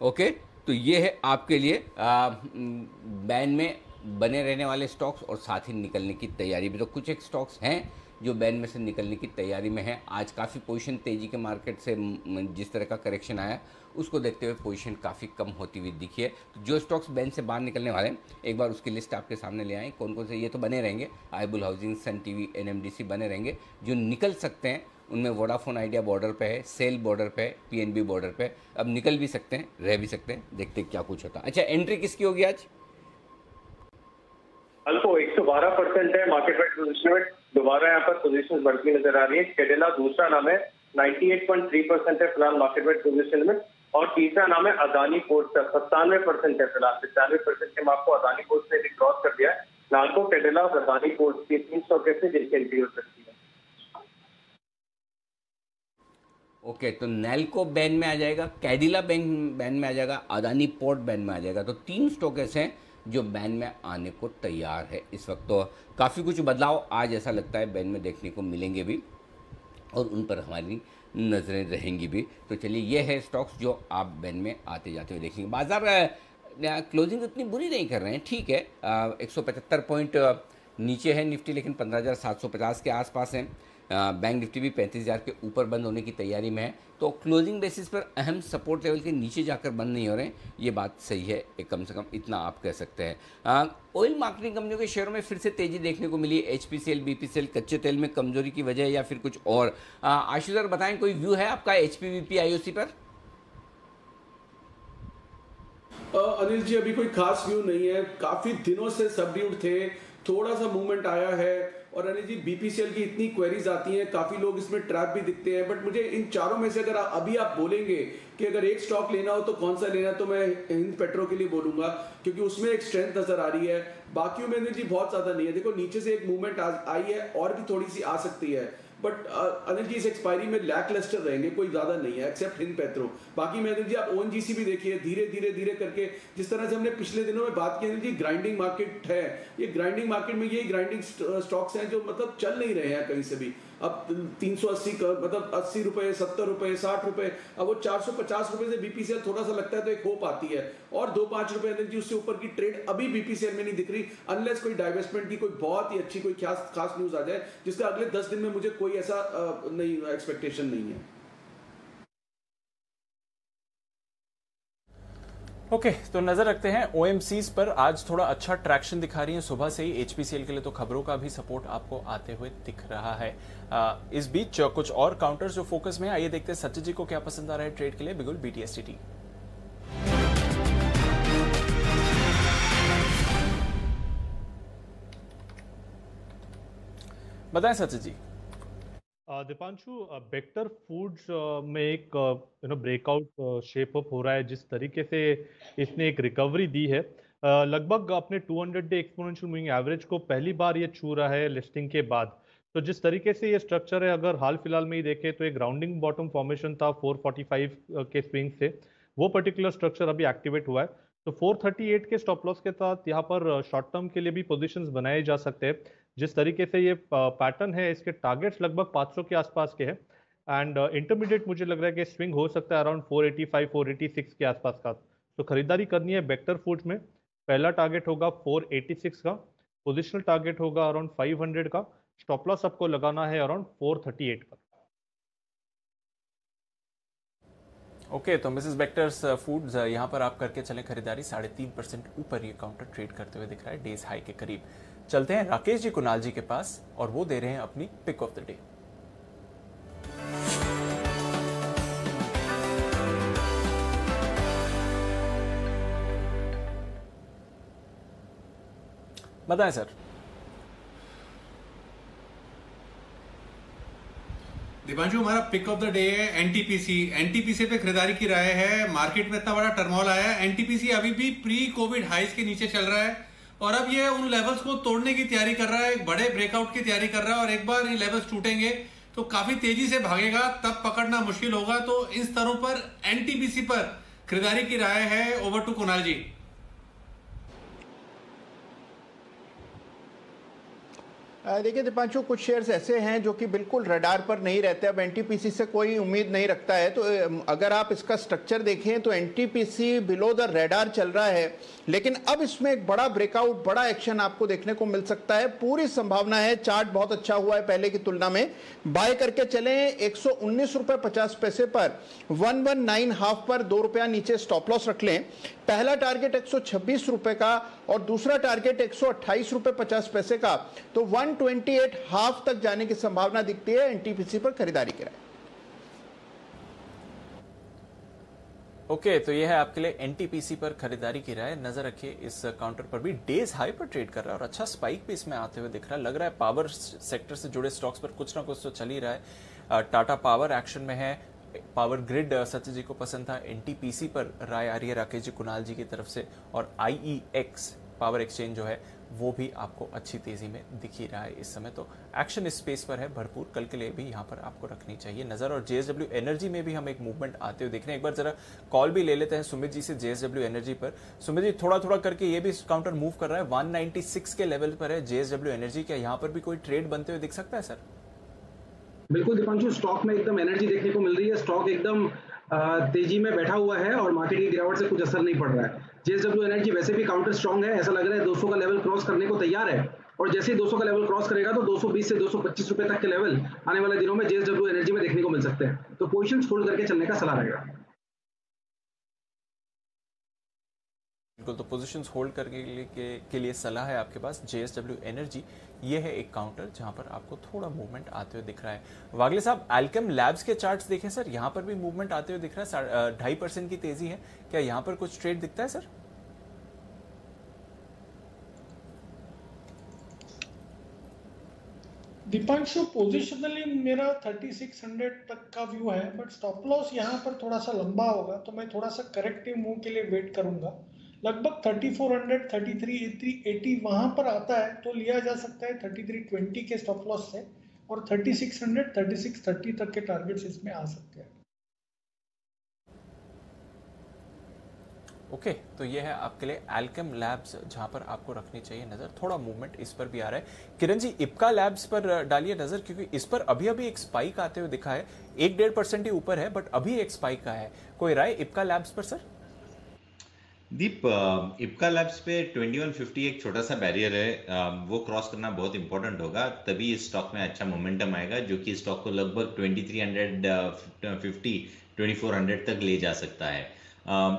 ओके, तो ये है आपके लिए बैन में बने रहने वाले स्टॉक्स और साथ ही निकलने की तैयारी भी। तो कुछ एक स्टॉक्स हैं जो बैन में से निकलने की तैयारी में है। आज काफ़ी पोजीशन तेज़ी के मार्केट से जिस तरह का करेक्शन आया उसको देखते हुए पोजीशन काफ़ी कम होती हुई दिखी है। तो जो स्टॉक्स बैन से बाहर निकलने वाले हैं एक बार उसकी लिस्ट आपके सामने ले आएँ, कौन कौन से। ये तो बने रहेंगे, आईबुल हाउसिंग, सन टीवी, एनएमडीसी बने रहेंगे। जो निकल सकते हैं उनमें वोडाफोन आइडिया बॉर्डर पे है, सेल बॉर्डर पे है, पीएनबी बॉर्डर पे। अब निकल भी सकते हैं, रह भी सकते हैं, देखते क्या कुछ होता है। अच्छा, एंट्री किसकी होगी आज? अल्को 112% है मार्केट प्राइस पोजीशन में, दोबारा यहाँ पर पोजीशन बढ़ती नजर आ रही है। कैडिला दूसरा नाम है, 98.3% है फिलहाल मार्केट प्राइस पोजीशन में। और तीसरा नाम है अदानी पोर्ट का, 97% है फिलहाल। 95% के मार्क को अदानी पोर्ट ने क्रॉस कर दिया है। नालको, कैडिला और अदानी पोर्ट के 3 स्टॉक ऐसे जिनकी एंट्री हो सकती है। ओके, तो नैल्को बैन में आ जाएगा, कैडिला बैन में आ जाएगा, अदानी पोर्ट बैन में आ जाएगा। तो 3 स्टॉक ऐसे हैं जो बैन में आने को तैयार है इस वक्त। तो काफ़ी कुछ बदलाव आज ऐसा लगता है बैन में देखने को मिलेंगे भी और उन पर हमारी नज़रें रहेंगी भी। तो चलिए ये है स्टॉक्स जो आप बैन में आते जाते हुए देखेंगे। बाजार क्लोजिंग इतनी बुरी नहीं कर रहे हैं, ठीक है। 175 पॉइंट नीचे है निफ्टी, लेकिन 15,750 के आसपास है। बैंक निफ्टी भी 35,000 के ऊपर बंद होने की तैयारी में है। तो क्लोजिंग बेसिस पर अहम सपोर्ट लेवल के नीचे जाकर बंद नहीं हो रहे हैं, ये बात सही है, कम से कम इतना आप कह सकते हैं। ऑयल मार्केटिंग कंपनियों के शेयरों में फिर से तेजी देखने को मिली। एचपीसीएल, बीपीसीएल, कच्चे तेल में कमजोरी की वजह या फिर कुछ और? आशु सर बताएं, कोई व्यू है आपका एचपीवीपी आईओसी पर? अनिल जी, अभी कोई खास व्यू नहीं है, काफी दिनों से सबड्यूड थे, थोड़ा सा मूवमेंट आया है। और अनिल जी, बीपीसीएल की इतनी क्वेरीज आती हैं, काफी लोग इसमें ट्रैप भी दिखते हैं। बट मुझे इन चारों में से अगर अभी आप बोलेंगे कि अगर एक स्टॉक लेना हो तो कौन सा लेना, तो मैं हिंद पेट्रो के लिए बोलूंगा, क्योंकि उसमें एक स्ट्रेंथ नजर आ रही है। बाकियों में अनिल जी बहुत ज्यादा नहीं है। देखो नीचे से एक मूवमेंट आई है और भी थोड़ी सी आ सकती है, बट अनिल जी इस एक्सपायरी में लैक लस्टर रहेंगे, कोई ज्यादा नहीं है एक्सेप्ट हिंद पेट्रो। बाकी में अनिल जी आप ओएनजीसी भी देखिए, धीरे धीरे धीरे करके, जिस तरह से हमने पिछले दिनों में बात की अनिल जी, ग्राइंडिंग मार्केट है। ये ग्राइंडिंग मार्केट में ये ग्राइंडिंग स्टॉक्स हैं जो मतलब चल नहीं रहे हैं कहीं से भी। अब 380 मतलब 80 रुपए, 70 रुपए, 60 रुपए, अब वो 450 रुपए से बीपीसीएल थोड़ा सा लगता है तो एक होप आती है। और 2-5 रुपए अनिल जी उससे ऊपर की ट्रेड अभी बीपीसीएल में नहीं दिख रही, अनलेस कोई डाइवेस्टमेंट की कोई बहुत ही अच्छी कोई खास न्यूज आ जाए, जिसका अगले 10 दिन में मुझे कोई ऐसा नहीं एक्सपेक्टेशन नहीं है। ओके, तो नजर रखते हैं ओएमसीज पर। आज थोड़ा अच्छा ट्रैक्शन दिखा रही है सुबह से ही। एचपीसीएल के लिए तो खबरों का भी सपोर्ट आपको आते हुए दिख रहा है। इस बीच कुछ और काउंटर्स जो फोकस में है, आइए देखते हैं सचिन जी को क्या पसंद आ रहा है ट्रेड के लिए। बिगुल बीटीएसटीटी बताएं सचिन जी। दीपांशु, बेक्टर फूड्स में एक ब्रेकआउट शेप अप हो रहा है। जिस तरीके से इसने एक रिकवरी दी है, लगभग अपने 200 डे एक्सपोनेंशियल मूविंग एवरेज को पहली बार ये छू रहा है लिस्टिंग के बाद। तो जिस तरीके से ये स्ट्रक्चर है, अगर हाल फिलहाल में ही देखें तो एक राउंडिंग बॉटम फॉर्मेशन था 445 के स्विंग से, वो पर्टिकुलर स्ट्रक्चर अभी एक्टिवेट हुआ है। तो 438 के स्टॉप लॉस के साथ यहाँ पर शॉर्ट टर्म के लिए भी पोजीशंस बनाए जा सकते हैं। जिस तरीके से ये पैटर्न है, इसके टारगेट्स लगभग 500 के आसपास के हैं एंड इंटरमीडिएट मुझे लग रहा है कि स्विंग हो सकता है अराउंड 485 486 के आसपास का। तो खरीदारी करनी है बेक्टर फूड्स में। पहला टारगेट होगा 486 का, पोजिशनल टारगेट होगा अराउंड 500 का, स्टॉप लॉस आपको लगाना है अराउंड 438 पर। ओके, तो मिसेस बेक्टर्स फूड्स यहाँ पर आप करके चलें खरीदारी। 3.5% ऊपर ये काउंटर ट्रेड करते हुए दिख रहा है, डेज हाई के करीब। चलते हैं राकेश जी कुणाल जी के पास और वो दे रहे हैं अपनी पिक ऑफ द डे। बताएं सर। दीपांशु, हमारा पिक ऑफ द डे है एनटीपीसी। एनटीपीसी पे खरीदारी की राय है। मार्केट में इतना बड़ा टर्मोल आया है, एनटीपीसी अभी भी प्री कोविड हाइस के नीचे चल रहा है और अब ये उन लेवल्स को तोड़ने की तैयारी कर रहा है, एक बड़े ब्रेकआउट की तैयारी कर रहा है और एक बार ये लेवल्स टूटेंगे तो काफी तेजी से भागेगा, तब पकड़ना मुश्किल होगा। तो इन स्तरों पर एनटीपीसी पर खरीदारी की राय है। ओवर टू कुणाल जी। देखिए दीपांशु, कुछ शेयर्स ऐसे हैं जो कि बिल्कुल रडार पर नहीं रहते। अब एनटीपीसी से कोई उम्मीद नहीं रखता है, तो अगर आप इसका स्ट्रक्चर देखें तो एनटीपीसी बिलो द रडार चल रहा है, लेकिन अब इसमें एक बड़ा ब्रेकआउट, बड़ा एक्शन आपको देखने को मिल सकता है। पूरी संभावना है। चार्ट बहुत अच्छा हुआ है पहले की तुलना में। बाय करके चलें 119 रुपए 50 पैसे पर, 119 हाफ पर 2 रुपया नीचे स्टॉप लॉस रख लें। पहला टारगेट 126 रुपए का और दूसरा टारगेट 128 रुपए 50 पैसे का। तो 128 हाफ तक जाने की संभावना दिखती है एनटीपीसी पर खरीदारी की राय। ओके, तो यह है आपके लिए एनटीपीसी पर खरीदारी की राय। नजर रखिए इस काउंटर पर भी डेज हाई पर ट्रेड कर रहा है और अच्छा स्पाइक भी इसमें आते हुए दिख रहा है। लग रहा है पावर सेक्टर से जुड़े स्टॉक्स पर कुछ ना कुछ तो चल ही रहा है। टाटा पावर एक्शन में है, पावर ग्रिड सत्य जी को पसंद था। एनटीपीसी पर राय आ रही है राकेश जी कुणाल जी की तरफ से और आईईएक्स पावर एक्सचेंज जो है वो भी आपको अच्छी तेजी में दिख ही रहा है इस समय। तो एक्शन इस स्पेस पर है भरपूर, कल के लिए भी यहाँ पर आपको रखनी चाहिए नजर। और जेएसडब्ल्यू एनर्जी में भी हम एक मूवमेंट आते हुए देख रहे हैं। एक बार जरा कॉल भी ले लेते हैं सुमित जी से जेएसडब्ल्यू एनर्जी पर। सुमित जी, थोड़ा थोड़ा करके ये भी काउंटर मूव कर रहा है, 196 के लेवल पर है जेएसडब्ल्यू एनर्जी। क्या यहाँ पर भी कोई ट्रेड बनते हुए दिख सकता है सर? बिल्कुल दीपांशु, स्टॉक में एकदम एनर्जी देखने को मिल रही है। स्टॉक एकदम तेजी में बैठा हुआ है और मार्केट की गिरावट से कुछ असर नहीं पड़ रहा है। जेएसडब्ल्यू एनर्जी वैसे भी काउंटर स्ट्रांग है, ऐसा लग रहा है 200 का लेवल क्रॉस करने को तैयार है और जैसे ही 200 का लेवल क्रॉस करेगा तो 220 से 225 रुपए तक के लेवल आने वाले दिनों में जेएसडब्ल्यू एनर्जी में देखने को मिल सकते हैं। तो पोजीशंस होल्ड करके चलने का सलाह रहेगा। बिल्कुल, तो पोजीशंस होल्ड करने के लिए सलाह है आपके पास। जेएसडब्ल्यू एनर्जी ये है एक काउंटर जहां पर आपको थोड़ा मूवमेंट आते हुए दिख रहा है। वागले साहब, एल्केम लैब्स के चार्ट्स देखें सर, यहां पर भी मूवमेंट आते हुए दिख रहा है। 2.5% की तेजी है। क्या यहां पर कुछ ट्रेड दिखता है सर? दीपांशु, पोजिशनली मेरा 3600 तक का व्यू है, बट स्टॉप लॉस यहाँ पर थोड़ा सा लंबा होगा तो मैं थोड़ा सा करेक्टिव मूव के लिए वेट करूंगा। लगभग 3400 3380 वहां पर आता है तो लिया जा सकता है 3320 के स्टॉप लॉस से और 3600 3630 तक के टारगेट्स इसमें आ सकते हैं। ओके, तो ये है आपके लिए एल्केम लैब्स जहां पर आपको रखनी चाहिए नजर। थोड़ा मूवमेंट इस पर भी आ रहा है। किरण जी, इप्का लैब्स पर डालिए नजर, क्योंकि इस पर अभी अभी एक स्पाइक आते हुए दिखा है। 1-1.5% ही ऊपर है बट अभी एक स्पाइक आया है। कोई राय इप्का लैब्स पर सर? दीप, इप्का लैब्स पे 2150 एक छोटा सा बैरियर है, वो क्रॉस करना बहुत इंपॉर्टेंट होगा, तभी इस स्टॉक में अच्छा मोमेंटम आएगा, जो कि स्टॉक को लगभग 2350 2400 तक ले जा सकता है।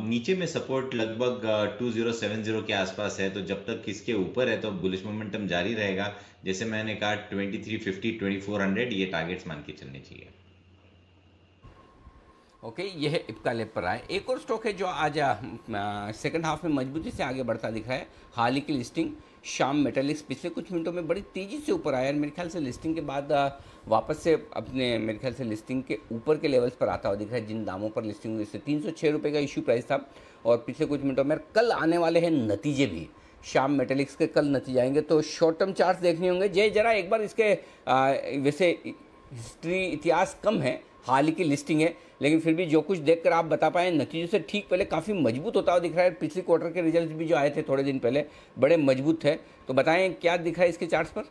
नीचे में सपोर्ट लगभग 2070 के आसपास है, तो जब तक इसके ऊपर है तो बुलिश मोमेंटम जारी रहेगा। जैसे मैंने कहा 2350 2400 ये टारगेट्स मान के चलने चाहिए। ओके, यह है इप्का लैब पर आए। एक और स्टॉक है जो आज सेकंड हाफ में मजबूती से आगे बढ़ता दिख रहा है। हाल ही की लिस्टिंग श्याम मेटालिक्स पिछले कुछ मिनटों में बड़ी तेज़ी से ऊपर आया है। मेरे ख्याल से लिस्टिंग के बाद वापस से अपने मेरे ख्याल से लिस्टिंग के ऊपर के लेवल्स पर आता हुआ दिख रहा है। जिन दामों पर लिस्टिंग हुई इससे 306 रुपये का इशू प्राइस था और पिछले कुछ मिनटों में कल आने वाले हैं नतीजे भी। श्याम मेटालिक्स के कल नतीजे आएंगे तो शॉर्ट टर्म चार्ट्स देखने होंगे। जय जरा एक बार इसके वैसे हिस्ट्री इतिहास कम है, हाल ही की लिस्टिंग है, लेकिन फिर भी जो कुछ देखकर आप बता पाएँ नतीजों से ठीक पहले काफ़ी मजबूत होता हुआ दिख रहा है। पिछले क्वार्टर के रिजल्ट्स भी जो आए थे थोड़े दिन पहले बड़े मजबूत थे, तो बताएं क्या दिख रहा है इसके चार्ट्स पर।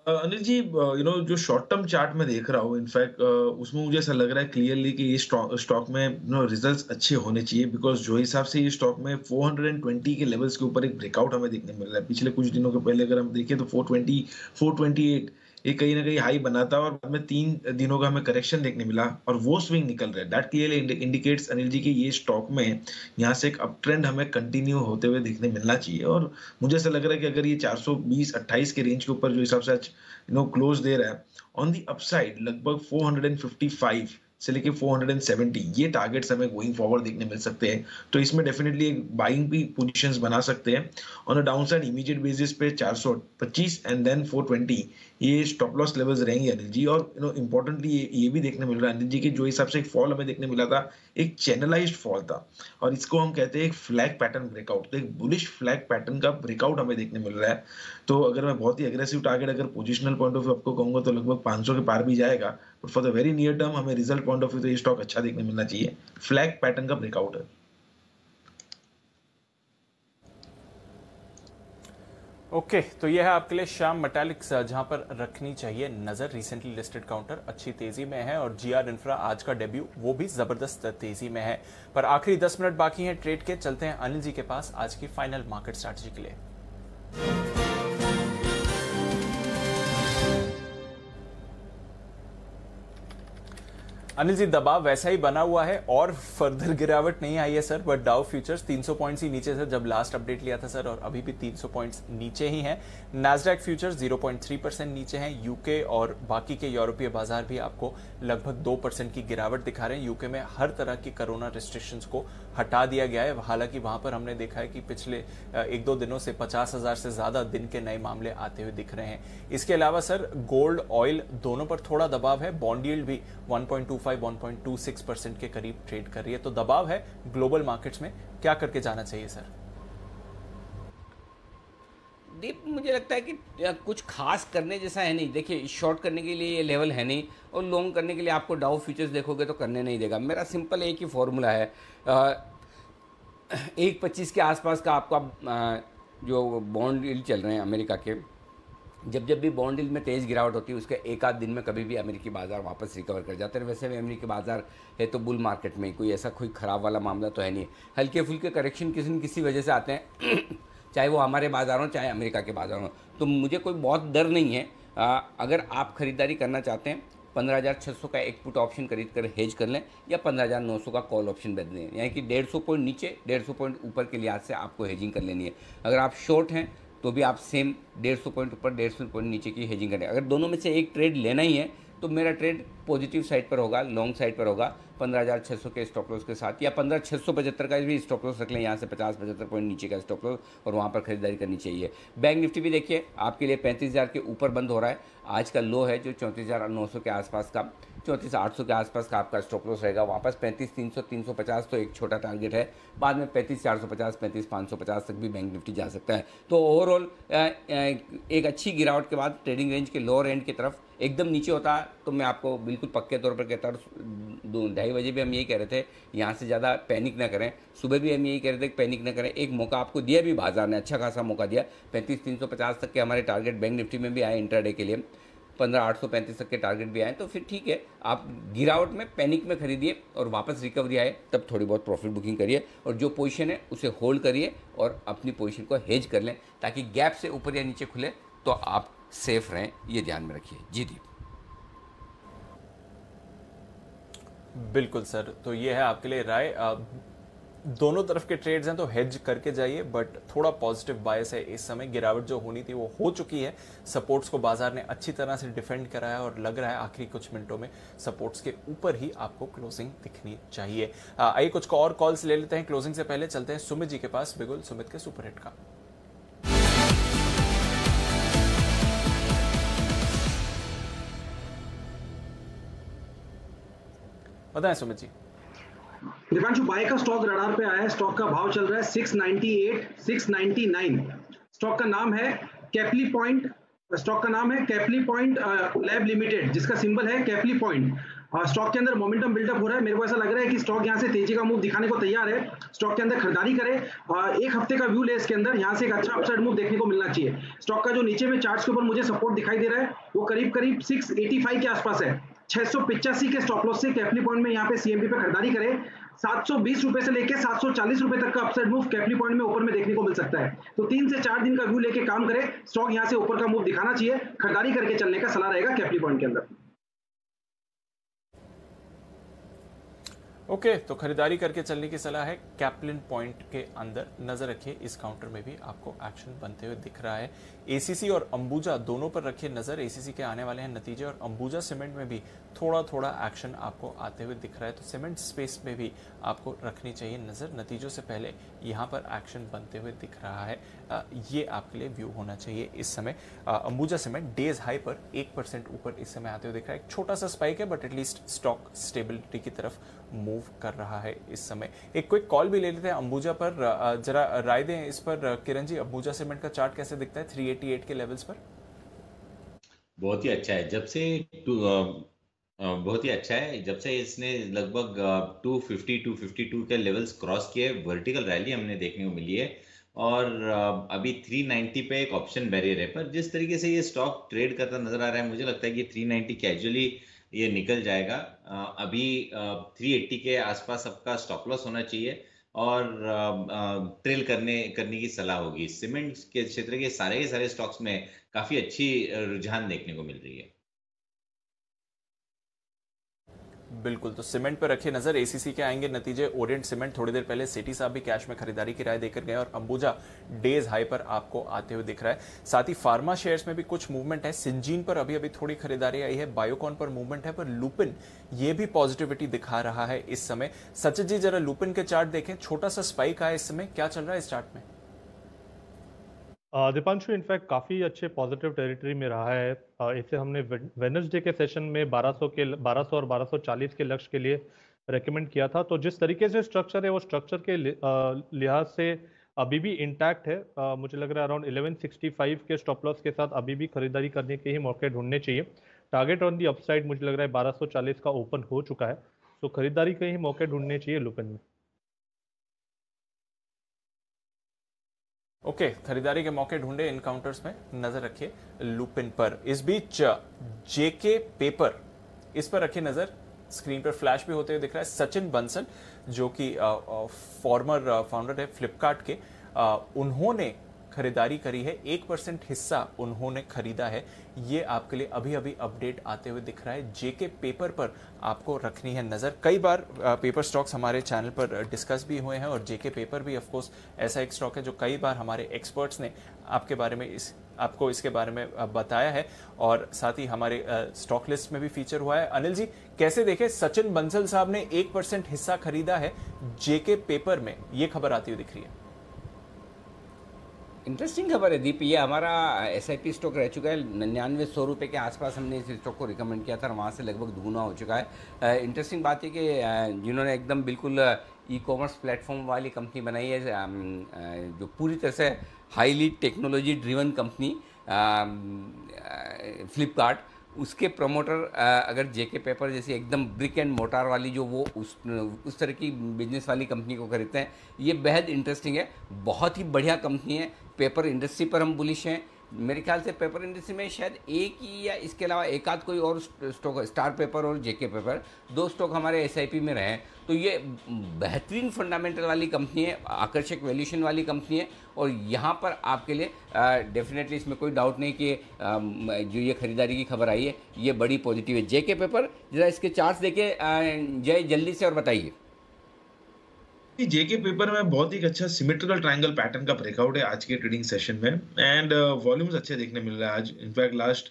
अनिल जी, जो शॉर्ट टर्म चार्ट में देख रहा हूँ, इनफैक्ट उसमें मुझे ऐसा लग रहा है क्लियरली कि ये स्टॉक में रिजल्ट्स अच्छे होने चाहिए, बिकॉज जो हिसाब से ये स्टॉक में 420 के लेवल्स के ऊपर एक ब्रेकआउट हमें देखने मिल रहा है। पिछले कुछ दिनों के पहले अगर हम देखें तो 420, 428 ये कहीं ना कहीं हाई बनाता है और बाद में 3 दिनों का हमें करेक्शन देखने मिला और वो स्विंग निकल रहा है। That clearly indicates Anil ji कि ये स्टॉक में यहाँ से एक अप ट्रेंड हमें कंटिन्यू होते हुए देखने मिलना चाहिए। और मुझे ऐसा लग रहा है कि अगर ये 420-28 के रेंज के ऊपर जो हिसाब से आज क्लोज दे रहा है, ऑन दी अपसाइड लगभग 455 से लेके 470 ये टारगेट्स हमें गोइंग फॉरवर्ड देखने मिल सकते हैं। तो इसमें डेफिनेटली एक बाइंग भी पोजीशंस बना सकते हैं। On a down side immediate basis पे 425 एंड देन 420 ये स्टॉप लॉस लेवल्स रहेंगे अनिल जी। और इंपॉर्टेंटली ये भी देखने मिल रहा है अनिल जी कि जो हिसाब से एक फॉल हमें देखने मिला था, एक चैनलाइज्ड फॉल था और इसको हम कहते हैं एक फ्लैग पैटर्न ब्रेकआउट। तो एक बुलिश फ्लैग पैटर्न का ब्रेकआउट हमें देखने मिल रहा है। तो अगर मैं बहुत ही एग्रेसिव टारगेट अगर पोजिशनल पॉइंट ऑफ व्यू आपको कहूंगा तो लगभग 500 के पार भी जाएगा, but for the very near term हमें रिजल्ट पॉइंट ऑफ व्यू तो ये स्टॉक अच्छा देखने मिलना चाहिए। फ्लैग पैटर्न का ब्रेकआउट है। ओके, तो यह है आपके लिए श्याम मेटालिक्स, जहां पर रखनी चाहिए नजर। रिसेंटली लिस्टेड काउंटर अच्छी तेजी में है और जीआर इंफ्रा आज का डेब्यू वो भी जबरदस्त तेजी में है। पर आखिरी 10 मिनट बाकी हैं ट्रेड के, चलते हैं अनिल जी के पास आज की फाइनल मार्केट स्ट्रैटेजी के लिए। अनिल जी, दबाव वैसा ही बना हुआ है और फर्दर गिरावट नहीं आई है sir, but Dow futures 300 points ही नीचे से जब लास्ट अपडेट लिया था सर, और अभी भी 300 पॉइंट्स नीचे ही हैं। नैस्डैक फ्यूचर्स 0.3% नीचे हैं। यूके और बाकी के यूरोपीय बाजार भी आपको लगभग 2% की गिरावट दिखा रहे हैं। यूके में हर तरह की कोरोना रिस्ट्रिक्शंस को हटा दिया गया है। हालांकि वहां पर हमने देखा है कि पिछले 1-2 दिनों से 50,000 से ज्यादा दिन के नए मामले आते हुए दिख रहे हैं। इसके अलावा सर गोल्ड, ऑयल दोनों पर थोड़ा दबाव है। बॉन्ड यील्ड भी 1.25-1.26% के करीब ट्रेड कर रही है। तो दबाव है ग्लोबल मार्केट्स में, क्या करके जाना चाहिए सर? दीप, मुझे लगता है कि कुछ खास करने जैसा है नहीं। देखिए, शॉर्ट करने के लिए ये लेवल है नहीं और लॉन्ग करने के लिए आपको डाउ फ्यूचर्स देखोगे तो करने नहीं देगा। मेरा सिंपल एक ही फॉर्मूला है, 1.25 के आसपास का आपका जो बॉन्ड यील्ड चल रहे हैं अमेरिका के, जब भी बॉन्ड यील्ड में तेज़ गिरावट होती है उसके एक आध दिन में कभी भी अमेरिकी बाजार वापस रिकवर कर जाते हैं। वैसे भी अमेरिकी बाजार है तो बुल मार्केट में, कोई ऐसा कोई ख़राब वाला मामला तो है नहीं। हल्के फुल्के करेक्शन किसी न किसी वजह से आते हैं चाहे वो हमारे बाजार हों चाहे अमेरिका के बाजार हों, तो मुझे कोई बहुत डर नहीं है। अगर आप ख़रीदारी करना चाहते हैं 15,600 का एक पुट ऑप्शन खरीद कर हेज कर लें या 15,900 का कॉल ऑप्शन बेच दें, यानी कि 150 पॉइंट नीचे 150 पॉइंट ऊपर के लिहाज से आपको हेजिंग कर लेनी है। अगर आप शॉर्ट हैं तो भी आप सेम 150 पॉइंट ऊपर 150 पॉइंट नीचे की हेजिंग करें। अगर दोनों में से एक ट्रेड लेना ही है तो मेरा ट्रेड पॉजिटिव साइड पर होगा, लॉन्ग साइड पर होगा 15,600 के स्टॉप लॉस के साथ, या 15,675 का भी स्टॉप लॉस रख लें, यहाँ से 50-75 पॉइंट नीचे का स्टॉप लॉस, और वहाँ पर खरीदारी करनी चाहिए। बैंक निफ्टी भी देखिए आपके लिए 35,000 के ऊपर बंद हो रहा है। आज का लो है जो 34,900 के आसपास का, 34,800 के आसपास का आपका स्टॉप लॉस रहेगा। वापस 35,300, 350 तो एक छोटा टारगेट है, बाद में 35,450, 35,550 तक भी बैंक निफ्टी जा सकता है। तो ओवरऑल एक अच्छी गिरावट के बाद ट्रेडिंग रेंज के लोअर एंड की तरफ एकदम नीचे होता तो मैं आपको बिल्कुल पक्के तौर पर कहता, 2-2:30 बजे भी हम यही कह रहे थे यहाँ से ज़्यादा पैनिक ना करें। सुबह भी हम यही कह रहे थे कि पैनिक ना करें। एक मौका आपको दिया भी, बाजार ने अच्छा खासा मौका दिया। 35,350 तक के हमारे टारगेट बैंक निफ्टी में भी आए इंट्राडे के लिए, 15,835 तक के टारगेट भी आए, तो फिर ठीक है, आप गिरावट में पैनिक में खरीदिए और वापस रिकवरी आए तब थोड़ी बहुत प्रॉफिट बुकिंग करिए और जो पोजीशन है उसे होल्ड करिए और अपनी पोजीशन को हेज कर लें ताकि गैप से ऊपर या नीचे खुले तो आप सेफ रहें, ये ध्यान में रखिए। जी दीप। बिल्कुल सर, तो ये है आपके लिए राय। दोनों तरफ के ट्रेड्स हैं तो हेज करके जाइए, बट थोड़ा पॉजिटिव बायस है इस समय। गिरावट जो होनी थी वो हो चुकी है। सपोर्ट्स को बाजार ने अच्छी तरह से डिफेंड कराया और लग रहा है आखिरी कुछ मिनटों में सपोर्ट्स के ऊपर ही आपको क्लोजिंग दिखनी चाहिए। आइए कुछ और कॉल्स ले लेते हैं। क्लोजिंग से पहले चलते हैं सुमित जी के पास, बिगुल सुमित के सुपरहिट का। बताएं सुमित जी। दीपांशु, बाय का स्टॉक रडार पे आया है। स्टॉक का भाव चल रहा है 698, 699। स्टॉक का नाम है कैपली पॉइंट। स्टॉक का नाम है कैपली पॉइंट लैब लिमिटेड, जिसका सिंबल है कैपली पॉइंट। स्टॉक के अंदर मोमेंटम बिल्डअप हो रहा है। मेरे को ऐसा लग रहा है कि स्टॉक यहाँ से तेजी का मूव दिखाने को तैयार है। स्टॉक के अंदर खरीदारी करें। एक हफ्ते का व्यू ले इसके अंदर, यहाँ से एक अच्छा अपसाइड मूव देखने को मिलना चाहिए। स्टॉक का जो नीचे में चार्ट्स के ऊपर मुझे सपोर्ट दिखाई दे रहा है वो करीब करीब 685 के आसपास है। 685 के स्टॉप लॉस से कैपली पॉइंट में यहाँ पे सीएमपी पे खरीदारी करें। 720 रुपए से लेके 740 रुपए तक का अपसाइड मूव कैपली पॉइंट में ऊपर में देखने को मिल सकता है। तो 3 से 4 दिन का व्यू लेके काम करें। स्टॉक यहाँ से ऊपर का मूव दिखाना चाहिए। खरीदारी करके चलने का सलाह रहेगा कैपली पॉइंट के अंदर। ओके, तो खरीदारी करके चलने की सलाह है कैप्लिन पॉइंट के अंदर। नजर रखिए, इस काउंटर में भी आपको एक्शन बनते हुए दिख रहा है। एसीसी और अंबुजा दोनों पर रखिए नजर। एसीसी के आने वाले हैं नतीजे और अंबुजा सीमेंट में भी थोड़ा थोड़ा एक्शन आपको आते हुए दिख रहा है। तो सीमेंट स्पेस में भी आपको रखनी चाहिए नजर। नतीजों से पहले यहाँ पर एक्शन बनते हुए दिख रहा है। ये आपके लिए व्यू होना चाहिए इस समय। अंबुजा सीमेंट डेज हाई पर 1% ऊपर इस समय आते हुए दिख रहा है। एक छोटा सा स्पाइक है बट एटलीस्ट स्टॉक स्टेबिलिटी की तरफ मूव कर रहा है इस समय। एक क्विक कॉल भी ले लेते हैं अंबुजा पर। जरा राय दें इस पर किरण जी, अंबुजा सीमेंट का चार्ट कैसे दिखता है 388 के लेवल्स पर? बहुत ही अच्छा है। बहुत ही अच्छा है जब से इसने लगभग 250 252 के लेवल्स क्रॉस किए। वर्टिकल रैली हमने देखने को मिली है और अभी 390 पे एक ऑप्शन बैरियर है। पर जिस तरीके से ये स्टॉक ट्रेड करता नजर आ रहा है, मुझे लगता है कि 390 कैजुअली ये निकल जाएगा। अभी 380 के आसपास आपका स्टॉप लॉस होना चाहिए और ट्रेल करने की सलाह होगी। सीमेंट के क्षेत्र के सारे स्टॉक्स में काफी अच्छी रुझान देखने को मिल रही है। बिल्कुल, तो सीमेंट पर रखिए नजर। एसीसी के आएंगे नतीजे। ओरिएंट सीमेंट थोड़ी देर पहले सेठी साहब भी कैश में खरीदारी की राय देकर गए और अंबुजा डेज हाई पर आपको आते हुए दिख रहा है। साथ ही फार्मा शेयर्स में भी कुछ मूवमेंट है। सिंजीन पर अभी थोड़ी खरीदारी आई है। बायोकॉन पर मूवमेंट है, पर लुपिन ये भी पॉजिटिविटी दिखा रहा है इस समय। सचिन जी जरा लुपिन के चार्ट देखें। छोटा सा स्पाइक आया इस समय, क्या चल रहा है इस चार्ट में? दीपांशु इनफैक्ट काफ़ी अच्छे पॉजिटिव टेरिटरी में रहा है। इसे हमने वेडनेसडे के सेशन में 1200 और 1240 के लक्ष्य के लिए रेकमेंड किया था। तो जिस तरीके से स्ट्रक्चर है वो स्ट्रक्चर के लिहाज से अभी भी इंटैक्ट है। मुझे लग रहा है अराउंड 1165 के स्टॉप लॉस के साथ अभी भी खरीदारी करने के ही मौके ढूंढने चाहिए। टारगेट ऑन दी अपसाइड मुझे लग रहा है 1240 का ओपन हो चुका है। तो खरीदारी के ही मौके ढूंढने चाहिए लुपिन में। ओके, खरीदारी के मौके ढूंढे इन काउंटर्स में। नजर रखिए लुपिन पर। इस बीच जेके पेपर, इस पर रखिए नजर। स्क्रीन पर फ्लैश भी होते हुए दिख रहा है। सचिन बंसल जो कि फॉर्मर फाउंडर है फ्लिपकार्ट के, उन्होंने खरीदारी करी है। 1% हिस्सा उन्होंने खरीदा है। ये आपके लिए अभी अपडेट आते हुए दिख रहा है। जेके पेपर पर आपको रखनी है नजर। कई बार पेपर स्टॉक्स हमारे चैनल पर डिस्कस भी हुए हैं और जेके पेपर भी ऑफ कोर्स ऐसा एक स्टॉक है जो कई बार हमारे एक्सपर्ट्स ने आपको इसके बारे में बताया है और साथ ही हमारे स्टॉक लिस्ट में भी फीचर हुआ है। अनिल जी कैसे देखें, सचिन बंसल साहब ने 1% हिस्सा खरीदा है जेके पेपर में, ये खबर आती हुई दिख रही है। इंटरेस्टिंग खबर है दीप। ये हमारा SIP स्टॉक रह चुका है 99-100 रुपये के आसपास। हमने इस स्टॉक को रिकमेंड किया था और वहाँ से लगभग दुगुना हो चुका है। इंटरेस्टिंग बात है कि जिन्होंने एकदम बिल्कुल ई-कॉमर्स प्लेटफॉर्म वाली कंपनी बनाई है, जो पूरी तरह से highly technology driven company Flipkart, उसके प्रमोटर अगर जेके पेपर जैसी एकदम ब्रिक एंड मोटार वाली जो वो उस तरह की बिजनेस वाली कंपनी को खरीदते हैं, ये बेहद इंटरेस्टिंग है। बहुत ही बढ़िया कंपनी है। पेपर इंडस्ट्री पर हम बुलिश हैं। मेरे ख्याल से पेपर इंडस्ट्री में शायद एक ही या इसके अलावा एक आध कोई और स्टॉक, स्टार पेपर और जेके पेपर, 2 स्टॉक हमारे SIP में रहे हैं। तो ये बेहतरीन फंडामेंटल वाली कंपनी है, आकर्षक वैल्यूएशन वाली कंपनी है और यहाँ पर आपके लिए डेफिनेटली इसमें कोई डाउट नहीं कि जो ये खरीदारी की खबर आई है ये बड़ी पॉजिटिव है। जेके पेपर जरा इसके चार्ट्स देखे जय जल्दी से और बताइए। जेके पेपर में बहुत ही अच्छा सिमेट्रिकल ट्रायंगल पैटर्न का ब्रेकआउट है आज के ट्रेडिंग सेशन में एंड वॉल्यूम्स अच्छे देखने मिल रहे हैं आज। इनफैक्ट लास्ट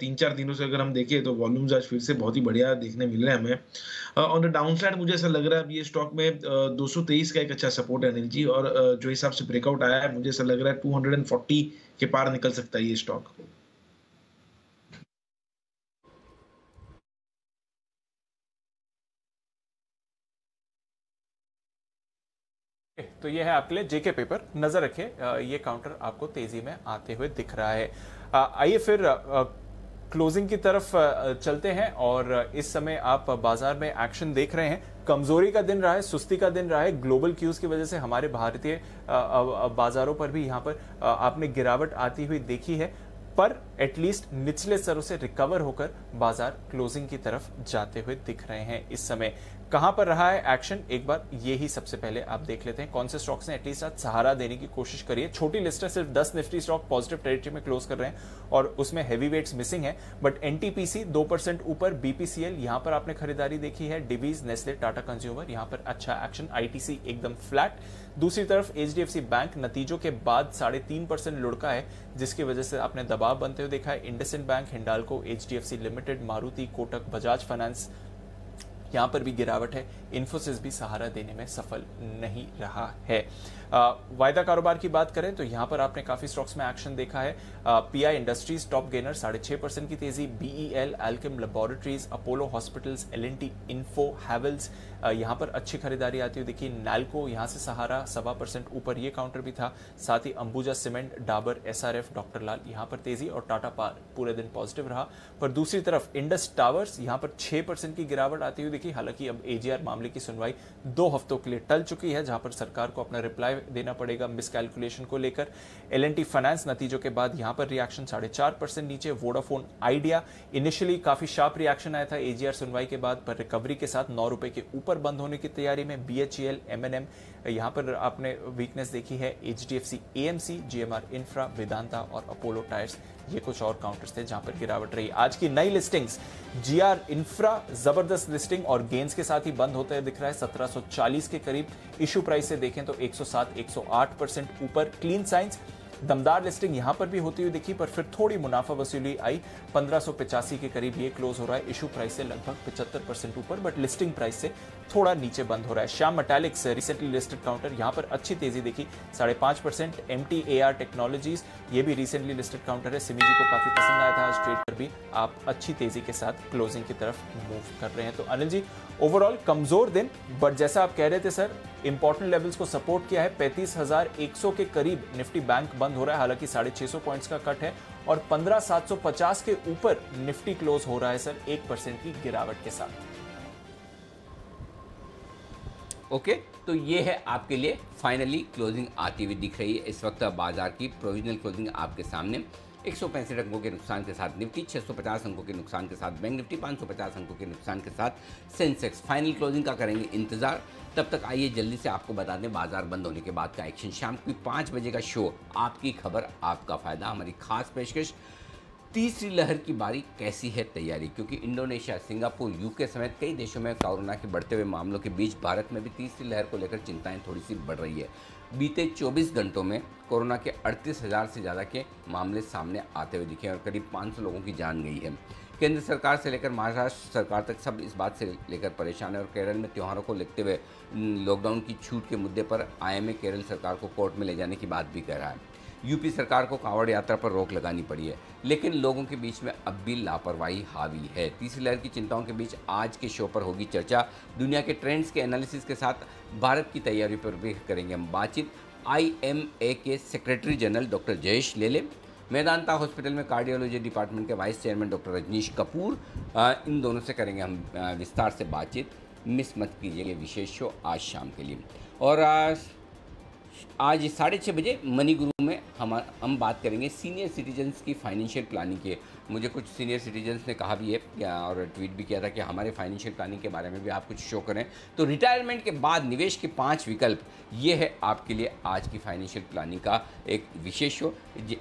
3-4 दिनों से अगर हम देखें तो वॉल्यूम्स आज फिर से बहुत ही बढ़िया देखने मिल रहे हैं हमें। ऑन द डाउन साइड मुझे ऐसा लग रहा है अब ये स्टॉक में 223 का एक अच्छा सपोर्ट है अनिल जी, और जो हिसाब से ब्रेकआउट आया है मुझे ऐसा लग रहा है 240 के पार निकल सकता है ये स्टॉक। तो ये है आपके लिए जेके पेपर, नजर रखिए, ये काउंटर आपको तेजी में आते हुए दिख रहा है। आइए फिर क्लोजिंग की तरफ चलते हैं और इस समय आप बाजार में एक्शन देख रहे हैं। कमजोरी का दिन रहा है, सुस्ती का दिन रहा है, ग्लोबल क्यूज की वजह से हमारे भारतीय बाजारों पर भी यहां पर आपने गिरावट आती हुई देखी है, पर एटलीस्ट निचले स्तरों से रिकवर होकर बाजार क्लोजिंग की तरफ जाते हुए दिख रहे हैं। इस समय कहां पर रहा है एक्शन, एक बार ये ही सबसे पहले आप देख लेते हैं कौन से स्टॉक्स ने एटलीस्ट आज सहारा देने की कोशिश करी है। छोटी लिस्ट है, सिर्फ 10 निफ्टी स्टॉक पॉजिटिव टेरिटरी में क्लोज कर रहे हैं और उसमें हैवी वेट्स मिसिंग है, बट एनटीपीसी 2% ऊपर, बीपीसीएल यहां पर आपने खरीदारी देखी है, डिवीज, नेस्ले, टाटा कंज्यूमर यहां पर अच्छा एक्शन, आईटीसी एकदम फ्लैट। दूसरी तरफ एचडीएफसी बैंक नतीजों के बाद 3.5% लुढ़का है, जिसकी वजह से आपने दबाव बनते हुए देखा है। IndusInd bank, Hindalco, HDFC limited, Maruti, Kotak, Bajaj finance यहां पर भी गिरावट है। इन्फोसिस भी सहारा देने में सफल नहीं रहा है। वायदा कारोबार की बात करें तो यहां पर आपने काफी स्टॉक्स में एक्शन देखा है। पीआई इंडस्ट्रीज टॉप गेनर 6.5% की तेजी, BEL, Alkem laboratories, Apollo hospitals, LNT, Info, Havells यहां पर अच्छी खरीदारी आती हुई देखी। नाल्को यहां से सहारा 1.25% ऊपर, ये काउंटर भी था। साथ ही Ambuja cement, Dabur, SRF, doctor Lal यहां पर तेजी और टाटा पावर पूरे दिन पॉजिटिव रहा। पर दूसरी तरफ इंडस टावर्स यहां पर 6% की गिरावट आती हुई देखी। हालांकि अब एजीआर मामले की सुनवाई 2 हफ्तों के लिए टल चुकी है, जहां पर सरकार को अपना रिप्लाई देना पड़ेगा मिसकैलकुलेशन को लेकर। एलएनटी फाइनेंस नतीजों के बाद यहां पर रिएक्शन 4.5% नीचे। वोडाफोन आइडिया इनिशियली काफी शार्प रिएक्शन आया था एजीआर सुनवाई के बाद, पर रिकवरी के साथ 9 रुपए के ऊपर बंद होने की तैयारी में। बीएचईएल, एमएनएम यहां पर आपने वीकनेस देखी है। HDFC, AMC, GMR infra, Vedanta और अपोलो टायर्स ये कुछ और काउंटर्स थे जहां पर गिरावट रही। आज की नई लिस्टिंग्स, जीआर इंफ्रा जबरदस्त लिस्टिंग और गेंस के साथ ही बंद होते हुए दिख रहा है 1740 के करीब। इशू प्राइस से देखें तो 107-108% ऊपर। क्लीन साइंस दमदार लिस्टिंग यहां पर भी होती हुई दिखी, पर फिर थोड़ी मुनाफा वसूली आई, 1585 के करीब ये क्लोज हो रहा है। इशू प्राइस से लगभग 75% ऊपर, बट लिस्टिंग प्राइस से थोड़ा नीचे बंद हो रहा है। Shyam metallics recently listed counter यहां पर अच्छी तेजी देखी, 5.5%। एमटीएआर टेक्नोलॉजीज ये भी रिसेंटली लिस्टेड काउंटर है, सिमी जी को काफी पसंद आया था, आज ट्रेड पर भी आप अच्छी तेजी के साथ क्लोजिंग की तरफ मूव कर रहे हैं। तो अनिल जी, ओवरऑल कमजोर दिन, बट जैसा आप कह रहे थे सर, इंपॉर्टेंट लेवल्स को सपोर्ट किया है। 35,100 के करीब निफ्टी बैंक बंद हो रहा है, हालांकि 650 पॉइंट्स का कट है, और 15,750 के ऊपर निफ्टी क्लोज हो रहा है सर 1% की गिरावट के साथ। ओके, तो ये है आपके लिए फाइनली क्लोजिंग आती हुई दिख रही है इस वक्त बाजार की। प्रोविजनल क्लोजिंग आपके सामने 165 अंकों के नुकसान के साथ निफ्टी, 650 अंकों के नुकसान के साथ बैंक निफ्टी, 550 अंकों के नुकसान के साथ सेंसेक्स। फाइनल क्लोजिंग का करेंगे इंतजार। तब तक आइए जल्दी से आपको बता दें बाजार बंद होने के बाद का एक्शन। शाम की 5 बजे का शो, आपकी खबर आपका फायदा, हमारी खास पेशकश तीसरी लहर की बारी कैसी है तैयारी, क्योंकि इंडोनेशिया, सिंगापुर, यूके समेत कई देशों में कोरोना के बढ़ते हुए मामलों के बीच भारत में भी तीसरी लहर को लेकर चिंताएं थोड़ी सी बढ़ रही है। बीते 24 घंटों में कोरोना के 38,000 से ज़्यादा के मामले सामने आते हुए दिखे और करीब 500 लोगों की जान गई है। केंद्र सरकार से लेकर महाराष्ट्र सरकार तक सब इस बात से लेकर परेशान है और केरल में त्योहारों को लेते हुए लॉकडाउन की छूट के मुद्दे पर आईएमए केरल सरकार को कोर्ट में ले जाने की बात भी कह रहा है। यूपी सरकार को कांवड़ यात्रा पर रोक लगानी पड़ी है, लेकिन लोगों के बीच में अब भी लापरवाही हावी है। तीसरी लहर की चिंताओं के बीच आज के शो पर होगी चर्चा। दुनिया के ट्रेंड्स के एनालिसिस के साथ भारत की तैयारी पर भी करेंगे हम बातचीत। आईएमए के secretary general doctor Jayesh Lele, Medanta hospital में कार्डियोलॉजी डिपार्टमेंट के vice chairman doctor Rajneesh Kapoor, इन दोनों से करेंगे हम विस्तार से बातचीत। मिस मत कीजिए ये विशेष शो आज शाम के लिए। और आज 6:30 बजे मनी गुरु में हम बात करेंगे सीनियर सिटीजन्स की फाइनेंशियल प्लानिंग की। मुझे कुछ सीनियर सिटीजन्स ने कहा भी है और ट्वीट भी किया था कि हमारे फाइनेंशियल प्लानिंग के बारे में भी आप कुछ शो करें। तो रिटायरमेंट के बाद निवेश के 5 विकल्प, ये है आपके लिए आज की फाइनेंशियल प्लानिंग का एक विशेष शो।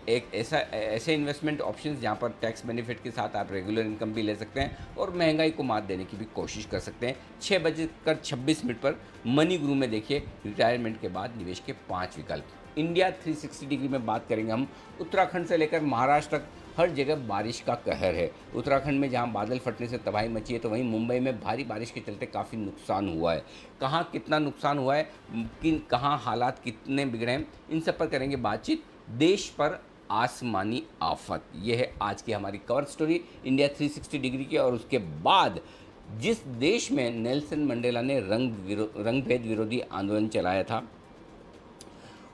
एक ऐसे इन्वेस्टमेंट ऑप्शंस जहाँ पर टैक्स बेनिफिट के साथ आप रेगुलर इनकम भी ले सकते हैं और महंगाई को मात देने की भी कोशिश कर सकते हैं। 6:26 पर मनी गुरु में देखिए रिटायरमेंट के बाद निवेश के 5 विकल्प। इंडिया 360 डिग्री में बात करेंगे हम उत्तराखंड से लेकर महाराष्ट्र तक हर जगह बारिश का कहर है। उत्तराखंड में जहां बादल फटने से तबाही मची है, तो वहीं मुंबई में भारी बारिश के चलते काफ़ी नुकसान हुआ है। कहां कितना नुकसान हुआ है, कहां हालात कितने बिगड़े हैं, इन सब पर करेंगे बातचीत। देश पर आसमानी आफत, यह है आज की हमारी कवर स्टोरी इंडिया 360 डिग्री की। और उसके बाद जिस देश में नेल्सन मंडेला ने रंग भेद विरोधी आंदोलन चलाया था,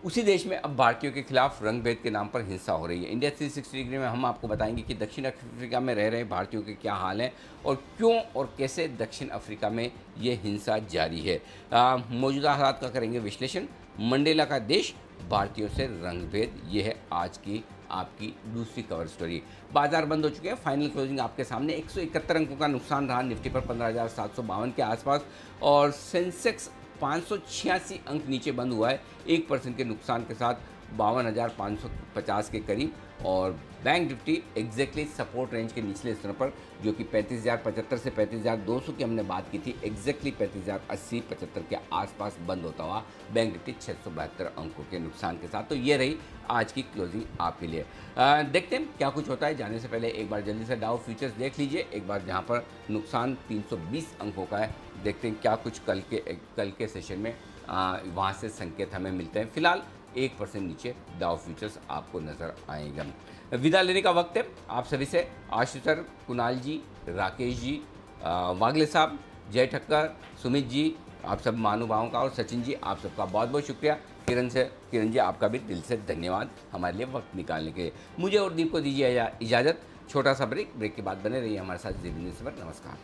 उसी देश में अब भारतीयों के खिलाफ रंगभेद के नाम पर हिंसा हो रही है। इंडिया 360 डिग्री में हम आपको बताएंगे कि दक्षिण अफ्रीका में रह रहे भारतीयों के क्या हाल हैं और क्यों और कैसे दक्षिण अफ्रीका में ये हिंसा जारी है। मौजूदा हालात का करेंगे विश्लेषण। मंडेला का देश, भारतीयों से रंगभेद, ये है आज की आपकी दूसरी कवर स्टोरी। बाजार बंद हो चुके हैं, फाइनल क्लोजिंग आपके सामने। 171 अंकों का नुकसान रहा निफ्टी पर 15,752 के आसपास और सेंसेक्स 586 अंक नीचे बंद हुआ है 1% के नुकसान के साथ 52,550 के करीब। और bank Nifty exactly support range के निचले स्तर पर, जो कि 35,075 से 35,200 की हमने बात की थी, एग्जैक्टली 35,080-75 के आसपास बंद होता हुआ बैंक निफ्टी 672 अंकों के नुकसान के साथ। तो ये रही आज की क्लोजिंग आपके लिए। देखते हैं क्या कुछ होता है। जाने से पहले एक बार जल्दी से डाउ फ्यूचर्स देख लीजिए एक बार, जहाँ पर नुकसान 320 अंकों का है। देखते हैं क्या कुछ कल के सेशन में वहाँ से संकेत हमें मिलते हैं। फिलहाल 1% नीचे डाउ फ्यूचर्स आपको नजर आएगा। विदा लेने का वक्त है आप सभी से। आशीष सर, कुणाल जी, राकेश जी, वागले साहब, जय ठक्कर, सुमित जी, आप सब महानुभावों का, और सचिन जी, आप सबका बहुत बहुत शुक्रिया। किरण जी, आपका भी दिल से धन्यवाद हमारे लिए वक्त निकालने के लिए। मुझे और दीप को दीजिए इजाज़त। छोटा सा ब्रेक के बाद बने रहिए हमारे साथ ज़ी न्यूज़ पर। नमस्कार।